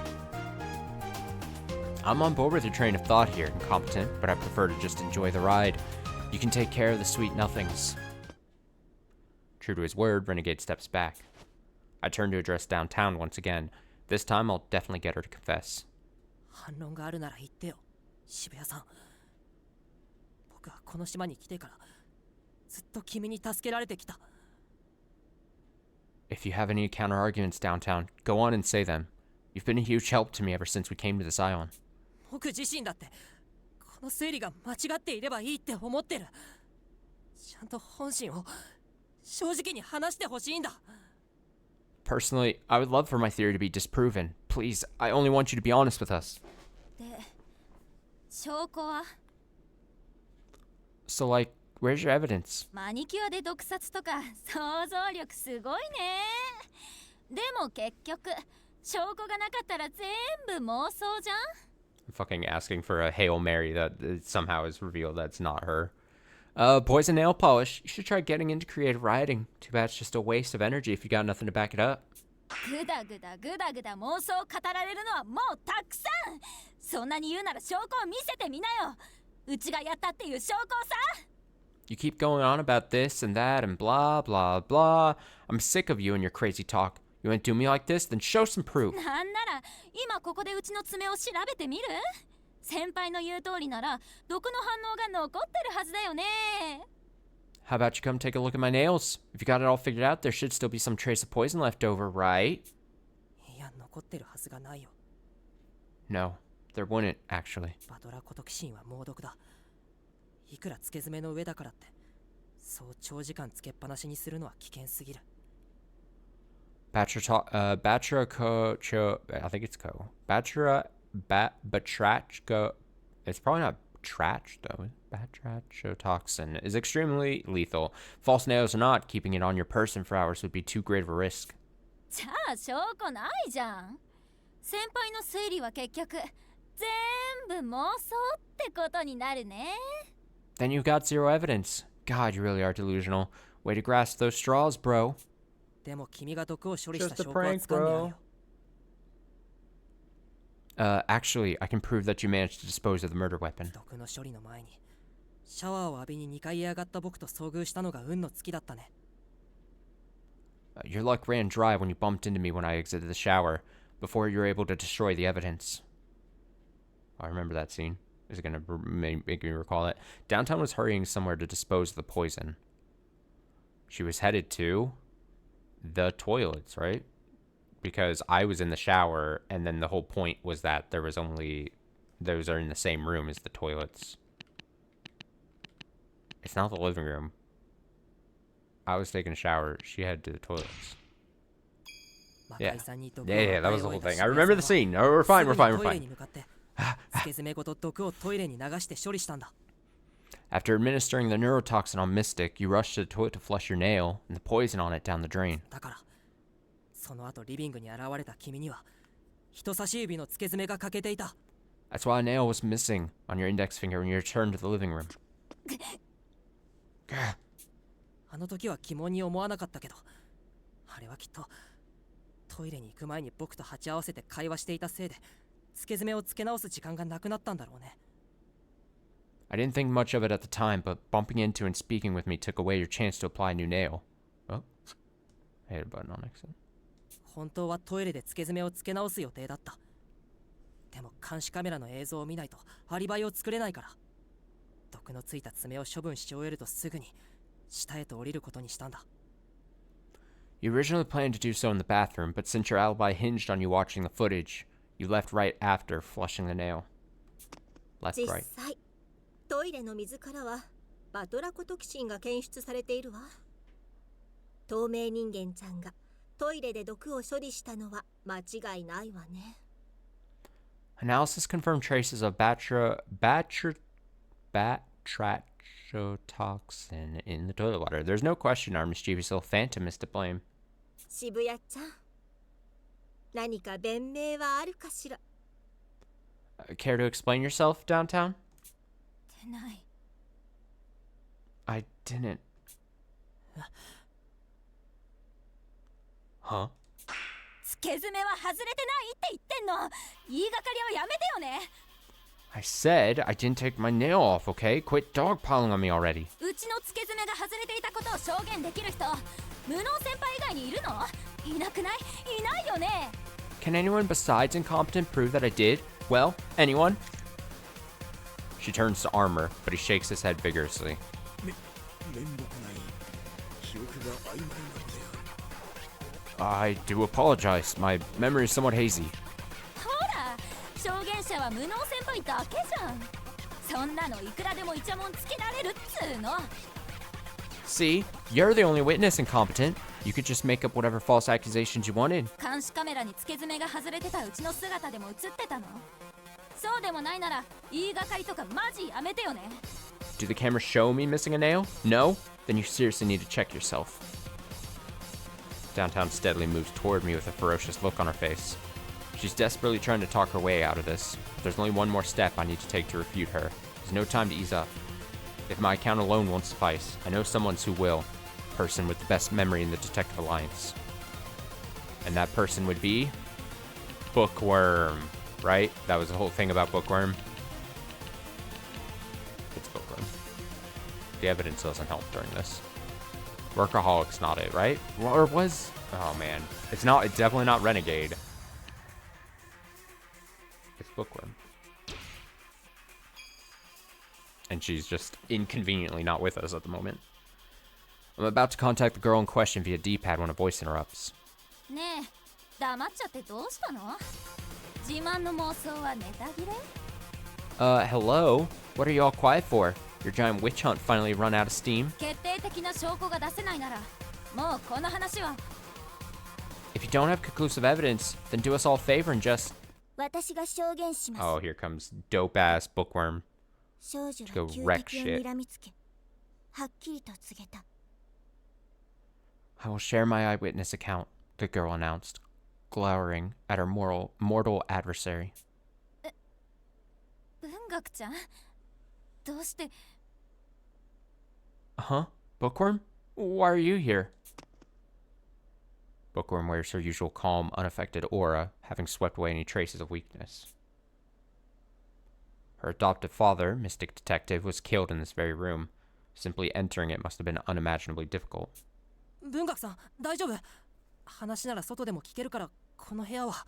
I'm on board with your train of thought here, Incompetent, but I prefer to just enjoy the ride. You can take care of the sweet nothings. True to his word, Renegade steps back. I turn to address downtown once again. This time, I'll definitely get her to confess. 反論があるなら言ってよ、渋谷さん。僕はこの島に来てからずっと君に助けられてきた。 If you have any counter arguments, Downtown, go on and say them. You've been a huge help to me ever since we came to this island. 僕自身だってこの推理が間違っていればいいって思ってる。ちゃんと本心を正直に話してほしいんだ。 Personally, I would love for my theory to be disproven. Please, I only want you to be honest with us. で、証拠は So, like, where's your evidence? マニキュアで毒殺とか想像力すごいね。でも結局証拠がなかったら全部妄想じゃん。 I'm fucking asking for a Hail Mary that somehow is revealed that's not her. Poison nail polish. You should try getting into creative writing. Too bad it's just a waste of energy if you got nothing to back it up. ぐだぐだぐだぐだ妄想を語られるのはもうたくさん。そんなに言うなら証拠を見せてみなよ。うちがやったっていう証拠をさ。 You keep going on about this and that and blah, blah, blah. I'm sick of you and your crazy talk. You want to do me like this? Then show some proof. なんなら今ここでうちの爪を調べてみる？先輩の言う通りなら毒の反応が残ってるはずだよね。 How about you come take a look at my nails? If you got it all figured out, there should still be some trace of poison left over, right? いや、残ってるはずがないよ。 No, there wouldn't, actually. バトラコトキシンは猛毒だ。いくらつけ爪の上だからってそう長時間つけっぱなしにするのは危険すぎる。 Batraco, I think it's co. Batrachco, it's probably not trach though. Batrachotoxin is extremely lethal. False nails or not, keeping it on your person for hours would be too great of a risk. じゃあ証拠ないじゃん。先輩の推理は結局全部妄想ってことになるね。 Then you've got zero evidence. God, you really are delusional. Way to grasp those straws, bro. でも君が毒を処理した Just a 証拠は prank, 掴んであるよ。 Actually, I can prove that you managed to dispose of the murder weapon. 毒の処理の前にシャワーを浴びに2階へ上がった僕と遭遇したのが運の尽きだったね。 Your luck ran dry when you bumped into me when I exited the shower, before you were able to destroy the evidence. I remember that scene. Is it going to make me recall it? Downtown was hurrying somewhere to dispose of the poison. She was headed to the toilets, right? Because I was in the shower, and then the whole point was that there was only... Those are in the same room as the toilets. It's not the living room. I was taking a shower. She headed to the toilets. Yeah, that was the whole thing. I remember the scene. Oh, we're fine. After administering the neurotoxin on Mystic, you rushed to the toilet to flush your nail, and the poison on it down the drain. だからその後リビングに現れた君には人差し指の付け爪が欠けていた。That's why a nail was missing on your index finger when you returned to the living room. あの時は疑問に思わなかったけど、あれはきっとトイレに行く前に僕と鉢合わせて会話していたせいで、付け爪を付け直す時間がなくなったんだろうね。I didn't think much of it at the time, but bumping into and speaking with me took away your chance to apply a new nail. Oh, I hit a button on accident. 本当はトイレで付け爪を付け直す予定だった。でも監視カメラの映像を見ないとアリバイを作れないから、毒のついた爪を処分し終えるとすぐに下へと降りることにしたんだ。You originally planned to do so in the bathroom, but since your alibi hinged on you watching the footage, you left right after flushing the nail. Left 実 right. 際トイレの水からはバトラコトキシンが検出されているわ。透明人間ちゃんがトイレで毒を処理したのは間違いないわね。Analysis confirmed traces of batrachotoxin in the toilet water. There's no question our mischievous little phantom is to blame. 渋谷ちゃん、何か弁明はあるかしら。Care to explain yourself, downtown? ない。 I didn't. Huh? 付け爪は外れてないって言ってんの。言いがかりをやめてよね。I said I didn't take my nail off, okay? Quit dogpiling on me already. うちの付け爪が外れていたことを証言できる人、無能先輩以外にいるの？いなくない？いないよね。 Can anyone besides incompetent prove that I did? Well, anyone? She turns to Armor, but he shakes his head vigorously. 面目ない記憶が曖昧なのである。 I do apologize. My memory is somewhat hazy. ほら、証言者は無能先輩だけじゃん。そんなのいくらでもイチャモンつけられるっつうの。 See? You're the only witness, incompetent. You could just make up whatever false accusations you wanted. 監視カメラに付け爪が外れてたうちの姿でも映ってたの？そうでもないなら言いがかりとかマジやめてよね。 Do the cameras show me missing a nail? No? Then you seriously need to check yourself. Downtown steadily moves toward me with a ferocious look on her face. She's desperately trying to talk her way out of this. There's only one more step I need to take to refute her. There's no time to ease up. If my account alone won't suffice, I know someone who will. Person with the best memory in the Detective Alliance. And that person would be Bookworm, right? That was the whole thing about Bookworm. It's Bookworm. The evidence doesn't help during this. Workaholic's not it, right? Or was... Oh, man. It's not... It's definitely not Renegade. It's Bookworm. And she's just inconveniently not with us at the moment. I'm about to contact the girl in question via D-pad when a voice interrupts. ねえ、黙っちゃってどうしたの？自慢の妄想はネタ切れ？ Hello? What are you all quiet for? Your giant witch hunt finally run out of steam? 決定的な証拠が出せないなら、もうこの話は。 If you don't have conclusive evidence, then do us all a favor and just... 私が証言します。 Oh, here comes dope-ass Bookworm. 少女 Go は旧 wreck 敵を shit. 睨みつけ、はっきりと告げた。I will share my eyewitness account, the girl announced, glowering at her mortal adversary. 文学ちゃん、どうして？ Huh? Bookworm? Why are you here? Bookworm wears her usual calm, unaffected aura, having swept away any traces of weakness. Her adoptive father, Mystic Detective, was killed in this very room. Simply entering it must have been unimaginably difficult. 文学さん、大丈夫？話なら外でも聞けるから、この部屋は。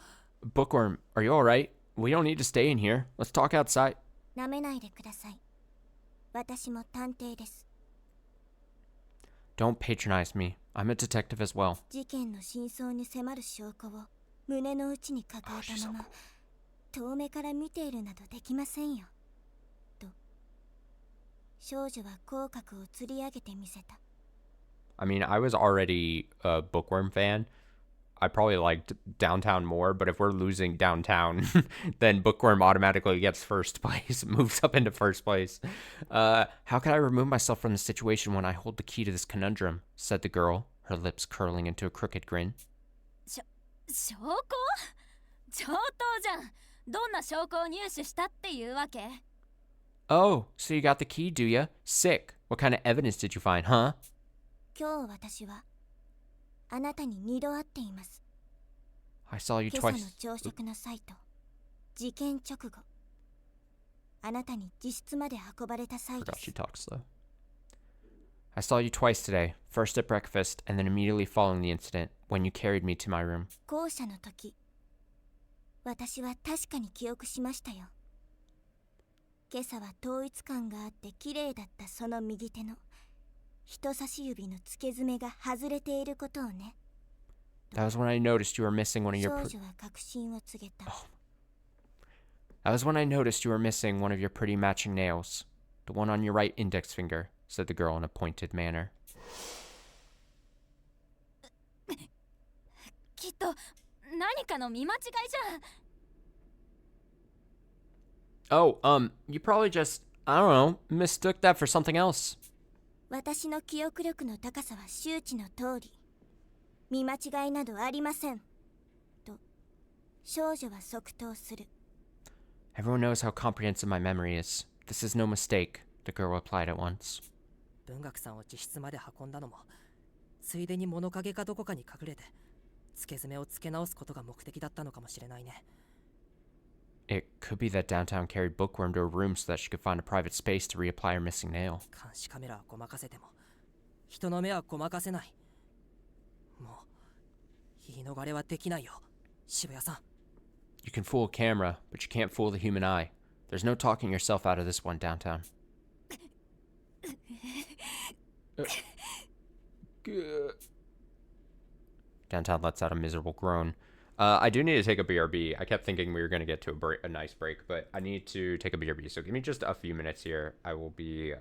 Bookworm, are you alright? We don't need to stay in here. Let's talk outside. なめないでください。私も探偵です。 Don't patronize me. I'm a detective as well. 事件の真相に迫る証拠を胸の内に抱えたまま、遠目から見ているなどできませんよ。と、少女は口角を吊り上げてみせた。I mean, I was already a Bookworm fan. I probably liked Downtown more, but if we're losing Downtown, then Bookworm automatically gets first place, moves up into first place. How can I remove myself from the situation when I hold the key to this conundrum? Said the girl, her lips curling into a crooked grin. 証拠？上等じゃん。どんな証拠を入手したっていうわけ？ Oh, so you got the key, do ya? Sick. What kind of evidence did you find, huh? 今日私はあなたに2度会っています。 I saw you 今朝の twice. 朝食の際と事件直後、あなたに自室まで運ばれた際で Forgot she す。 talks slow. I saw you twice today. First at breakfast, and then immediately following the incident, when you carried me to my room. 校舎の時、私は確かに記憶しましたよ。今朝は統一感があって綺麗だったその右手の人差し指の付け爪が外れていることをね。 That was when I noticed you were missing one of 少 your... 女は確信を告げた。 That was when I noticed you were missing one of your pretty matching nails. The one on your right index finger, said the girl in a pointed manner. きっと何かの見間違いじゃん。 Oh, you probably just, I don't know, mistook that for something else. 私の記憶力の高さは周知の通り、見間違いなどありません。と、少女は即答する。 Everyone knows how comprehensive my memory is. This is no mistake, the girl replied at once. 文学さんを自室まで運んだのも、ついでに物陰かどこかに隠れて付け爪をつけ直すことが目的だったのかもしれないね。 It could be that Downtown carried Bookworm to her room so that she could find a private space to reapply her missing nail. 監視カメラはごまかせても人の目はごまかせない。もう言い逃れはできないよ、渋谷さん。 You can fool a camera, but you can't fool the human eye. There's no talking yourself out of this one, Downtown. Downtown lets out a miserable groan. I do need to take a BRB. I kept thinking we were going to get to a nice break, but I need to take a BRB. So give me just a few minutes here. I will be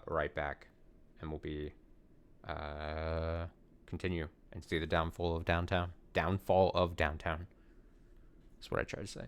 right back, and we'll be continue and see the downfall of Downtown. Downfall of Downtown. That's what I tried to say.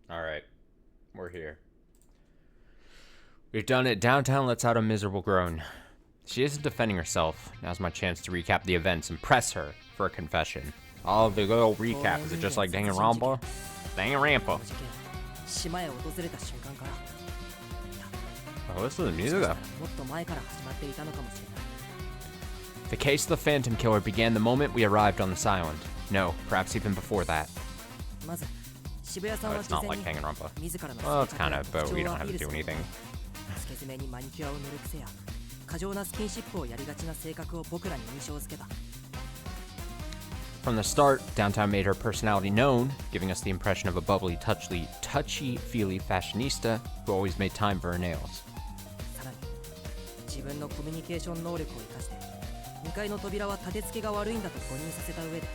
Alright. We're here. We've done it. Downtown lets out a miserable groan. She isn't defending herself. Now's my chance to recap the events and press her for a confession. Oh, the good old recap. Is it just like Danganronpa? Danganronpa. 島へ訪れた瞬間から Oh, listen to the music though. もっと前から始まっていたのかもしれない The case of the Phantom Killer began the moment we arrived on this island. No, perhaps even before that. まず渋谷さん Oh, は it's 事 not 前 like に Danganronpa. 自らの Well, it's 性 kind 格 of, but we don't have to do anything. つけ爪にマニキュアを塗る癖や過剰なスキンシップをやりがちな性格を僕らに印象付けた From the start, Downtown made her personality known, giving us the impression of a bubbly, touchy-feely fashionista who always made time for her nails. さらに自分のコミュニケーション能力を生かして2階の扉は立て付けが悪いんだと誤認させた上で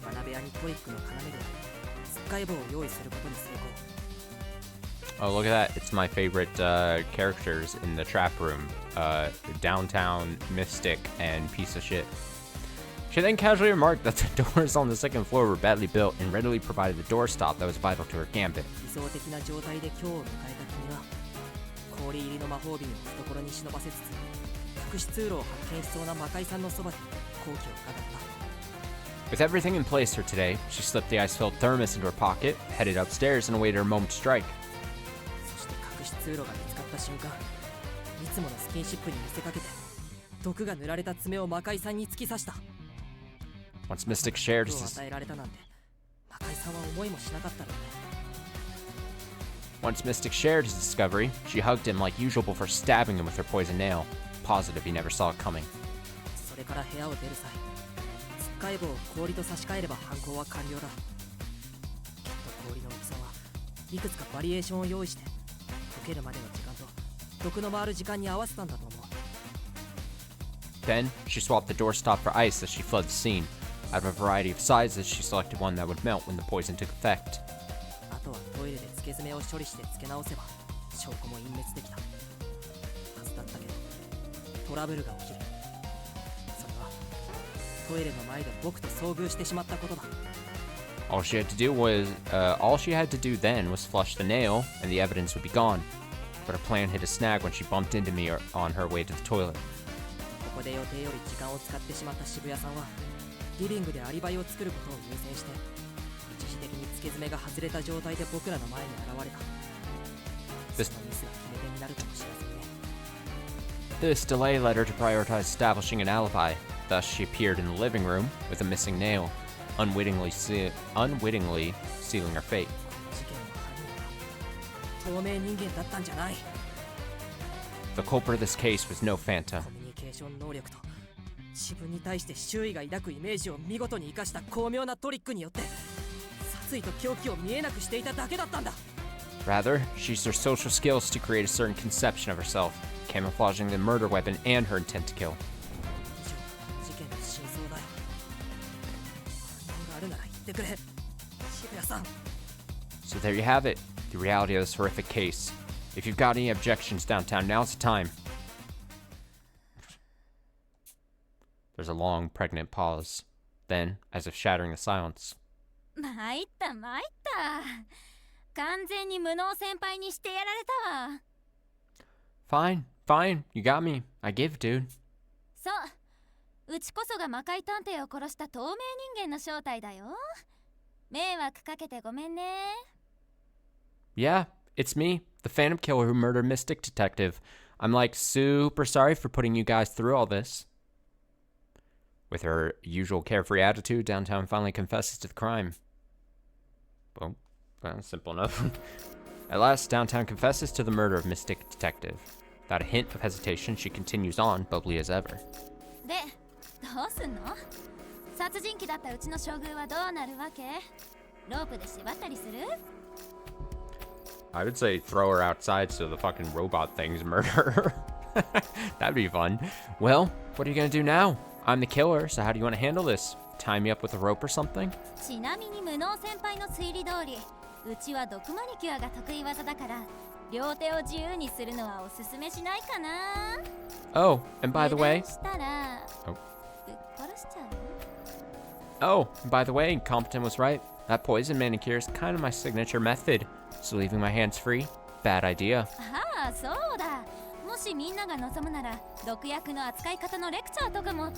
学部屋にトリックの要であるつっかえ棒を用意することに成功 Oh, look at that. It's my favorite characters in the trap room. Downtown, Mystic, and Piece of Shit. She then casually remarked that the doors on the second floor were badly built and readily provided the doorstop that was vital to her gambit. 理想的な状態で今日を迎えた君は氷入りの魔法瓶を懐に忍ばせつつ隠し通路を発見しそうな魔界さんのそばで好機を伺った With everything in place for today, she slipped the ice-filled thermos into her pocket, headed upstairs, and awaited her moment to strike. そして隠し通路が見つかった瞬間いつものスキンシップに見せかけて毒が塗られた爪を魔界さんに突き刺した Once Mystic shared 毒を his 与えられたなんて魔界さんは思いもしなかったろうね Once Mystic shared his discovery, she hugged him like usual before stabbing him with her poison nail, positive he never saw it coming. それから部屋を出る際つっかえ棒を氷と差し替えれば犯行は完了だきっと氷の大きさはいくつかバリエーションを用意して溶けるまでの時間と毒の回る時間に合わせたんだと思う Then, she swapped the doorstop for ice as she fled the scene. Out of a variety of sizes, she selected one that would melt when the poison took effect. あとはトイレでつけ爪を処理してつけ直せば証拠も隠滅できたはずだったけどトラブルが起きるそれはトイレの前で僕と遭遇してしまったことだ All she had to do then was flush the nail, and the evidence would be gone. But her plan hit a snag when she bumped into me on her way to the toilet. ここで予定より時間を使ってしまった渋谷さんはリビングでアリバイを作ることを優先して一時的につけ爪が外れた状態で僕らの前に現れたそのミスが決め手になるかもしれませんね This delay led her to prioritize establishing an alibi. Thus, she appeared in the living room with a missing nail, unwittingly sealing her fate. 事件の犯人は透明人間だったんじゃない The culprit of this case was no phantom. コミュニケーション能力と自分に対して周囲が抱くイメージを見事に生かした巧妙なトリックによって殺意と狂気を見えなくしていただけだったんだ Rather, she used her social skills to create a certain conception of herself, camouflaging the murder weapon and her intent to kill. 以上事件の真相だよ反応があるなら言ってくれ渋谷さん So there you have it, the reality of this horrific case. If you've got any objections downtown, now's the time. There's a long, pregnant pause. Then, as if shattering the silence. 参った参った完全に無能先輩にしてやられたわ Fine, you got me. I give, dude. そううちこそが魔界探偵を殺した透明人間の正体だよ迷惑かけてごめんね Yeah, it's me, the Phantom Killer who murdered Mystic Detective. I'm like super sorry for putting you guys through all this. With her usual carefree attitude, Downtown finally confesses to the crime. Well, simple enough. At last, Downtown confesses to the murder of Mystic Detective. Without a hint of hesitation, she continues on, bubbly as ever. でどうすんの殺人鬼だったうちの将軍はどうなるわけロープで縛ったりする I would say throw her outside so the fucking robot things murder her. That'd be fun. Well, what are you gonna do now? I'm the killer, so how do you want to handle this? Tie me up with a rope or something? ちなみに無能先輩の推理通りうちは毒マニキュアが得意技だから両手を自由にするのはおすすめしないかな Oh, and by the way... したら Oh. ぶっ殺しちゃう Oh, and by the way, Compton was right. That poison manicure is kind of my signature method. So leaving my hands free? Bad idea. ああ、そうだ。もしみんなが望むなら、毒薬の扱い方のレクチャーとかも。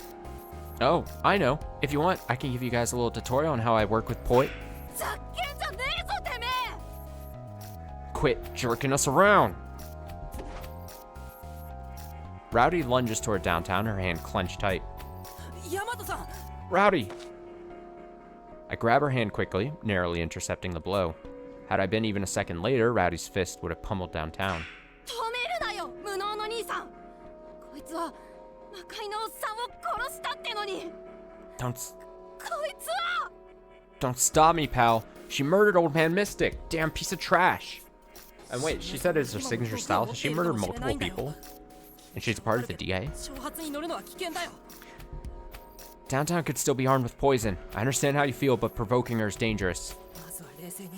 Oh, I know. If you want, I can give you guys a little tutorial on how I work with poi. ざっけんじゃねえぞ、てめえ。 Quit jerking us around! Rowdy lunges toward downtown, her hand clenched tight. ヤマトさん。 Rowdy! I grab her hand quickly, narrowly intercepting the blow. Had I been even a second later, Rowdy's fist would have pummeled downtown. 止めるなよ、無能の兄さん。こいつは魔界のおっさんを殺したってのに。こいつは。 Don't stop me, pal. She murdered Old Man Mystic. Damn piece of trash. And wait, she said it's her signature style. Has she murdered multiple people? And she's a part of the DA? 挑発に乗るのは危険だよ。 Downtown could still be armed with poison. I understand how you feel, but provoking her is dangerous. まずは冷静に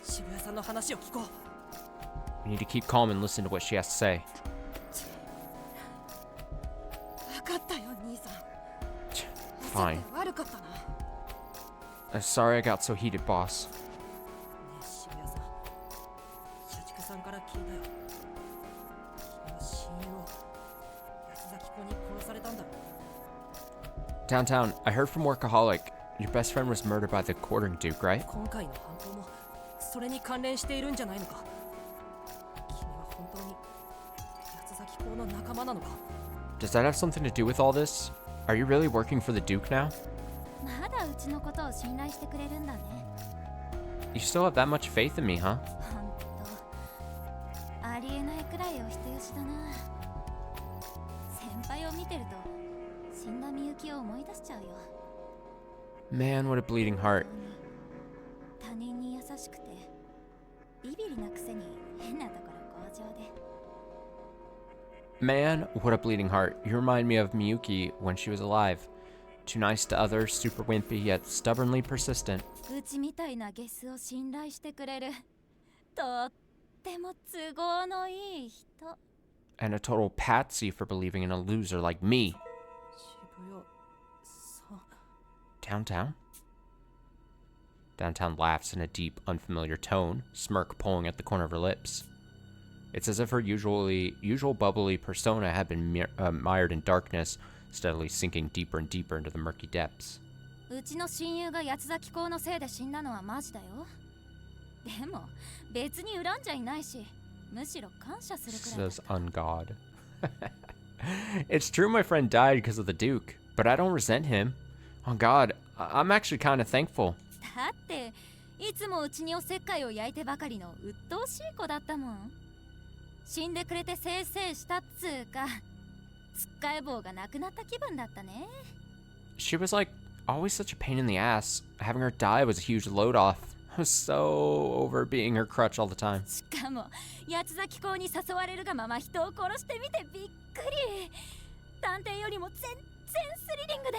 渋谷さんの話を聞こう。 We need to keep calm and listen to what she has to say. 分かったよ、兄さん。 Fine. 悪かったな。 Sorry I got so heated, boss. ねえ、渋谷さん。社畜さんから聞いたよ。君の親友を安崎子に殺されたんだろう。 Downtown, I heard from Workaholic. Your best friend was murdered by the quartering duke, right? 今回の犯行もそれに関連しているんじゃないのか。君は本当に安崎公の仲間なのか。 Does that have something to do with all this? Are you really working for the duke now? まだうちのことを信頼してくれるんだね。 You still have that much faith in me, huh? ほんと、ありえないくらいお人よしだな。先輩を見てると死んだみゆきを思い出しちゃうよ。 Man, what a bleeding heart. 他人に優しくてビビりなくせに変なところ強情で。 Man, what a bleeding heart. You remind me of Miyuki when she was alive. Too nice to others, super wimpy, yet stubbornly persistent. うちみたいなゲスを信頼してくれるとっても都合のいい人。 And a total patsy for believing in a loser like me. 渋谷さん。 Downtown? Downtown laughs in a deep, unfamiliar tone, smirk pulling at the corner of her lips. It's as if her usual bubbly persona had been mired in darkness, steadily sinking deeper and deeper into the murky depths. うちの親友が八崎公のせいで死んだのはマジだよ。でも別に恨んじゃいないし、むしろ感謝するくらい。 Says ungod. It's true my friend died because of the Duke, but I don't resent him. On God, I'm actually kind of thankful. だっていつもうちにおせっかいを焼いてばかりの鬱陶しい子だったもん。死んでくれてせいせいしたっつうか、つっかえ棒がなくなった気分だったね。 She was like always such a pain in the ass. Having her die was a huge load off. I was so over being her crutch all the time. しかも八崎公に誘われるがまま人を殺してみてびっくり。探偵よりも全然スリリングで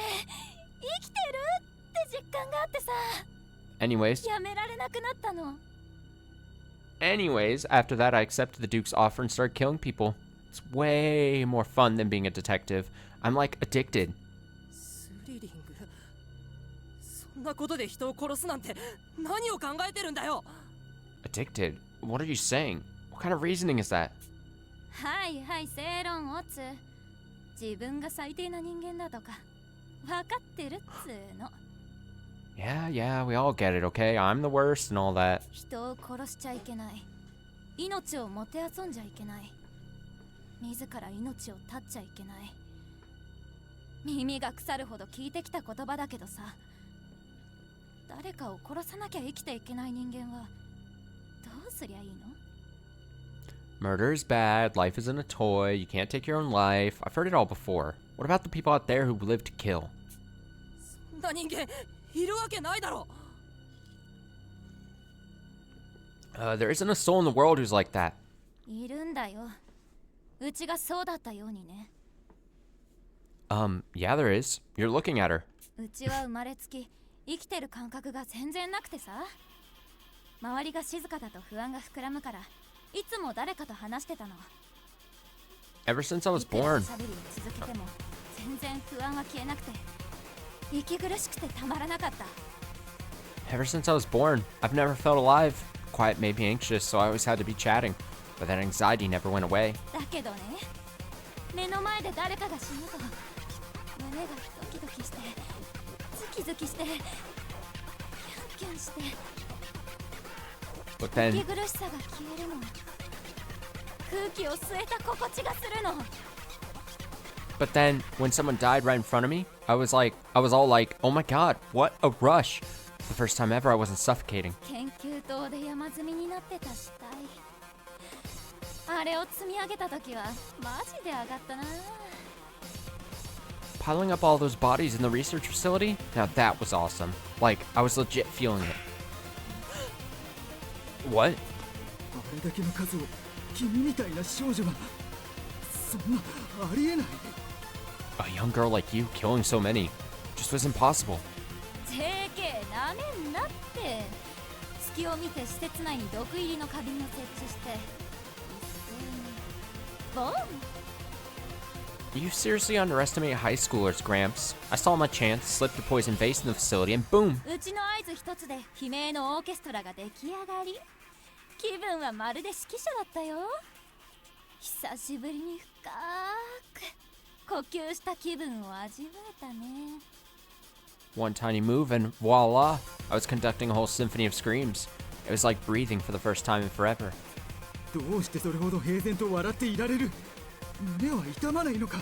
生きてるって実感があってさ。 Anyways, やめられなくなったの。 after that I accepted the Duke's offer and started killing people. It's way more fun than being a detective. I'm like addicted. スリリング。そんなことで人を殺すなんて何を考えてるんだよ。 Addicted? What are you saying? What kind of reasoning is that? はいはい、正論をつ。自分が最低な人間だとか分かってるっつーの。 Yeah, we all get it, okay? I'm the worst and all that. 人を殺しちゃいけない。命をもてあそんじゃいけない。自ら命を絶っちゃいけない。耳が腐るほど聞いてきた言葉だけどさ、誰かを殺さなきゃ生きていけない人間はどうすりゃいいの？ Murder is bad, life isn't a toy, you can't take your own life. I've heard it all before. What about the people out there who live to kill? そんな人間いるわけないだろ。 There isn't a soul in the world who's like that. いるんだよ。うちがそうだったようにね。Yeah, there is. You're looking at her. うちは生まれつき生きてる感覚が全然なくてさ。周りが静かだと不安が膨らむから、いつも誰かと話してたの。 Ever since I was born. 喋りを続けても全然不安は消えなくて、息苦しくてたまらなかった。 Ever since I was born, I've never felt alive. Quiet made me anxious, so I always had to be chatting. But that anxiety never went away. だけどね、目の前で誰かが死ぬと胸がドキドキしてズキズキしてキュンキュンして But 息 then, 苦しさが消えるの。空気を吸えた心地がするの。 but then, when someone died right in front of me, I was all like, oh my god, what a rush. The first time ever I wasn't suffocating. 研究棟で山積みになってた死体、あれを積み上げた時はマジで上がったな。 Piling up all those bodies in the research facility? Now that was awesome. Like, I was legit feeling it. What? あれだけの数を君みたいな少女が、そんなありえない。 A young girl like you killing so many just was impossible. JK なめんなって。隙を見て施設内に毒入りの花瓶を設置して一斉にボン。 You seriously underestimate high schoolers, Gramps. I saw my chance, slipped a poison vase in the facility, and boom! うちの合図一つで悲鳴のオーケストラが出来上がり、気分はまるで指揮者だったよ。久しぶりに深く呼吸した気分を味わえたね。 One tiny move and voila! I was conducting a whole symphony of screams. It was like breathing for the first time in forever. どうしてそれほど平然と笑っていられる？胸は痛まないのか？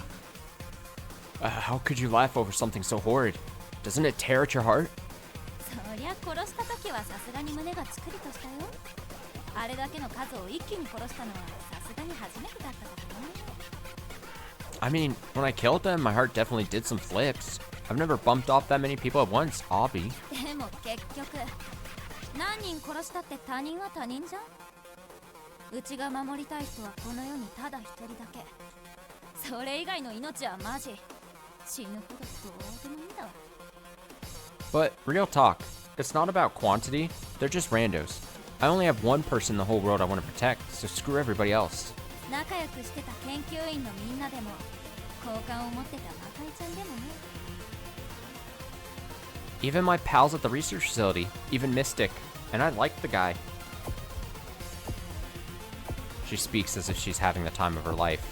How could you laugh over something so horrid? Doesn't it tear at your heart? そりゃ殺した時はさすがに胸がチクリとしたよ。あれだけの数を一気に殺したのはさすがに初めてだったからね。 I mean, when I killed them, my heart definitely did some flips. I've never bumped off that many people at once, Obby. でも結局何人殺したって他人は他人じゃん。うちが守りたい人はこの世にただ一人だけ。それ以外の命はマジ死ぬほどどうでもいいんだわ。 But real talk, it's not about quantity, they're just randos. I only have one person in the whole world I want to protect, so screw everybody else. 仲良くしてた研究員のみんなでも好感を持ってた赤井ちゃんでもね。 Even my pals at the research facility, even Mystic, and I like the guy. She speaks as if she's having the time of her life.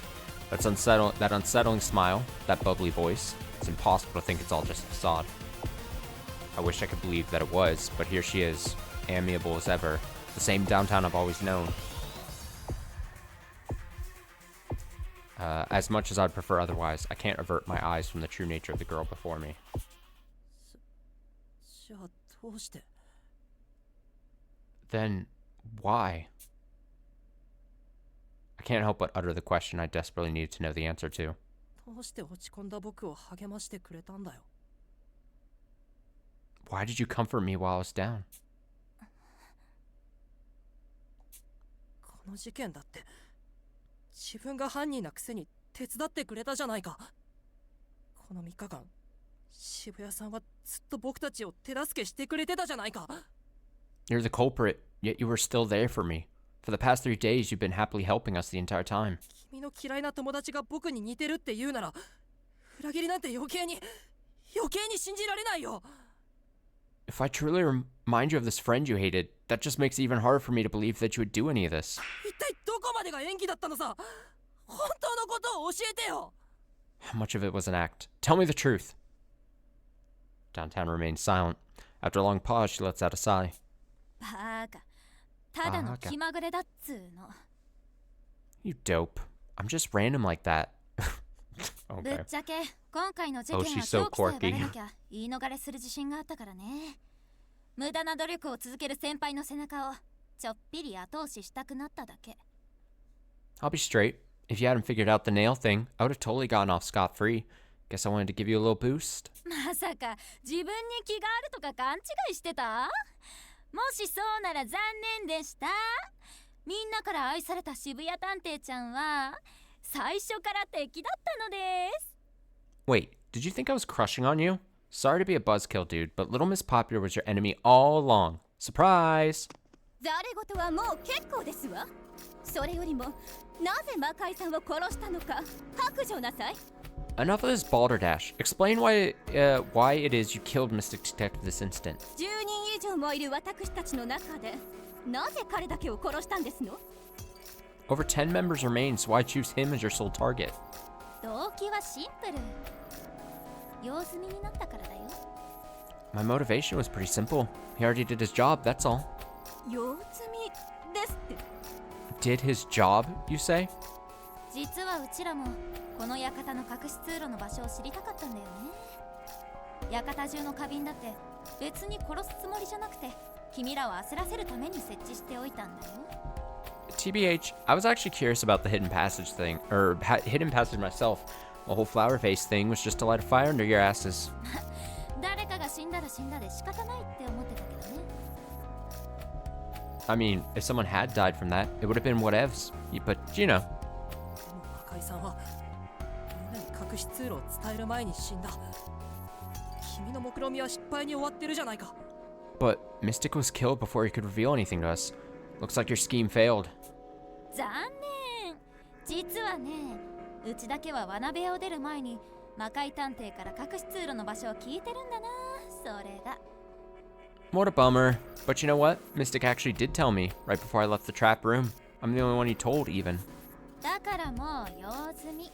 That unsettling smile, that bubbly voice, it's impossible to think it's all just a facade. I wish I could believe that it was, but here she is, amiable as ever, the same downtown I've always known. As much as I'd prefer otherwise, I can't avert my eyes from the true nature of the girl before me. じゃあどうして？ Then, why? I can't help but utter the question I desperately needed to know the answer to. どうして落ち込んだ僕を励ましてくれたんだよ。 Why did you comfort me while I was down? この事件だって自分が犯人なくせに手伝ってくれたじゃないか。この3日間渋谷さんはずっと僕たちを手助けしてくれてたじゃないか。 You're the culprit, yet you were still there for me. For the past 3 days, you've been happily helping us the entire time. 君の嫌いな友達が僕に似てるって言うなら裏切りなんて余計に信じられないよ。 If I truly remind you of this friend you hated, that just makes it even harder for me to believe that you would do any of this. 一体どこまでが演技だったのさ。本当のことを教えてよ。 How much of it was an act? Tell me the truth. Downtown remains silent. After a long pause, she lets out a sigh. バカ、ただの気まぐれだっつうの。 You dope. I'm just random like that. ぶっ Okay. ちゃけ今回の事 Oh, 件 she's は so 正気さえバ quirky. レなきゃ言い逃れする自信があったからね。無駄な努力を続ける先輩の背中をちょっぴり後押ししたくなっただけ。 I'll be straight. If you hadn't figured out the nail thing, I would have totally gotten off scot-free. Guess I wanted to give you a little boost. まさか自分に気があるとか勘違いしてた？もしそうなら残念でした。みんなから愛された渋谷探偵ちゃんは最初から敵だったのです。 Wait, did you think I was crushing on you? Sorry to be a buzzkill, dude, but Little Miss Popular was your enemy all along. Surprise! ざれ事はもう結構ですわ。それよりもなぜ魔界さんを殺したのか白状なさい。 Enough of this balderdash. Explain why it is you killed Mystic Detective this instant. 10人以上もいる私たちの中でなぜ彼だけを殺したんですの？ Over 10 members remain, so why choose him as your sole target? 動機はシンプル。用済みになったからだよ。 My motivation was pretty simple. He already did his job, that's all. 用済みですって。 Did his job, you say? 実はうちらもこの館の隠し通路の場所を知りたかったんだよね。館中の花瓶だって別に殺すつもりじゃなくて君らを焦らせるために設置しておいたんだよ。 TBH, I was actually curious about the hidden passage thing, or hidden passage myself. The whole flower face thing was just to light a fire under your asses. 誰かが死んだら死んだで仕方ないって思ってたけどね。 I mean, if someone had died from that, it would have been whatevs. But, you know. でも赤井さんはみんなに隠し通路を伝える前に死んだ。君の目論見は失敗に終わってるじゃないか。 But Mystic was killed before he could reveal anything to us. Looks like your scheme failed. 残念。実はね、うちだけは罠部屋を出る前に魔界探偵から隠し通路の場所を聞いてるんだな。それが。 What a bummer. But you know what? Mystic actually did tell me right before I left the trap room. I'm the only one he told, even. だからもう用済み。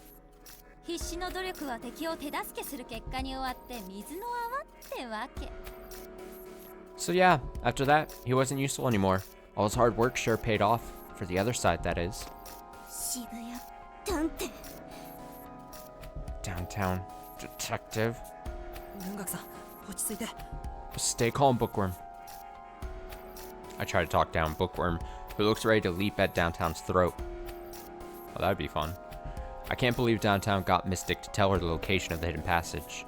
必死の努力は敵を手助けする結果に終わって水の泡ってわけ。 So yeah, after that, he wasn't useful anymore. All his hard work sure paid off. For the other side, that is. 渋谷探偵。 Downtown detective. 文学さん、落ち着いて。 Stay calm, Bookworm. I try to talk down Bookworm, who looks ready to leap at Downtown's throat. Well, that'd be fun. I can't believe Downtown got Mystic to tell her the location of the hidden passage.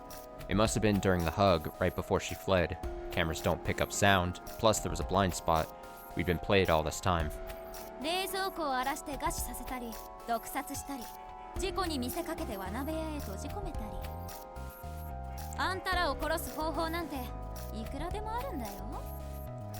It must have been during the hug, right before she fled. Cameras don't pick up sound, plus there was a blind spot. We'd been played all this time. 冷蔵庫を荒らして餓死させたり、毒殺したり、事故に見せかけて罠部屋へ閉じ込めたり。あんたらを殺す方法なんていくらでもあるんだよ。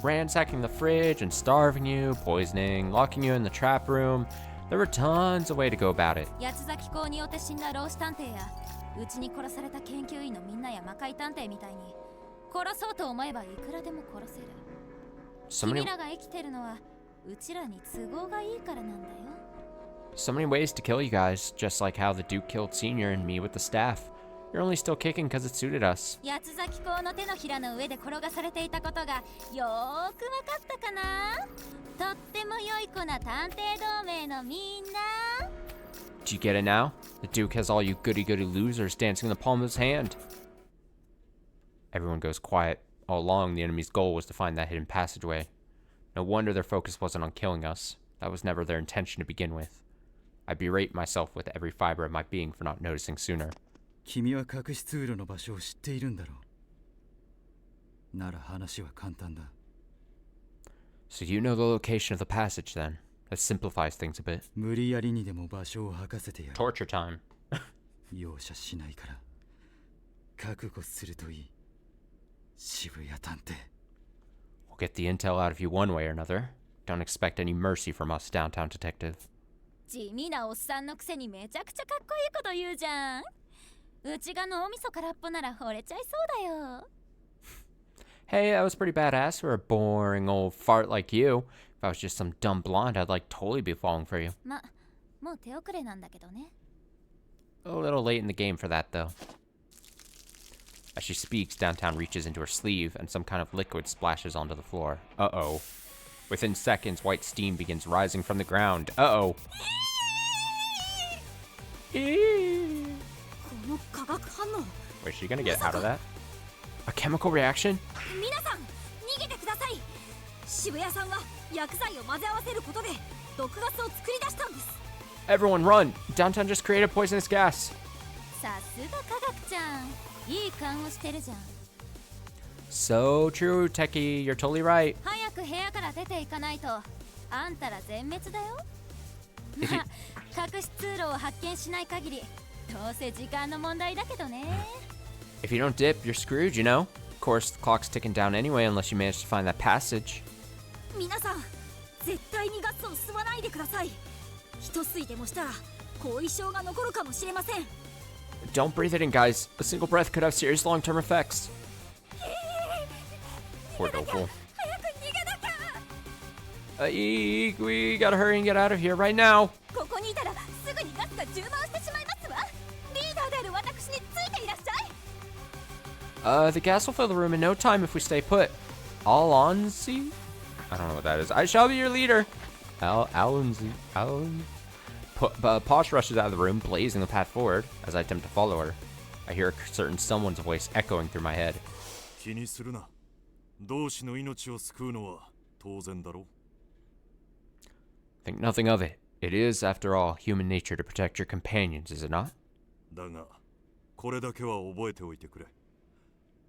Ransacking the fridge and starving you, poisoning, locking you in the trap room. There were tons of ways to go about it. 八つ崎港によって死んだ老子探偵や、うちに殺された研究員のみんなや魔界探偵みたいに、殺そうと思えばいくらでも殺せる。君らが生きてるのはうちらに都合がいいからなんだよ。 So many ways to kill you guys, just like how the Duke killed Senior and me with the staff. You're only still kicking because it suited us. 八つ崎港の手のひらの上で転がされていたことがよーくわかったかな。とっても良い子な探偵同盟のみんな。 Do you get it now? The Duke has all you goody-goody losers dancing in the palm of his hand. Everyone goes quiet. All along, the enemy's goal was to find that hidden passageway. No wonder their focus wasn't on killing us. That was never their intention to begin with. I berate myself with every fiber of my being for not noticing sooner. 君は隠し通路の場所を知っているんだろう。なら話は簡単だ。So you know the location of the passage then? That simplifies things a bit. 無理やりにでも場所を吐かせてやる。Torture time. 容赦しないから覚悟するといい。渋谷探偵。 We'll get the intel out of you one way or another. Don't expect any mercy from us, Downtown Detective. 地味なおっさんのくせにめちゃくちゃかっこいいこと言うじゃん。うちが脳みそ空っぽなら惚れちゃいそうだよ。 Hey, that was pretty badass for a boring old fart like you. If I was just some dumb blonde, I'd like totally be falling for you. ま、もう手遅れなんだけどね。 A little late in the game for that, though. As she speaks, Downtown reaches into her sleeve, and some kind of liquid splashes onto the floor. Uh-oh. Within seconds, white steam begins rising from the ground. Uh-oh. この化学反応。 Wait, is she gonna get out of that? A chemical reaction? 皆さん逃げてください。渋谷さんは薬剤を混ぜ合わせることで毒ガスを作り出したんです。 Everyone run! Downtown just created poisonous gas. さすが科学ちゃん。いい勘をしてるじゃん。 So true, Techie. You're totally right. 早く部屋から出ていかないとあんたら全滅だよ。まあ隠し通路を発見しない限りどうせ時間の問題だけどね。 If you don't dip, you're screwed, you know? Of course, the clock's ticking down anyway unless you manage to find that passage. 皆さん絶対にガスを吸わないでください。一吸いでもしたら後遺症が残るかもしれません。 Don't breathe it in, guys. A single breath could have serious long-term effects. Poor Opal. Eek, we gotta hurry and get out of here right now. ここにいたらすぐにガスが充満してしまいますわ。リーダーである私についていらっしゃい。 The gas will fill the room in no time if we stay put. Alonzi? I don't know what that is. I shall be your leader. Alonzi. Posh rushes out of the room, blazing the path forward as I attempt to follow her. I hear a certain someone's voice echoing through my head. 気にするな。同志の命を救うのは当然だろう。 Think nothing of it. It is, after all, human nature to protect your companions, is it not? だが、これだけは覚えておいてくれ。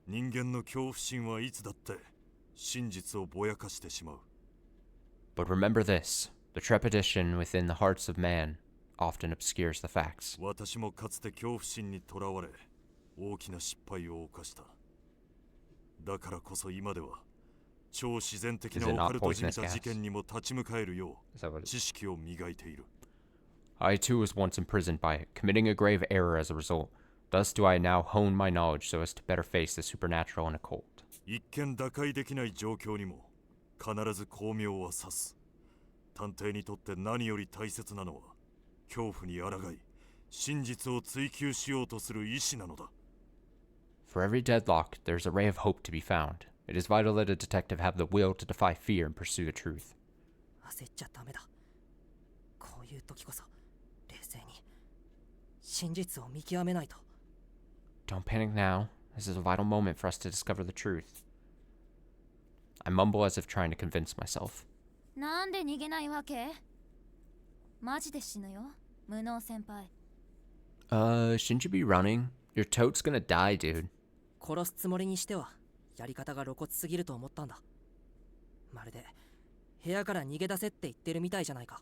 人間の恐怖心はいつだって真実をぼやかしてしまう。 But remember this. The trepidation within the hearts of man often obscures the facts. 私もかつて恐怖心にとらわれ、大きな失敗を犯した。だからこそ今では、超自然的なオカルトじみた事件にも立ち向かえるよう知識を磨いている。 I too was once imprisoned by it, committing a grave error as a result. Thus do I now hone my knowledge so as to better face the supernatural and occult. 一見打開できない状況にも必ず巧妙は指す。探偵にとって何より大切なのは恐怖に抗い真実を追求しようとする意志なのだ。 For every deadlock, there is a ray of hope to be found. It is vital that a detective have the will to defy fear and pursue the truth. 焦っちゃダメだ。こういう時こそ冷静に真実を見極めないと。 Don't panic now. This is a vital moment for us to discover the truth. I mumble as if trying to convince myself. なんで逃げないわけ？マジで死ぬよ、無能先輩。Shouldn't you be running? Your tote's gonna die, dude. 殺すつもりにしてはやり方が露骨すぎると思ったんだ。まるで部屋から逃げ出せって言ってるみたいじゃないか。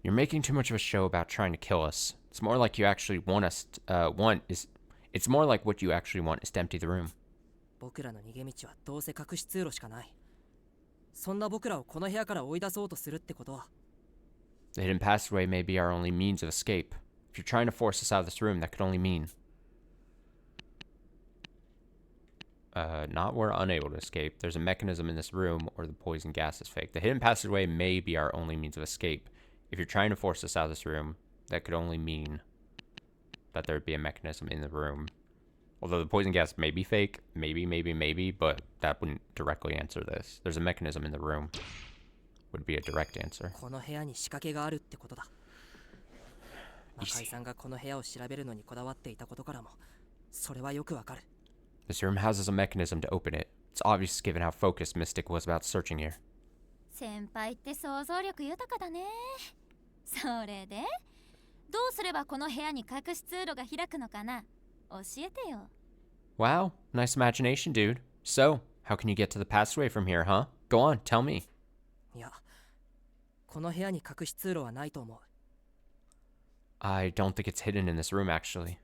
You're making too much of a show about trying to kill us. It's more like you actually want us. It's more like what you actually want is to empty the room. 僕らの逃げ道はどうせ隠し通路しかない。そんな僕らをこの部屋から追い出そうとするってことは。 The hidden passageway may be our only means of escape. If you're trying to force us out of this room, that could only mean not we're unable to escape. There's a mechanism in this room, or the poison gas is fake. The hidden passageway may be our only means of escape. If you're trying to force us out of this room, that could only mean that there'd be a mechanism in the room. Although the poison gas may be fake, maybe, but that wouldn't directly answer this. There's a mechanism in the room. Would be a direct answer. この部屋に仕掛けがあるってことだ。魔界さんがこの部屋を調べるのにこだわっていたことからも、それはよくわかる。 This room houses a mechanism to open it. It's obvious given how focused Mystic was about searching here. 先輩って想像力豊かだね。それでどうすればこの部屋に隠し通路が開くのかな？教えてよ。 Wow, nice imagination, dude. So, how can you get to the passageway from here, huh? Go on, tell me. いや、この部屋に隠し通路はないと思う。 I don't think it's hidden in this room, actually.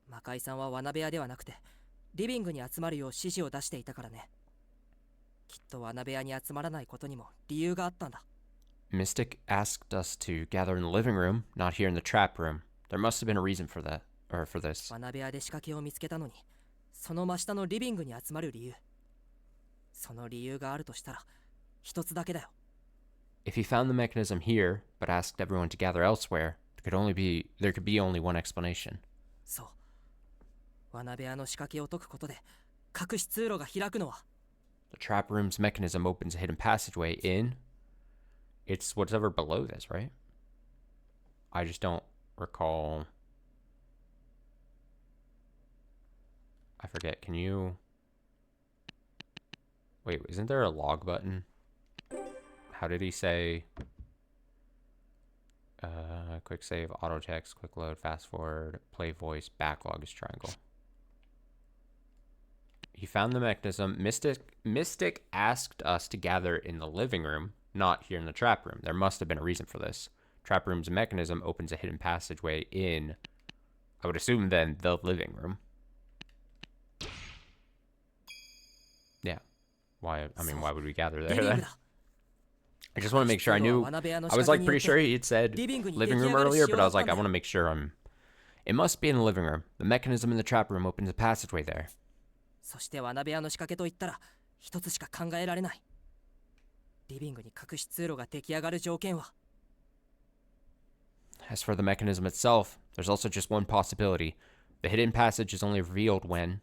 魔界さんは罠部屋ではなくてリビングに集まるよう指示を出していたからね。きっと罠部屋に集まらないことにも理由があったんだ。 Mystic asked us to gather in the living room, not here in the trap room. There must have been a reason for that, or for this. 罠部屋で仕掛けを見つけたのに、その真下のリビングに集まる理由。その理由があるとしたら、一つだけだよ。 If he found the mechanism here, but asked everyone to gather elsewhere, there could be only one explanation. そう。罠部屋の仕掛けを解くことで、隠し通路が開くのは。 The trap room's mechanism opens a hidden passageway in. It's whatever below this, right? I just don't recall. I forget. Can you... Wait, isn't there a log button? How did he say? Quick save, auto text, quick load, fast forward, play voice, backlog is triangle. He found the mechanism. Mystic asked us to gather in the living room, not here in the trap room. There must have been a reason for this. Trap room's mechanism opens a hidden passageway in, I would assume then, the living room. Yeah. Why? I mean, why would we gather there then? I just want to make sure I knew. I was like pretty sure he had said living room earlier, but I was like, I want to make sure It must be in the living room. The mechanism in the trap room opens a passageway there. そして罠部屋の仕掛けといったら、一つしか考えられない。リビングに隠し通路が出来上がる条件は。 As for the mechanism itself, there's also just one possibility. The hidden passage is only revealed when...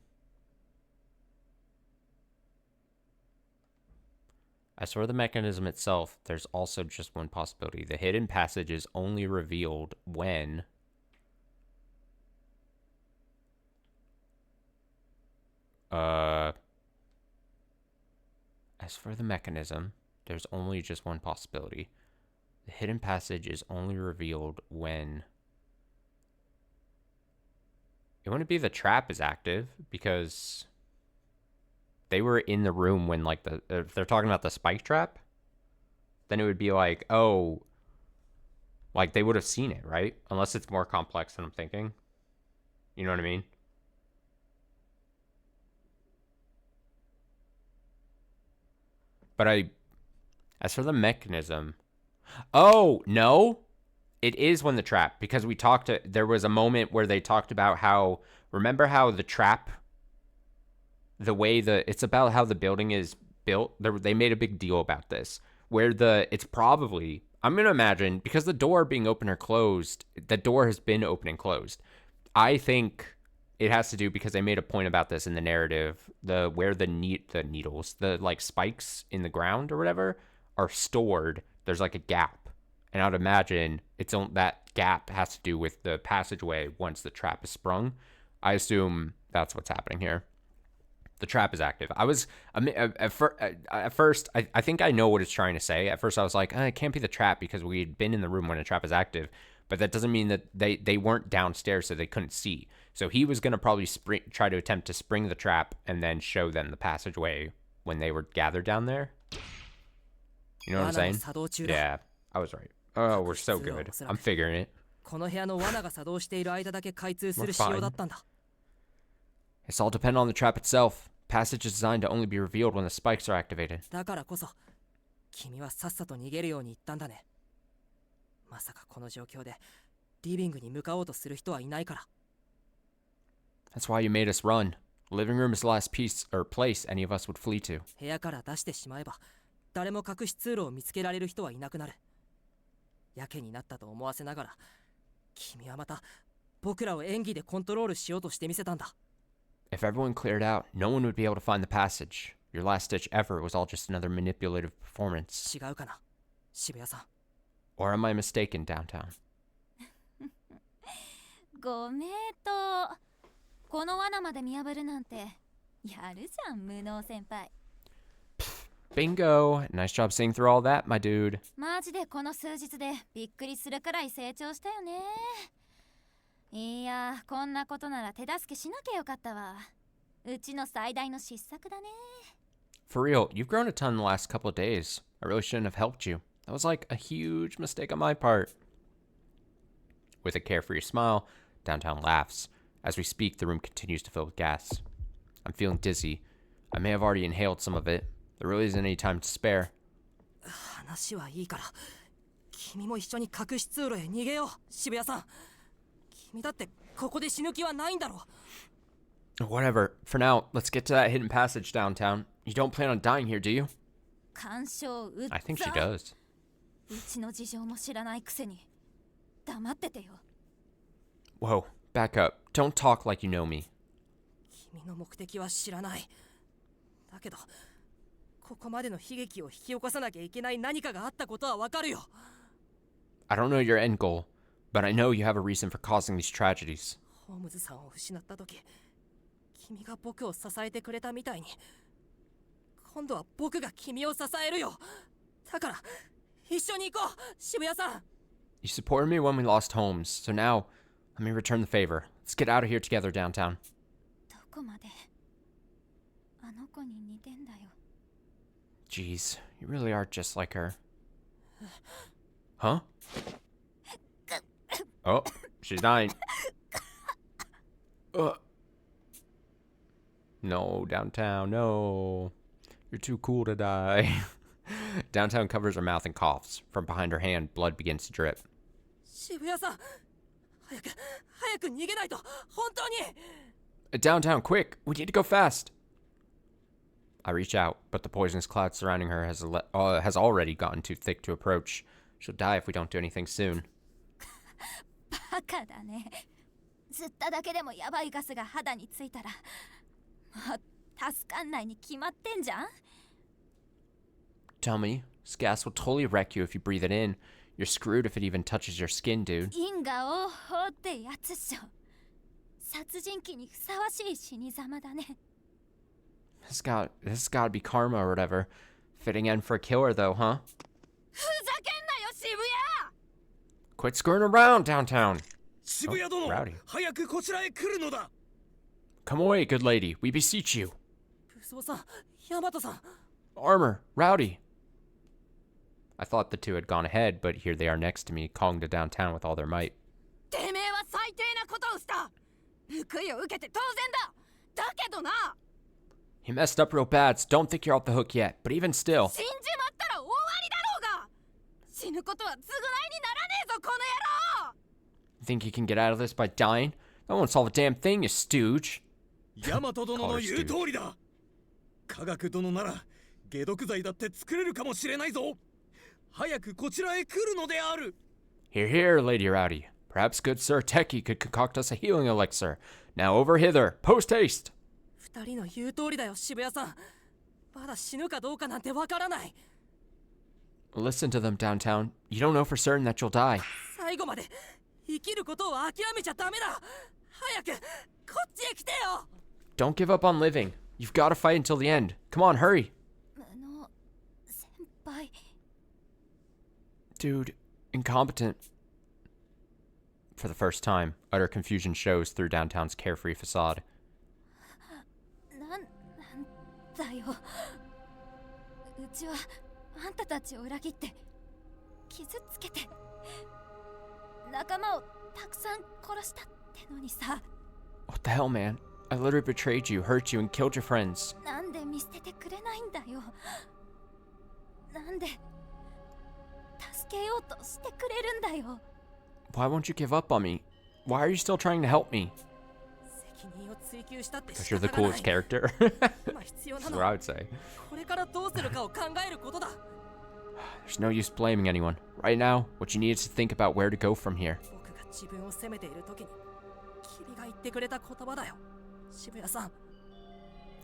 As for the mechanism itself, there's also just one possibility. The hidden passage is only revealed when... As for the mechanism, there's only just one possibility. The hidden passage is only revealed when... It wouldn't be the trap is active, because they were in the room when, like, if they're talking about the spike trap, then it would be like, oh, like, they would have seen it, right? Unless it's more complex than I'm thinking. You know what I mean? But as for the mechanism... Oh, no! It is when the trap, because there was a moment where they talked about how, remember how the trap, it's about how the building is built. They made a big deal about this, where it's probably, I'm going to imagine, because the door being open or closed, the door has been open and closed. I think it has to do because they made a point about this in the narrative, where the needles, the like spikes in the ground or whatever are stored. There's like a gap. And I'd imagine that gap has to do with the passageway once the trap is sprung. I assume that's what's happening here. The trap is active. At first, I think I know what it's trying to say. At first, I was like, it can't be the trap because we had been in the room when the trap is active. But that doesn't mean that they weren't downstairs, so they couldn't see. So he was going to probably try to attempt to spring the trap and then show them the passageway when they were gathered down there. You know what I'm saying? Yeah, I was right. Oh, we're so good. I'm figuring it. It's all dependent on the trap itself. Passage is designed to only be revealed when the spikes are activated. That's why you made us run. The living room is the last place any of us would flee to. 部屋から出してしまえば誰も隠し通路を見つけられる人はいなくなる。やけになったと思わせながら、君はまた僕らを演技でコントロールしようとしてみせたんだ。If everyone cleared out, no one would be able to find the passage. Your last-ditch effort was all just another manipulative performance. 違うかな、渋谷さん。Or am I mistaken, downtown? ご名答。この罠まで見破るなんてやるじゃん、無能先輩。Bingo! Nice job seeing through all that, my dude. マジでこの数日でびっくりするくらい成長したよね。いや、こんなことなら手助けしなきゃよかったわ。うちの最大の失策だね。For real, you've grown a ton in the last couple of days. I really shouldn't have helped you. That was like a huge mistake on my part. With a carefree smile, Downtown laughs. As we speak, the room continues to fill with gas. I'm feeling dizzy. I may have already inhaled some of it. There really isn't any time to spare. 話はいいから、君も一緒に隠し通路へ逃げよう、渋谷さん。君だってここで死ぬ気はないんだろ。Whatever. For now, let's get to that hidden passage downtown. You don't plan on dying here, do you? 干渉うっざ。 I think she does. うちの事情も知らないくせに黙っててよ。 Whoa, back up. Don't talk like you know me. 君の目的は知らない。だけどここまでの悲劇を引き起こさなきゃいけない何かがあったことはわかるよ。 I don't know your end goal, but I know you have a reason for causing these tragedies. ホームズさんを失った時、君が僕を支えてくれたみたいに、今度は僕が君を支えるよ。だから一緒に行こう、渋谷さん。 You supported me when we lost Holmes, so now let me return the favor. Let's get out of here together, downtown. どこまであの子に似てんだよ。 Jeez, you really are just like her. Huh? Oh, she's dying. No, downtown, no. You're too cool to die. Downtown covers her mouth and coughs. From behind her hand, blood begins to drip. 渋谷さん、早く逃げないと、本当に。 Downtown, quick! We need to go fast! I reach out, but the poisonous cloud surrounding her has already gotten too thick to approach. She'll die if we don't do anything soon. バカだね。吸っただけでもヤバいガスが肌についたら、もう助かんないに決まってんじゃん。Dummy, this gas will totally wreck you if you breathe it in. You're screwed if it even touches your skin, dude. 因果応報ってやつっしょ。殺人鬼にふさわしい死に様だね。This gotta be karma or whatever. Fitting end for a killer, though, huh? ふざけんなよ、渋谷! Quit screwing around downtown. 渋谷殿、Rowdy. 早くこちらへ来るのだ。 Come away, good lady. We beseech you. 武装さん、ヤマトさん。 Armor, Rowdy. I thought the two had gone ahead, but here they are next to me, calling to downtown with all their might. てめえは最低なことをした。報いを受けて当然だ。だけどな。You messed up real bad, so don't think you're off the hook yet. But even still, 死んじまったら終わりだろうが。死ぬことは償いにならねえぞ、この野郎。 you think you can get out of this by dying? That won't solve a damn thing, you stooge. ヤマト殿の言う通りだ。科学殿なら解毒剤だって作れるかもしれないぞ。早くこちらへ来るのである。 Here, here, Lady Rowdy. Perhaps good Sir Techie could concoct us a healing elixir. Now over hither, post haste. 二人の言う通りだよ、渋谷さん。まだ死ぬかどうかなんてわからない。 Listen to them, downtown. You don't know for certain that you'll die. 最後まで生きることを諦めちゃダメだ。早くこっちへ来てよ。 Don't give up on living. You've got to fight until the end. Come on, hurry. 無能先輩。 Dude, incompetent. For the first time, utter confusion shows through downtown's carefree facade. なんだよ。うちはあんたたちを裏切って傷つけて仲間をたくさん殺したってのにさ。 What the hell, man? I literally betrayed you, hurt you, and killed your friends. なんで見捨ててくれないんだよ。なんで助けようとしてくれるんだよ。 Why won't you give up on me? Why are you still trying to help me? 責任を追求したって Because 仕 you're the 方がない。 coolest character. 今必要な That's の what I は would say. これからどうするかを考えることだ。 There's no use blaming anyone. Right now, what you need is to think about where to go from here. 僕が自分を責めている時に君が言ってくれた言葉だよ、渋谷さん。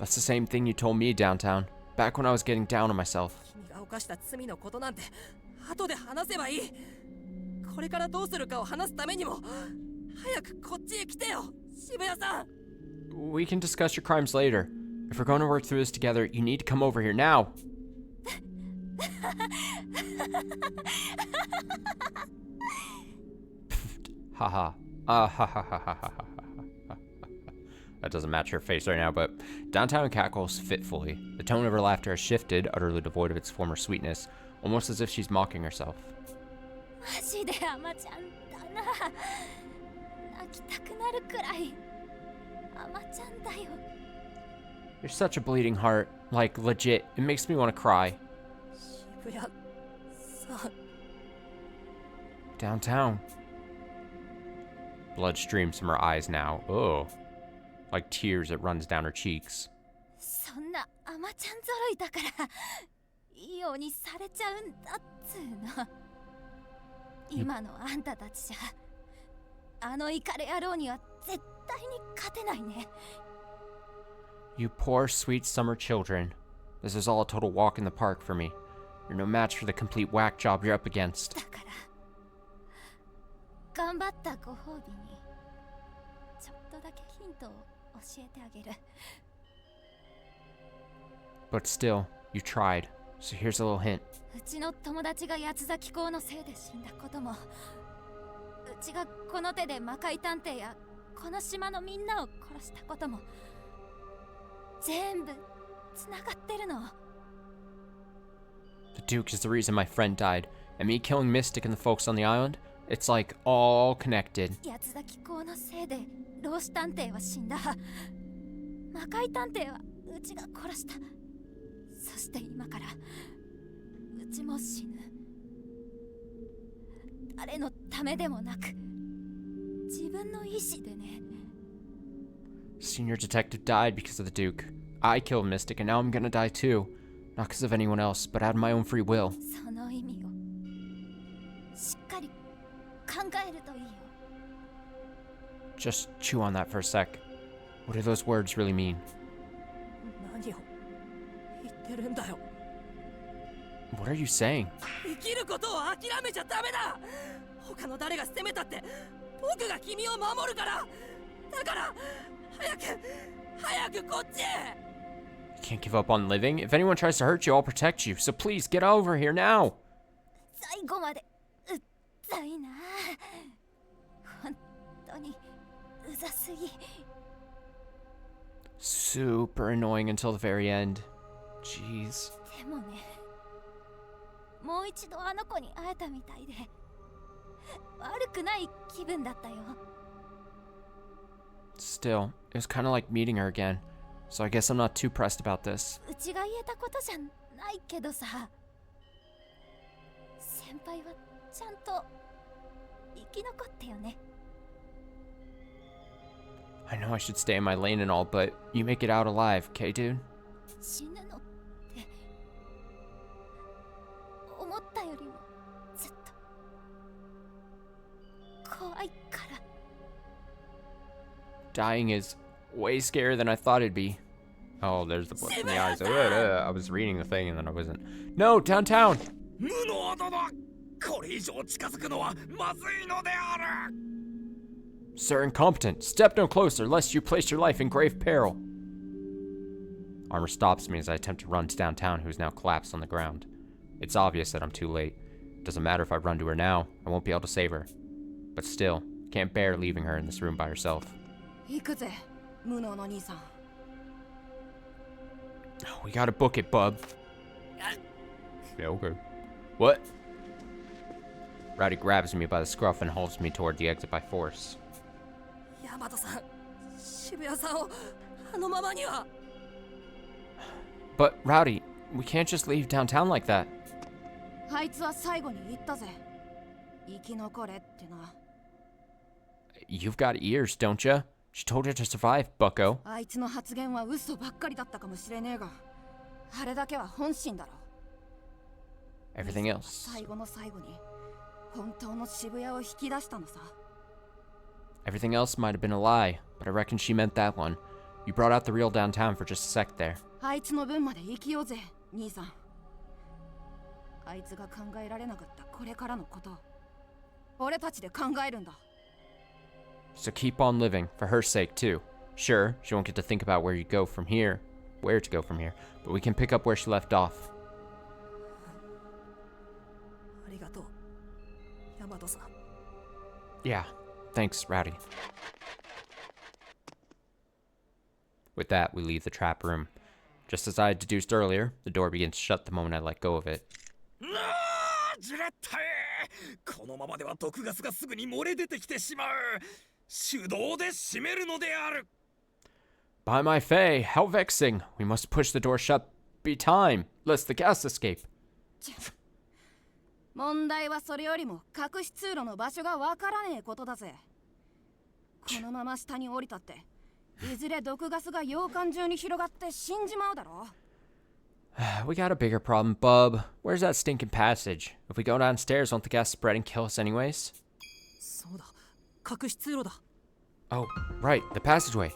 That's the same thing you told me, downtown. Back when I was getting down on myself. 君が犯した罪のことなんて後で話せばいい。これからどうするかを話すためにも早くこっちへ来てよ、渋谷さん。 We can discuss your crimes later. If we're going to work through this together, you need to come over here now. Haha. Ha ha ha ha ha ha. That doesn't match her face right now, but downtown cackles fitfully. The tone of her laughter has shifted, utterly devoid of its former sweetness, almost as if she's mocking herself. マジでアマちゃんだな。泣きたくなるくらいアマちゃんだよ。 You're such a bleeding heart. Like, legit, it makes me want to cry. 渋谷さん。 Downtown. Blood streams from her eyes now. Ugh. Like tears, it runs down her cheeks. そんなアマちゃん揃いだからいいようにされちゃうんだっつうの。今のあんたたちじゃあのイカレ野郎には絶対に勝てないね。 You poor, sweet summer children. This is all a total walk in the park for me. You're no match for the complete whack job you're up against. だから頑張ったご褒美にちょっとだけヒントを教えてあげる。 But still, you tried. So here's a little hint. うちの友達が八つ咲き校のせいで死んだことも、うちがこの手で魔界探偵やこの島のみんなを殺したことも全部つながってるの。 The Duke is the reason my friend died, and me killing Mystic and the folks on the island, it's like all connected. 八つ咲き校のせいで老子探偵は死んだ。魔界探偵はうちが殺した。そして今からうちも死ぬ。誰のためでもなく自分の意志でね。 Senior detective died because of the Duke. I killed Mystic, and now I'm gonna die too. Not because of anyone else, but out of my own free will. その意味をしっかり考えるといいよ。 Just chew on that for a sec. What do those words really mean? 何を言ってるんだよ。 What are you saying? 生きることを諦めちゃダメだ。他の誰が攻めたって僕が君を守るから。だから早くこっちへ。 You can't give up on living. If anyone tries to hurt you, I'll protect you. So please get over here now. 最後までうっざいな。本当にうざすぎ。 Super annoying until the very end. Jeez. でもね、もう一度あの子に会えたみたいで悪くない気分だったよ。 Still, it was kind of like meeting her again. So I guess I'm not too pressed about this. うちが言えたことじゃないけどさ、先輩はちゃんと生き残ってよね。 I know I should stay in my lane and all, but you make it out alive, okay, dude? 死ぬのって思ったよりもずっと怖いから。 Dying is way scarier than I thought it'd be. Oh, there's the blood in the eyes. I was reading the thing and then I wasn't. No, downtown! Sir Incompetent, step no closer lest you place your life in grave peril. Armor stops me as I attempt to run to downtown, who's now collapsed on the ground. It's obvious that I'm too late. Doesn't matter if I run to her now, I won't be able to save her. But still, can't bear leaving her in this room by herself. 行くぜ、無能の兄さん。 We gotta book it, bub. Yeah, okay. What? Rowdy grabs me by the scruff and holds me toward the exit by force. ヤマトさん、渋谷さんをあのままには。 But, Rowdy, we can't just leave downtown like that. あいつは最後に言ったぜ。生き残れってな。 You've got ears, don't ya? She told you to survive, bucko. あいつの発言は嘘ばっかりだったかもしれねえが、あれだけは本心だろ。 Everything else. 最後の最後に本当の渋谷を引き出したのさ。 Everything else might have been a lie, but I reckon she meant that one. You brought out the real downtown for just a sec there. あいつの分まで生きようぜ、兄さん。あいつが考えられなかったこれからのこと、俺たちで考えるんだ。 So keep on living, for her sake too. Sure, she won't get to think about where to go from here, but we can pick up where she left off. ありがとう、ヤマトさん。 Yeah, thanks, Rowdy. With that, we leave the trap room. Just as I had deduced earlier, the door begins to shut the moment I let go of it. By my fay, how vexing! We must push the door shut. Be time, lest the gas escape. 問題はそれよりも隠し通路の場所がわからねえことだぜ。このまま下に降りたって、いずれ毒ガスが洋館中に広がって死んじまうだろ。 We got a bigger problem, bub. Where's that stinking passage? If we go downstairs, won't the gas spread and kill us anyways? そうだ、隠し通路だ。 Oh, right, the passageway.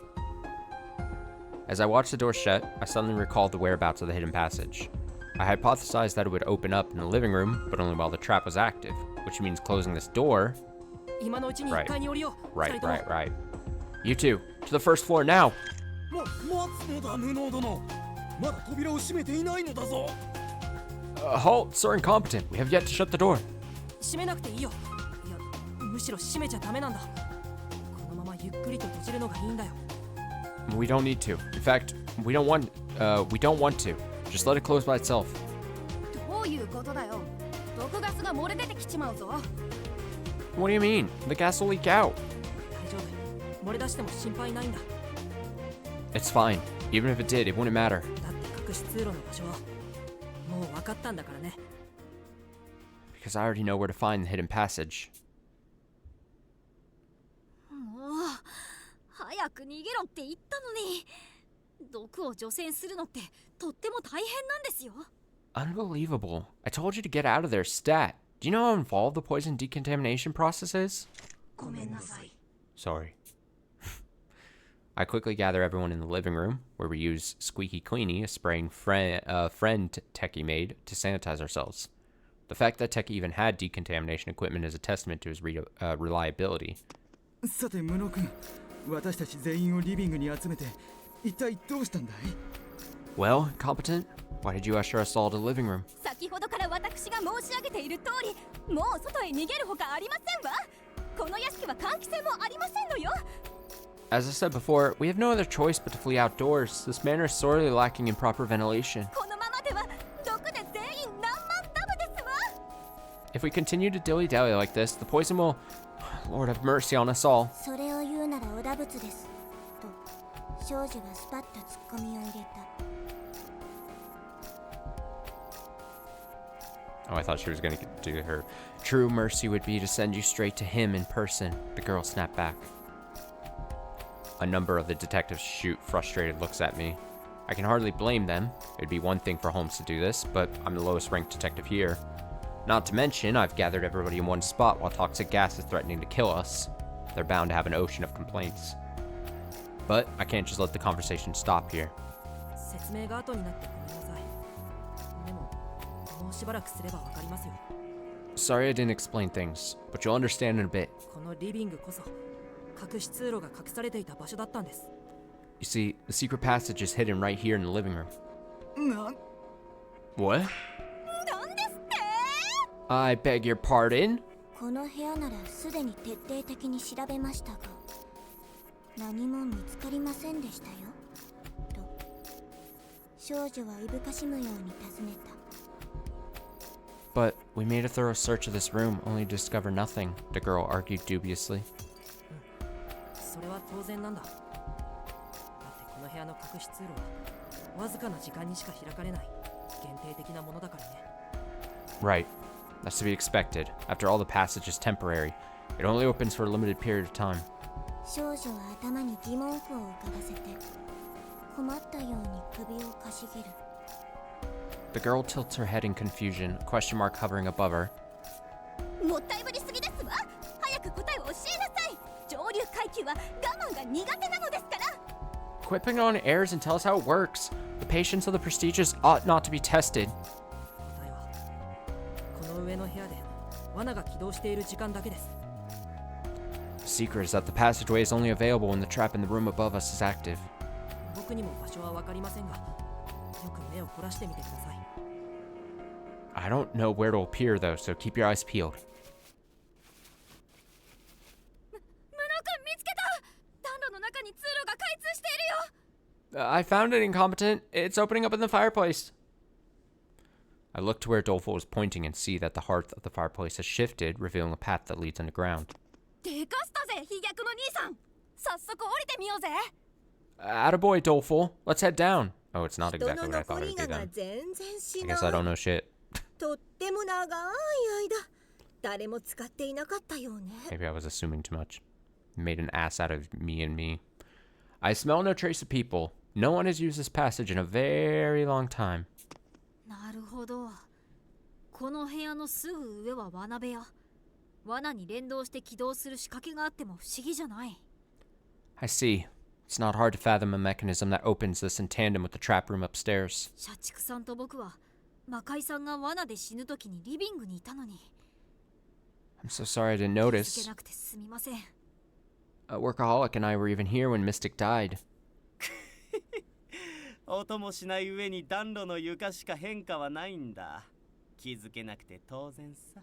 As I watched the door shut, I suddenly recalled the whereabouts of the hidden passage. I hypothesized that it would open up in the living room, but only while the trap was active, which means closing this door... Right. You two, to the first floor now! Halt, Sir Incompetent. We have yet to shut the door. 閉めなくていいよ。いや、むしろ閉めちゃダメなんだ。このままゆっくりと閉じるのがいいんだよ。 We don't need to. In fact, we don't want to. Just let it close by itself. どういうことだよ。毒ガスが漏れ出てきちまうぞ。 What do you mean? The gas will leak out. 大丈夫。漏れ出しても心配ないんだ。 It's fine. Even if it did, it wouldn't matter. だって隠し通路の場所はもう分かったんだからね。 Because I already know where to find the hidden passage. もう早く逃げろって言ったのに。毒を除染するのってとっても大変なんですよ。 Unbelievable. I told you to get out of there, stat. Do you know how involved the poison decontamination process is? ごめんなさい。 Sorry. I quickly gather everyone in the living room, where we use Squeaky Queenie, a spraying friend Techie made, to sanitize ourselves. The fact that Techie even had decontamination equipment is a testament to his reliability. さて、ムノ君、私たち全員をリビングに集めて、一体どうしたんだい？ Well, Competent, why did you usher us all to the living room? 先ほどから私が申し上げている通り、もう外へ逃げるほかありませんわ。この屋敷は換気扇もありませんのよ。 As I said before, we have no other choice but to flee outdoors. This manor is sorely lacking in proper ventilation. このままでは毒で全員何万ダムですわ。 If we continue to dilly-dally like this, the poison will... Lord have mercy on us all. それを言うならおだぶつですと少女はスパッとツッコミを入れた。 Oh, I thought she was going to do her. True mercy would be to send you straight to him in person. The girl snapped back. A number of the detectives shoot frustrated looks at me. I can hardly blame them. It'd be one thing for Holmes to do this, but I'm the lowest ranked detective here. Not to mention, I've gathered everybody in one spot while toxic gas is threatening to kill us. They're bound to have an ocean of complaints. But I can't just let the conversation stop here. 説明が後になってごめんなさい。でも、もうしばらくすればわかりますよ。 Sorry I didn't explain things, but you'll understand in a bit. このリビングこそ隠し通路が隠されていた場所だったんです。 You see, the secret passage is hidden right here in the living room. What? なんですって？ I beg your pardon? この部屋ならすでに徹底的に調べましたが何も見つかりませんでしたよと少女はいぶかしむように尋ねた。 But we made a thorough search of this room, only to discover nothing, the girl argued dubiously. それは当然なんだ。だってこの部屋の隠し通路はわずかな時間にしか開かれない限定的なものだからね。 Right. That's to be expected. After all, the passage is temporary. It only opens for a limited period of time. 少女は頭に疑問符を浮かばせて困ったように首をかしげる。 The girl tilts her head in confusion, a question mark hovering above her. もったいぶりすぎですわ。早く答えを教えなさい。上流階級は我慢が苦手なのですから。 Quit picking on airs and tell us how it works. The patience of the prestigious ought not to be tested. 答えはこの上の部屋で罠が起動している時間だけです。 The secret is that the passageway is only available when the trap in the room above us is active. 僕にも場所は分かりませんが、よく目を凝らしてみてください。 I don't know where it'll appear though, so keep your eyes peeled. ムノ君見つけた。暖炉の中に通路が開通しているよ。 I found it, Incompetent. It's opening up in the fireplace. I look to where Doleful is pointing and see that the hearth of the fireplace has shifted, revealing a path that leads underground. でかしたぜ、飛躍の兄さん。早速降りてみようぜ。 Attaboy, Doleful. Let's head down. Oh, it's not 人 exactly の what I thought 残 it り would be が then. 全然し I な guess I don't い。 know shit. とっても長い間誰も使っていなかったようね。 Maybe I was assuming too much. Made an ass out of me and me. I smell no trace of people. No one has used this passage in a very long time. なるほど。この部屋のすぐ上は罠部屋。罠に連動して起動する仕掛けがあっても不思議じゃない。 I see. It's not hard to fathom a mechanism that opens this in tandem with the trap room upstairs. 社畜さんと僕は魔界さんが罠で死ぬ時にリビングにいたのに。 I'm so sorry I didn't 気づ notice. けなくてすみません。 A workaholic and I were even here when Mystic died. 音もしない上に暖炉の床しか変化はないんだ。気づけなくて当然さ。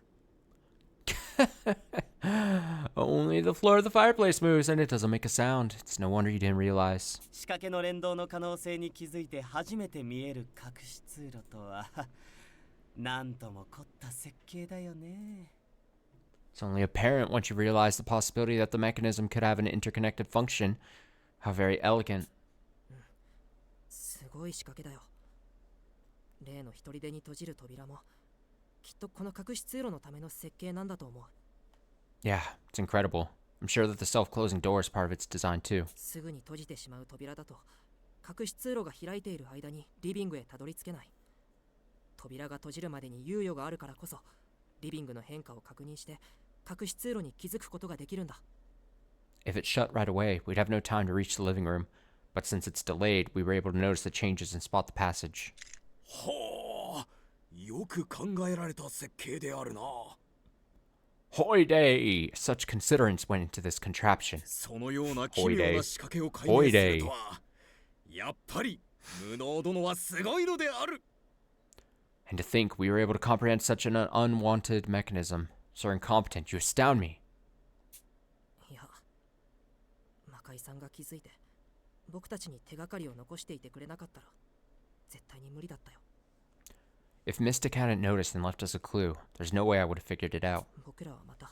Only the floor of the fireplace moves and it doesn't make a sound. It's no wonder you didn't realize. 仕掛けの連動の可能性に気づいて初めて見える隠し通路とはなんとも凝った設計だよね。 It's only apparent once you realize the possibility that the mechanism could have an interconnected function. How very elegant. すごい仕掛けだよ。例の一人でに閉じる扉もきっとこの隠し通路のための設計なんだと思う。 Yeah, it's incredible. I'm sure that the self-closing door is part of its design too. すぐに閉じてしまう扉だと隠し通路が開いている間にリビングへたどり着けない。扉が閉じるまでに猶予があるからこそ、リビングの変化を確認して隠し通路に気づくことができるんだ。If it shut right away, we'd have no time to reach the living room. But since it's delayed, we were able to notice the changes and spot the passage. はあ、よく考えられた設計であるな。Hoy day! Such considerance went into this contraption. そのような奇妙な仕掛けを解明するとは、やっぱり無能殿はすごいのである。And to think we were able to comprehend such an unwanted mechanism. So incompetent, you astound me. いや、魔界さんが気づいて僕たちに手がかりを残していてくれなかったら絶対に無理だったよ。If Mystic hadn't noticed and left us a clue, there's no way I would have figured it out. 僕らはまた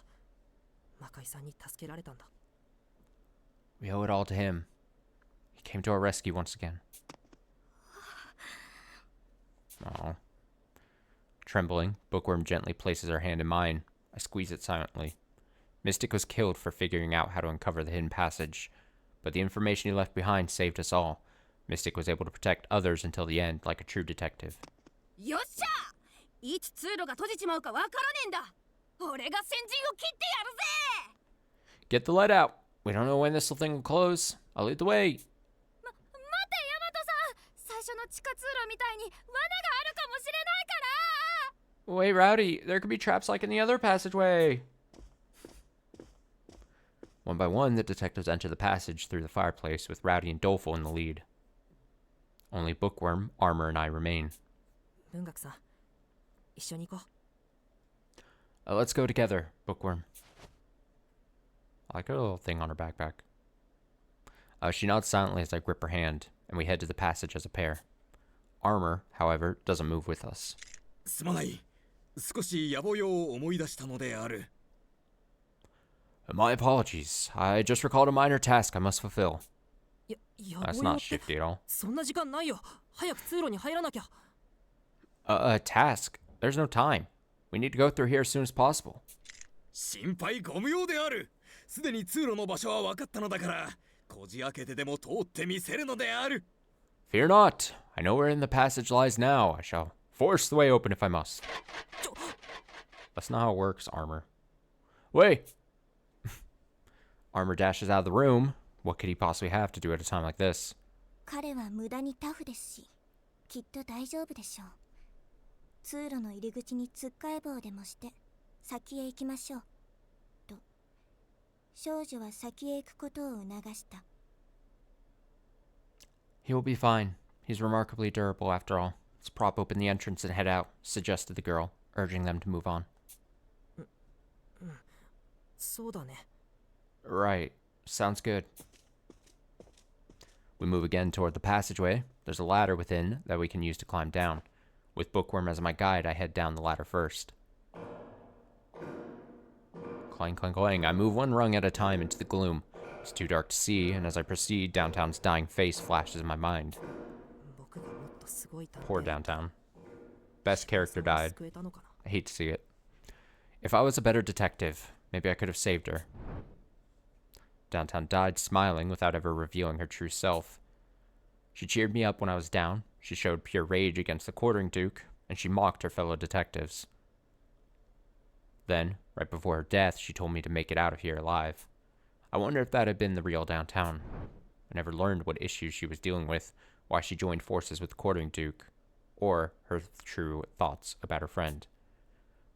魔界さんに助けられたんだ。We owe it all to him. He came to our rescue once again. Oh. Trembling, Bookworm gently places her hand in mine. I squeeze it silently. Mystic was killed for figuring out how to uncover the hidden passage, but the information he left behind saved us all. Mystic was able to protect others until the end, like a true detective. よっしゃ、いつ通路が閉じちまうかわからねえんだ。俺が先陣を切ってやるぜ。 Get the light out. We don't know when this thing will close. I'll lead the way. 待て、ヤマトさん。最初の地下通路みたいに罠があるかもしれないから。Wait, Rowdy, there could be traps like in the other passageway. One by one, the detectives enter the passage through the fireplace with Rowdy and Doleful in the lead. Only Bookworm, Armor, and I remain. 文学さん、一緒に行こう。Let's go together, Bookworm. I like her little thing on her backpack. She nods silently as I grip her hand, and we head to the passage as a pair. Armor, however, doesn't move with us. すまない。少し野暮用を思い出したのである。My apologies. I just recalled a minor task I must fulfill. That's not shifty at all. そんな時間ないよ。早く通路に入らなきゃ。A task? There's no time. We need to go through here as soon as possible. 心配ご無用である。すでに通路の場所は分かったのだから、こじ開けてでも通ってみせるのである。Fear not. I know where in the passage lies now. I shall force the way open if I must. That's not how it works, Armor. Wait! Armor dashes out of the room. What could he possibly have to do at a time like this? 彼は無駄にタフですし、きっと大丈夫でしょう。通路の入り口につっかえ棒でもして先へ行きましょうと少女は先へ行くことを促した。 He will be fine. He's remarkably durable after all. Let's prop open the entrance and head out, suggested the girl, urging them to move on. そうだね。 Right. Sounds good. We move again toward the passageway. There's a ladder within that we can use to climb down. With Bookworm as my guide, I head down the ladder first. Clang, clang, clang. I move one rung at a time into the gloom. It's too dark to see, and as I proceed, Downtown's dying face flashes in my mind. Poor Downtown. Best character died. I hate to see it. If I was a better detective, maybe I could have saved her. Downtown died smiling without ever revealing her true self. She cheered me up when I was down, she showed pure rage against the quartering duke, and she mocked her fellow detectives. Then, right before her death, she told me to make it out of here alive. I wonder if that had been the real Downtown. I never learned what issues she was dealing with, why she joined forces with the quartering duke, or her true thoughts about her friend.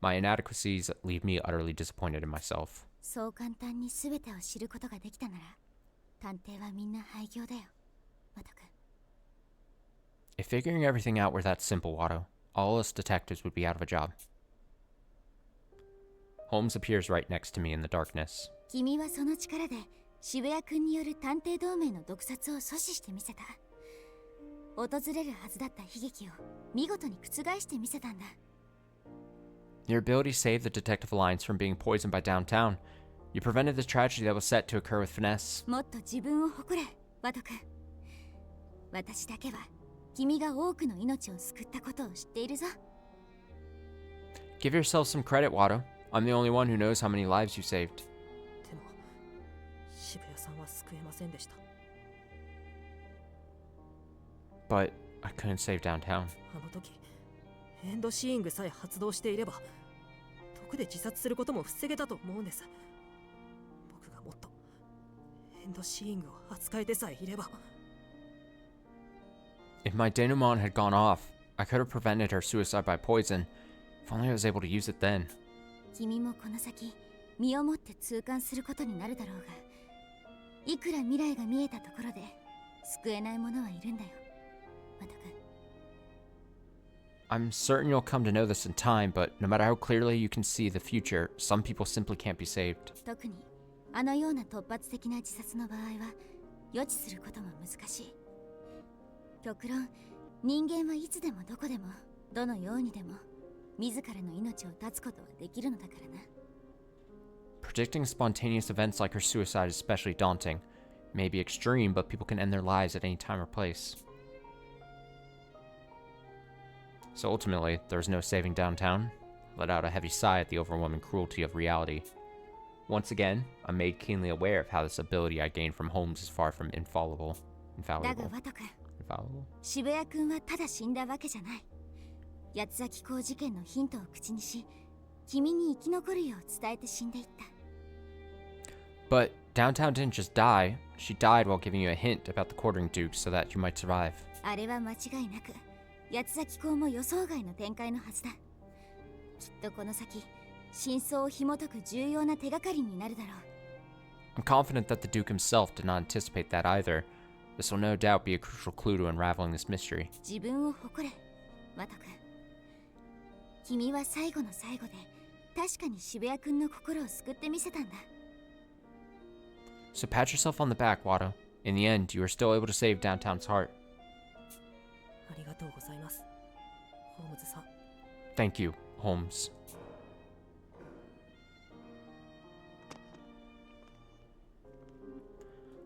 My inadequacies leave me utterly disappointed in myself. そう簡単に全てを知ることができたなら、探偵はみんな廃業だよ、ワト君。 If figuring everything out were that simple, Watto, all us detectives would be out of a job. Holmes appears right next to me in the darkness. 君はその力で渋谷君による探偵同盟の毒殺を阻止してみせた。訪れるはずだった悲劇を見事に覆してみせたんだ。 Your ability saved the Detective Alliance from being poisoned by Downtown. You prevented the tragedy that was set to occur with finesse. もっと自分を誇れ、ワト君。私だけは君が多くの命を救ったことを知っているぞ。 Give yourself some credit, Watto. I'm the only one who knows how many lives you saved. でも、渋谷さんは救えませんでした。But I couldn't save downtown. あの時エンドシーイングさえ発動していれば毒で自殺することも防げたと思うんです。僕がもっとエンドシーイングを扱えてさえいれば。 If my denouement had gone off, I could have prevented her suicide by poison. If only I was able to use it then. 君もこの先身をもって痛感することになるだろうが、いくら未来が見えたところで救えない者はいるんだよ、ワト君。I'm certain you'll come to know this in time, but no matter how clearly you can see the future, some people simply can't be saved. 特にあのような突発的な自殺の場合は予知することも難しい。極論、人間はいつでもどこでもどのようにでも自らの命を絶つことはできるのだからな。Predicting spontaneous events like her suicide is especially daunting. It may be extreme, but people can end their lives at any time or place. So ultimately, there was no saving downtown. I let out a heavy sigh at the overwhelming cruelty of reality. Once again, I'm made keenly aware of how this ability I gained from Holmes is far from infallible. だがワト君、Infallible? 渋谷君はただ死んだわけじゃない。八つ崎港事件のヒントを口にし、君に生き残るよう伝えて死んでいった。But downtown didn't just die. She died while giving you a hint about the quartering dukes so that you might survive. あれは間違いなく八つ崎港も予想外の展開のはずだ。きっとこの先真相を紐解く重要な手がかりになるだろう。 I'm confident that the Duke himself did not anticipate that either. This will no doubt be a crucial clue to unraveling this mystery. 自分を誇れ、ワト君。君は最後の最後で確かに渋谷君の心を救ってみせたんだ。 So pat yourself on the back, Watto. In the end, you were still able to save Downtown's heart. ありがとうございます、ホームズさん。 Thank you, Holmes.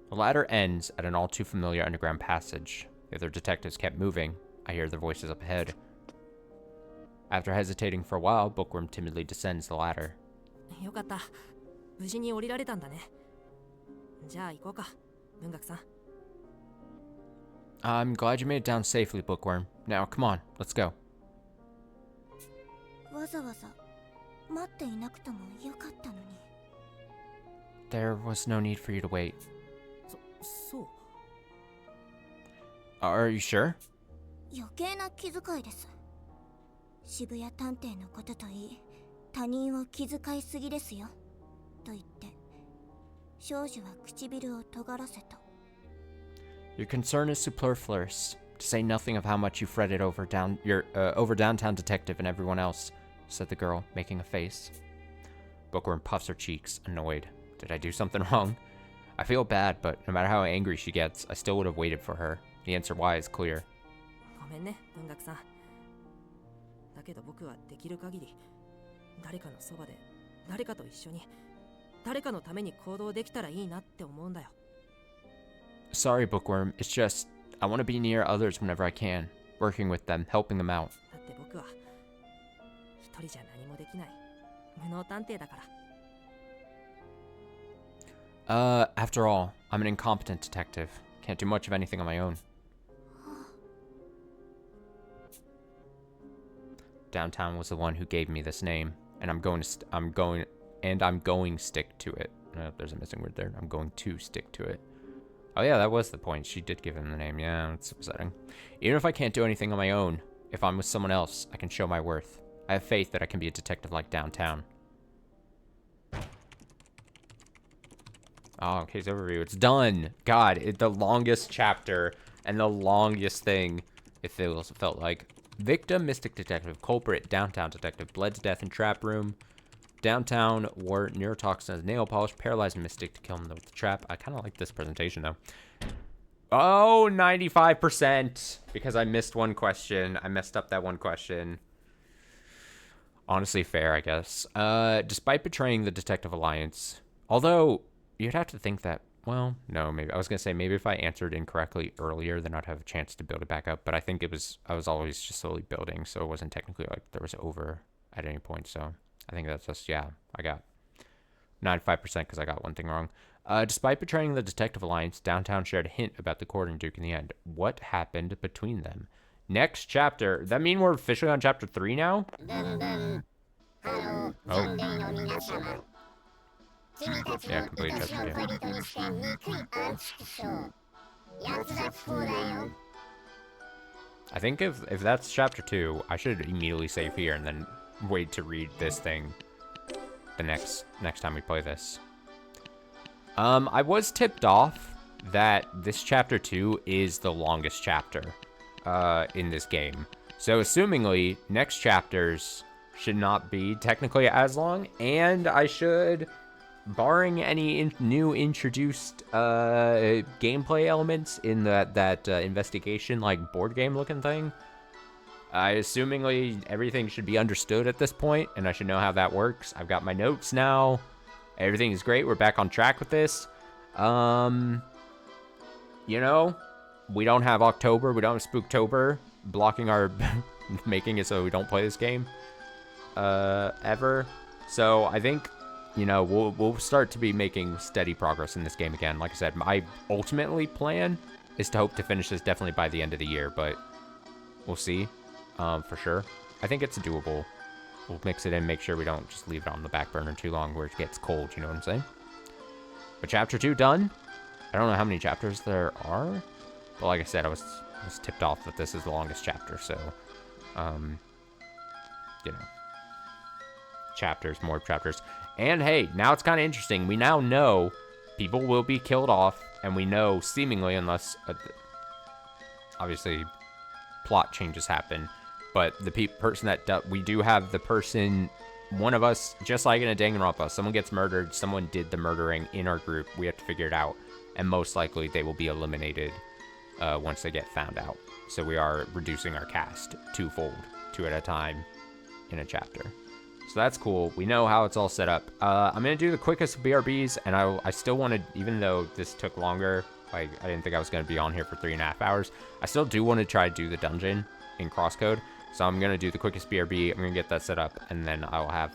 The ladder ends at an all too familiar underground passage. The other detectives kept moving. I hear their voices up ahead. After hesitating for a while, Bookworm timidly descends the ladder. よかった、無事に降りられたんだね。じゃあ行こうか、文学さん。 I'm glad you made it down safely, Bookworm. Now, come on, let's go. わざわざ待っていなくてもよかったのに。 There was no need for you to wait. そう。 Are you sure? 余計な気遣いです。渋谷探偵のことといい、他人を気遣いすぎですよ。と言って、少女は唇を尖らせた。 Your concern is superfluous, to say nothing of how much you fretted over Downtown Detective and everyone else, said the girl, making a face. Bookworm puffs her cheeks, annoyed. Did I do something wrong? I feel bad, but no matter how angry she gets, I still would have waited for her. The answer why is clear. ごめんね、文学さん。だけど僕はできる限り、誰かのそばで、誰かと一緒に、誰かのために行動できたらいいなって思うんだよ。 Sorry, Bookworm. It's just, I want to be near others whenever I can, working with them, helping them out. だって僕は、一人じゃ何もできない、無能探偵だから。After all, I'm an incompetent detective. Can't do much of anything on my own. Downtown was the one who gave me this name, and I'm going to stick to it. There's a missing word there. I'm going to stick to it. Oh yeah, that was the point. She did give him the name. Yeah, it's upsetting. Even if I can't do anything on my own, if I'm with someone else, I can show my worth. I have faith that I can be a detective like Downtown. Oh, case overview. It's done. God, the longest chapter and the longest thing it felt like. Victim, Mystic Detective. Culprit, Downtown Detective. Bled to death in trap room. Downtown wore neurotoxin as nail polish. Paralyzed Mystic to kill him with the trap. I kind of like this presentation, though. Oh, 95%. Because I missed one question. I messed up that one question. Honestly fair, I guess. Despite betraying the Detective Alliance. Although, you'd have to think that, well, no, maybe. I was going to say, maybe if I answered incorrectly earlier, then I'd have a chance to build it back up. But I think I was always just slowly building, so it wasn't technically like there was over at any point. So I think that's just, yeah, I got 95% because I got one thing wrong. Despite betraying the Detective Alliance, Downtown shared a hint about the courting Duke in the end. What happened between them? Next chapter. Does that mean we're officially on chapter 3 now? Oh. Yeah, complete chapter 2. I think if that's chapter 2, I should immediately save here and then wait to read this thing the next time we play this. I was tipped off that this chapter 2 is the longest chapter in this game. So assumingly, next chapters should not be technically as long, and I should, barring any new introduced gameplay elements in that investigation, like, board game looking thing, assumingly everything should be understood at this point, and I should know how that works. I've got my notes now. Everything is great. We're back on track with this. You know, we don't have October. We don't have Spooktober blocking our making it so we don't play this game ever. So I think, you know, we'll start to be making steady progress in this game again. Like I said, my ultimately plan is to hope to finish this definitely by the end of the year, but we'll see for sure. I think it's doable. We'll mix it in, make sure we don't just leave it on the back burner too long where it gets cold, you know what I'm saying? But chapter 2 done. I don't know how many chapters there are, but like I said, I was tipped off that this is the longest chapter, so, you know, more chapters. And hey, now it's kind of interesting. We now know people will be killed off, and we know seemingly, unless obviously plot changes happen, but the person that we do have the person, one of us, just like in a Danganronpa, someone gets murdered, someone did the murdering in our group, we have to figure it out, and most likely they will be eliminated once they get found out. So we are reducing our cast twofold, 2 at a time in a chapter. So that's cool. We know how it's all set up. I'm going to do the quickest BRBs, and I still wanted, even though this took longer, like I didn't think I was going to be on here for 3.5 hours, I still do want to try to do the dungeon in Crosscode. So I'm going to do the quickest BRB, I'm going to get that set up, and then I'll have,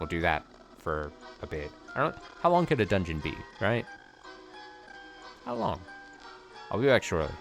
we'll do that for a bit. I don't, how long could a dungeon be, right? How long? I'll be back shortly.